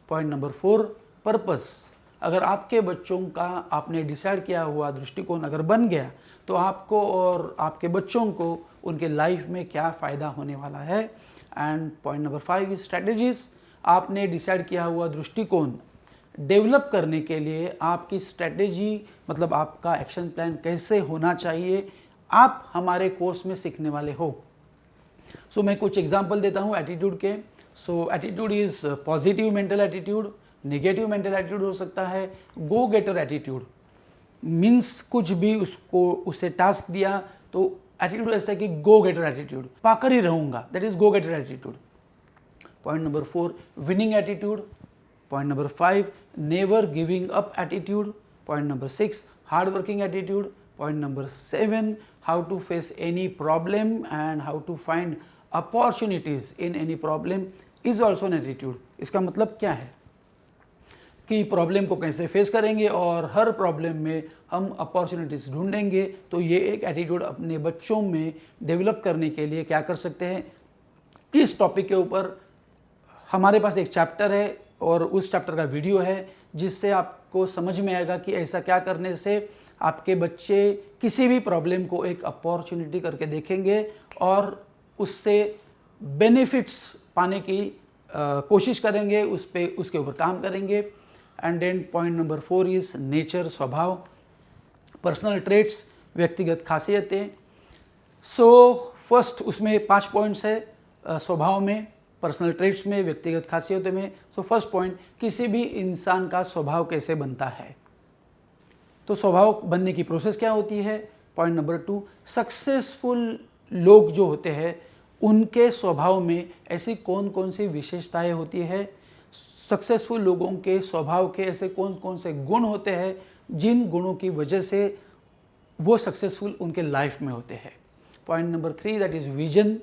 Point number 4 purpose. अगर आपके बच्चों का आपने डिसाइड किया हुआ दृष्टिकोण अगर बन गया तो आपको और आपके बच्चों को उनके लाइफ में क्या फ़ायदा होने वाला है। And point number 5 is strategies. आपने डिसाइड किया हुआ दृष्टिकोण डेवलप करने के लिए आपकी स्ट्रैटेजी मतलब आपका एक्शन प्लान कैसे होना चाहिए, आप हमारे कोर्स में सीखने वाले हो। मैं कुछ एग्जांपल देता हूँ एटीट्यूड के। Attitude is positive mental attitude, negative mental attitude हो सकता है, गो गेटर एटीट्यूड मीन्स कुछ भी उसे टास्क दिया तो एटीट्यूड ऐसा है कि गो गेटर एटीट्यूड, पाकर ही रहूंगा, that is go getter attitude. Point number 4 winning attitude. Point number 5 never giving up attitude. Point number 6 hard working attitude. Point number 7 how to face any problem and how to find opportunities in any problem is also an attitude. इसका मतलब क्या है कि प्रॉब्लम को कैसे फेस करेंगे और हर प्रॉब्लम में हम अपॉर्चुनिटीज ढूंढेंगे। तो ये एक एटीट्यूड अपने बच्चों में डेवलप करने के लिए क्या कर सकते हैं। इस टॉपिक के ऊपर हमारे पास एक चैप्टर है और उस चैप्टर का वीडियो है जिससे आपको समझ में आएगा कि ऐसा क्या करने से आपके बच्चे किसी भी प्रॉब्लम को एक अपॉर्चुनिटी करके देखेंगे और उससे बेनिफिट्स पाने की कोशिश करेंगे, उसके ऊपर काम करेंगे। And then point number 4 is nature, स्वभाव, पर्सनल ट्रेट्स, व्यक्तिगत खासियतें। सो फर्स्ट उसमें 5 पॉइंट्स है, स्वभाव में, पर्सनल ट्रेट्स में, व्यक्तिगत खासियतों में। सो फर्स्ट पॉइंट, किसी भी इंसान का स्वभाव कैसे बनता है। तो स्वभाव बनने की प्रोसेस क्या होती है। पॉइंट नंबर 2, सक्सेसफुल लोग जो होते हैं उनके स्वभाव में ऐसी कौन कौन सी विशेषताएं होती है। सक्सेसफुल लोगों के स्वभाव के ऐसे कौन कौन से गुण होते हैं जिन गुणों की वजह से वो सक्सेसफुल उनके लाइफ में होते हैं। Point number 3 that is vision.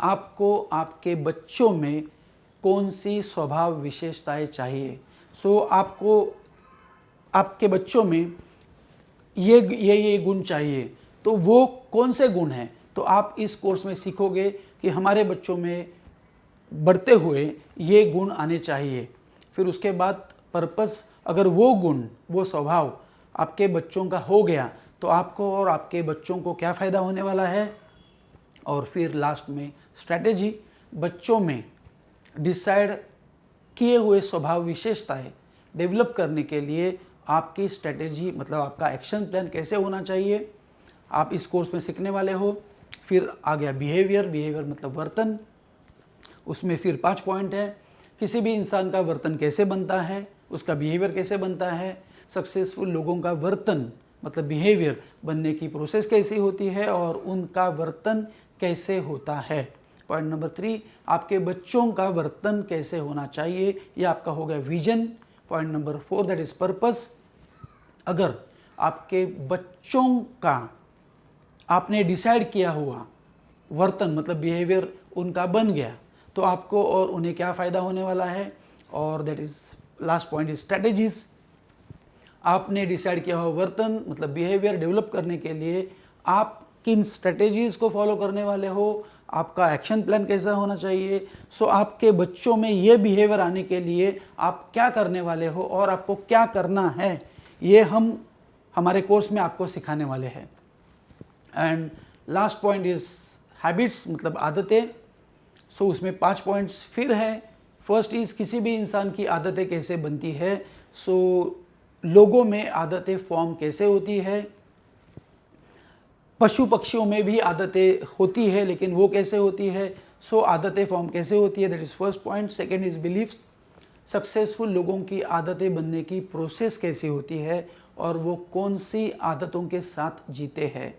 आपको आपके बच्चों में कौन सी स्वभाव विशेषताएं चाहिए। सो आपको आपके बच्चों में ये गुण चाहिए, तो वो कौन से गुण हैं। तो आप इस कोर्स में सीखोगे कि हमारे बच्चों में बढ़ते हुए ये गुण आने चाहिए। फिर उसके बाद पर्पस, अगर वो गुण, वो स्वभाव आपके बच्चों का हो गया तो आपको और आपके बच्चों को क्या फ़ायदा होने वाला है। और फिर लास्ट में स्ट्रैटेजी, बच्चों में डिसाइड किए हुए स्वभाव विशेषताएं डेवलप करने के लिए आपकी स्ट्रैटेजी, मतलब आपका एक्शन प्लान कैसे होना चाहिए, आप इस कोर्स में सीखने वाले हो। फिर आ गया बिहेवियर मतलब वर्तन, उसमें फिर 5 पॉइंट है। किसी भी इंसान का वर्तन कैसे बनता है, उसका बिहेवियर कैसे बनता है। सक्सेसफुल लोगों का वर्तन मतलब बिहेवियर बनने की प्रोसेस कैसी होती है और उनका वर्तन कैसे होता है। पॉइंट नंबर 3, आपके बच्चों का वर्तन कैसे होना चाहिए, ये आपका हो गया vision. Point number 4 that is purpose. अगर आपके बच्चों का आपने डिसाइड किया हुआ वर्तन मतलब बिहेवियर उनका बन गया तो आपको और उन्हें क्या फ़ायदा होने वाला है। और that is last point is strategies. आपने डिसाइड किया हुआ वर्तन मतलब बिहेवियर डेवलप करने के लिए आप किन स्ट्रैटेजीज को फॉलो करने वाले हो, आपका एक्शन प्लान कैसा होना चाहिए। सो आपके बच्चों में ये बिहेवियर आने के लिए आप क्या करने वाले हो और आपको क्या करना है, ये हम हमारे कोर्स में आपको सिखाने वाले हैं। And last point is habits मतलब आदतें। सो उसमें 5 पॉइंट्स फिर है। फर्स्ट इज किसी भी इंसान की आदतें कैसे बनती है। सो लोगों में आदतें फॉर्म कैसे होती है, पशु पक्षियों में भी आदतें होती है लेकिन वो कैसे होती है। सो आदतें फॉर्म कैसे होती है, that is first point. Second is beliefs, successful लोगों की आदतें बनने की प्रोसेस कैसी होती है और वो कौन सी आदतों के साथ जीते हैं।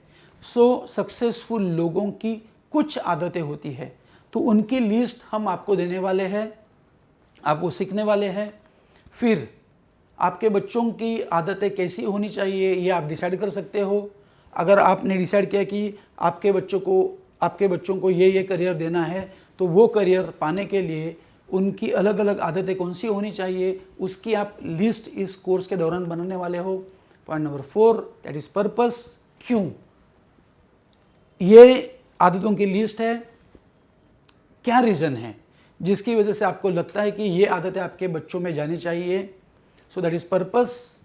सो सक्सेसफुल लोगों की कुछ आदतें होती है तो उनकी लिस्ट हम आपको देने वाले हैं, आपको सीखने वाले हैं। फिर आपके बच्चों की आदतें कैसी होनी चाहिए ये आप डिसाइड कर सकते हो। अगर आपने डिसाइड किया कि आपके बच्चों को ये करियर देना है तो वो करियर पाने के लिए उनकी अलग अलग आदतें कौन सी होनी चाहिए उसकी आप लिस्ट इस कोर्स के दौरान बनाने वाले हो। Point number 4 that is purpose. क्यों ये आदतों की लिस्ट है, क्या रीज़न है जिसकी वजह से आपको लगता है कि ये आदतें आपके बच्चों में जानी चाहिए। So that is purpose.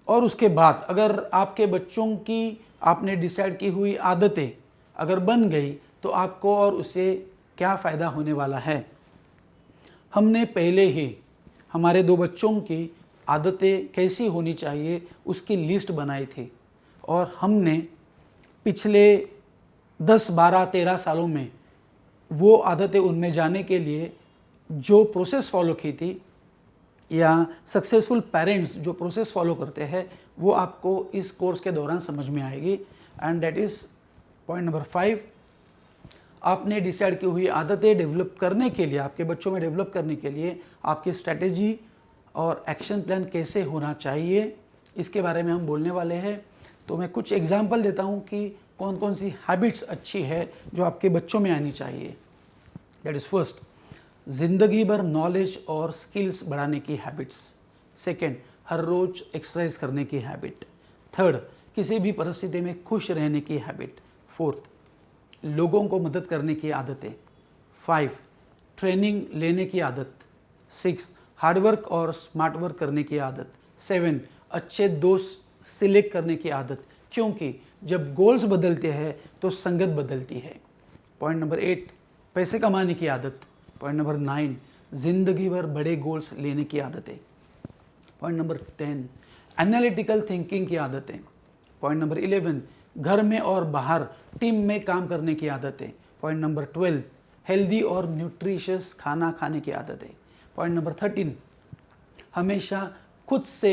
और उसके बाद अगर आपके बच्चों की आपने डिसाइड की हुई आदतें अगर बन गई तो आपको और उससे क्या फ़ायदा होने वाला है। हमने पहले ही हमारे 2 बच्चों की आदतें कैसी होनी चाहिए उसकी लिस्ट बनाई थी और हमने पिछले 10, 12, 13 सालों में वो आदतें उनमें जाने के लिए जो प्रोसेस फॉलो की थी या सक्सेसफुल पेरेंट्स जो प्रोसेस फॉलो करते हैं वो आपको इस कोर्स के दौरान समझ में आएगी। And that is point number 5, आपने डिसाइड की हुई आदतें डेवलप करने के लिए, आपके बच्चों में डेवलप करने के लिए आपकी स्ट्रैटेजी और एक्शन प्लान कैसे होना चाहिए इसके बारे में हम बोलने वाले हैं। तो मैं कुछ एग्जांपल देता हूँ कि कौन कौन सी हैबिट्स अच्छी है जो आपके बच्चों में आनी चाहिए। दैट इज़ फर्स्ट, ज़िंदगी भर नॉलेज और स्किल्स बढ़ाने की हैबिट्स। सेकेंड, हर रोज़ एक्सरसाइज करने की हैबिट। थर्ड, किसी भी परिस्थिति में खुश रहने की हैबिट। फोर्थ, लोगों को मदद करने की आदतें। 5, ट्रेनिंग लेने की आदत। 6, हार्डवर्क और स्मार्ट वर्क करने की आदत। 7, अच्छे दोस्त सिलेक्ट करने की आदत, क्योंकि जब गोल्स बदलते हैं तो संगत बदलती है। पॉइंट नंबर 8, पैसे कमाने की आदत। पॉइंट नंबर 9, जिंदगी भर बड़े गोल्स लेने की आदतें। पॉइंट नंबर 10, एनालिटिकल थिंकिंग की आदतें। पॉइंट नंबर 11, घर में और बाहर टीम में काम करने की आदतें। पॉइंट नंबर 12, हेल्दी और न्यूट्रिशियस खाना खाने की आदतें। पॉइंट नंबर 13, हमेशा खुद से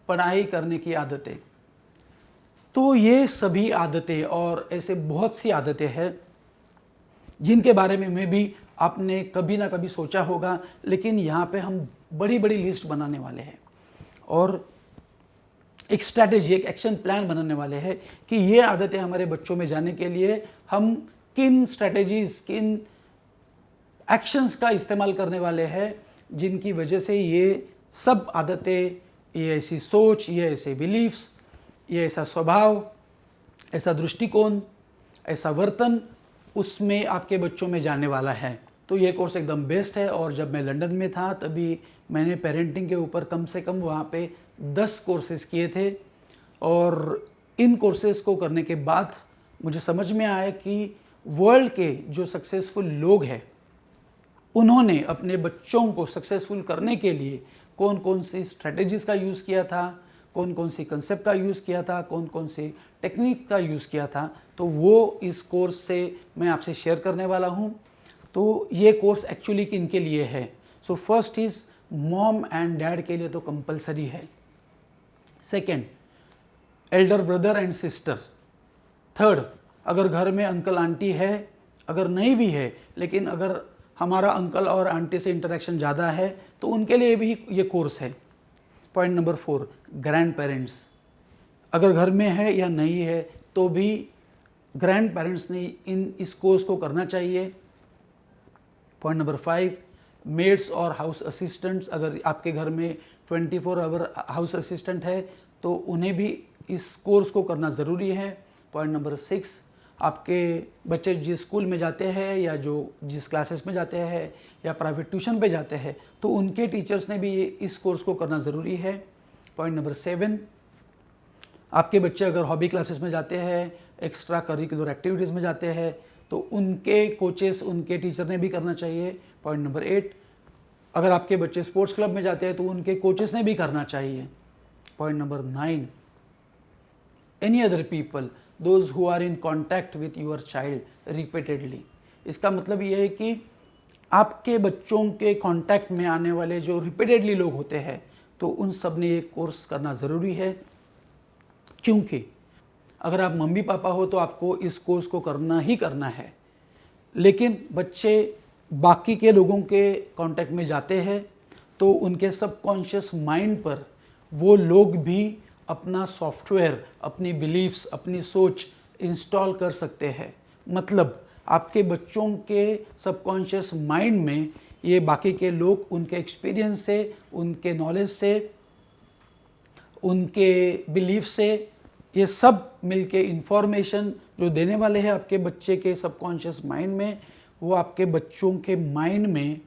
पढ़ाई करने की आदतें। तो ये सभी आदतें और ऐसे बहुत सी आदतें हैं जिनके बारे में भी आपने कभी ना कभी सोचा होगा, लेकिन यहाँ पे हम बड़ी बड़ी लिस्ट बनाने वाले हैं और एक स्ट्रैटेजी, एक एक्शन प्लान बनाने वाले हैं कि ये आदतें हमारे बच्चों में जाने के लिए हम किन स्ट्रैटेजीज, किन एक्शंस का इस्तेमाल करने वाले हैं, जिनकी वजह से ये सब आदतें, ये ऐसी सोच, ये ऐसे बिलीफ्स, ये ऐसा स्वभाव, ऐसा दृष्टिकोण, ऐसा वर्तन उसमें आपके बच्चों में जाने वाला है। तो ये कोर्स एकदम बेस्ट है। और जब मैं लंदन में था तभी मैंने पेरेंटिंग के ऊपर कम से कम वहाँ पे 10 कोर्सेज किए थे और इन कोर्सेज को करने के बाद मुझे समझ में आया कि वर्ल्ड के जो सक्सेसफुल लोग हैं उन्होंने अपने बच्चों को सक्सेसफुल करने के लिए कौन कौन सी स्ट्रेटजीज का यूज़ किया था, कौन कौन सी कंसेप्ट का यूज़ किया था, कौन कौन सी टेक्निक का यूज़ किया था। तो वो इस कोर्स से मैं आपसे शेयर करने वाला हूँ। तो ये कोर्स एक्चुअली किन के लिए है? So first is mom and dad के लिए तो कंपलसरी है। Second, Elder brother and sister. Third, अगर घर में अंकल आंटी है, अगर नहीं भी है लेकिन अगर हमारा अंकल और आंटी से इंटरेक्शन ज़्यादा है तो उनके लिए भी ये कोर्स है। Point number 4, grand parents. अगर घर में है या नहीं है तो भी ग्रैंड पेरेंट्स ने इस कोर्स को करना चाहिए। पॉइंट नंबर 5, मेड्स और हाउस असिस्टेंट्स। अगर आपके घर में 24 आवर हाउस असिस्टेंट है तो उन्हें भी इस कोर्स को करना ज़रूरी है। पॉइंट नंबर 6, आपके बच्चे जिस स्कूल में जाते हैं या जो जिस क्लासेस में जाते हैं या प्राइवेट ट्यूशन पे जाते हैं तो उनके टीचर्स ने भी इस कोर्स को करना ज़रूरी है। पॉइंट नंबर 7, आपके बच्चे अगर हॉबी क्लासेस में जाते हैं, एक्स्ट्रा करिकुलर एक्टिविटीज़ में जाते हैं तो उनके कोचेस, उनके टीचर ने भी करना चाहिए। पॉइंट नंबर 8, अगर आपके बच्चे स्पोर्ट्स क्लब में जाते हैं तो उनके कोचेस ने भी करना चाहिए। Point number 9, any other people those who are in contact with your child repeatedly. इसका मतलब ये है कि आपके बच्चों के कांटेक्ट में आने वाले जो रिपीटेडली लोग होते हैं तो उन सब ने ये कोर्स करना ज़रूरी है, क्योंकि अगर आप मम्मी पापा हो तो आपको इस कोर्स को करना ही करना है। लेकिन बच्चे बाकी के लोगों के कांटेक्ट में जाते हैं तो उनके सबकॉन्शियस माइंड पर वो लोग भी अपना सॉफ्टवेयर, अपनी बिलीफ्स, अपनी सोच इंस्टॉल कर सकते हैं। मतलब आपके बच्चों के सबकॉन्शियस माइंड में ये बाकी के लोग उनके एक्सपीरियंस से, उनके नॉलेज से, उनके बिलीफ से, ये सब मिलके इंफॉर्मेशन जो देने वाले हैं आपके बच्चे के सबकॉन्शियस माइंड में, वो आपके बच्चों के माइंड में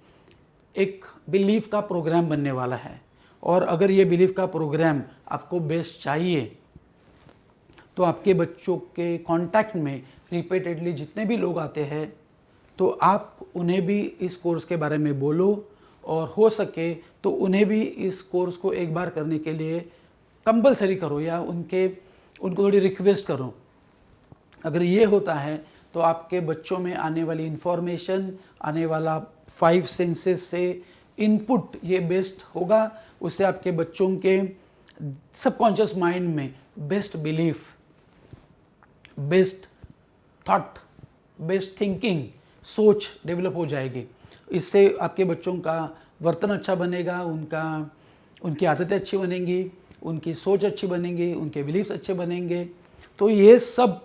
एक बिलीफ का प्रोग्राम बनने वाला है। और अगर ये बिलीफ का प्रोग्राम आपको बेस्ट चाहिए तो आपके बच्चों के कांटेक्ट में रिपीटेडली जितने भी लोग आते हैं तो आप उन्हें भी इस कोर्स के बारे में बोलो और हो सके तो उन्हें भी इस कोर्स को एक बार करने के लिए कंपलसरी करो या उनको थोड़ी रिक्वेस्ट करो। अगर ये होता है तो आपके बच्चों में आने वाली इंफॉर्मेशन, आने वाला 5 सेंसेस से इनपुट ये बेस्ट होगा। उससे आपके बच्चों के सबकॉन्शियस माइंड में best belief, best thought, best thinking, सोच डेवलप हो जाएगी। इससे आपके बच्चों का वर्तन अच्छा बनेगा, उनकी आदतें अच्छी बनेंगी, उनकी सोच अच्छी बनेंगी, उनके बिलीफ्स अच्छे बनेंगे। तो ये सब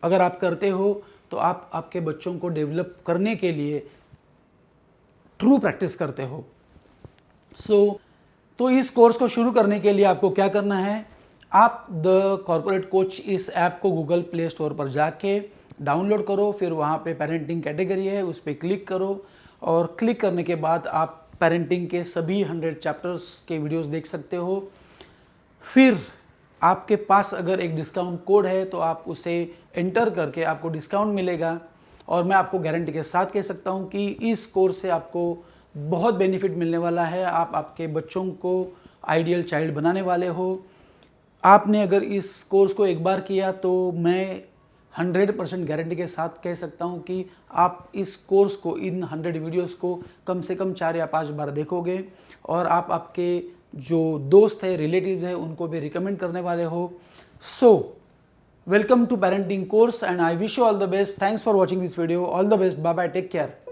अगर आप करते हो तो आप आपके बच्चों को डेवलप करने के लिए ट्रू प्रैक्टिस करते हो। तो इस कोर्स को शुरू करने के लिए आपको क्या करना है, आप द कॉर्पोरेट कोच इस ऐप को गूगल प्ले स्टोर पर जाके डाउनलोड करो। फिर वहाँ पे पेरेंटिंग कैटेगरी है, उस पर क्लिक करो और क्लिक करने के बाद आप पेरेंटिंग के सभी 100 चैप्टर्स के वीडियोस देख सकते हो। फिर आपके पास अगर एक डिस्काउंट कोड है तो आप उसे एंटर करके आपको डिस्काउंट मिलेगा। और मैं आपको गारंटी के साथ कह सकता हूं कि इस कोर्स से आपको बहुत बेनिफिट मिलने वाला है। आप आपके बच्चों को आइडियल चाइल्ड बनाने वाले हो। आपने अगर इस कोर्स को एक बार किया तो मैं 100% गारंटी के साथ कह सकता हूं कि आप इस कोर्स को, इन 100 वीडियोस को कम से कम 4 या 5 बार देखोगे और आप आपके जो दोस्त है, रिलेटिव्स है, उनको भी रिकमेंड करने वाले हो। So welcome to parenting course and I wish you all the best. Thanks for watching this video. All the best. Bye bye. Take care.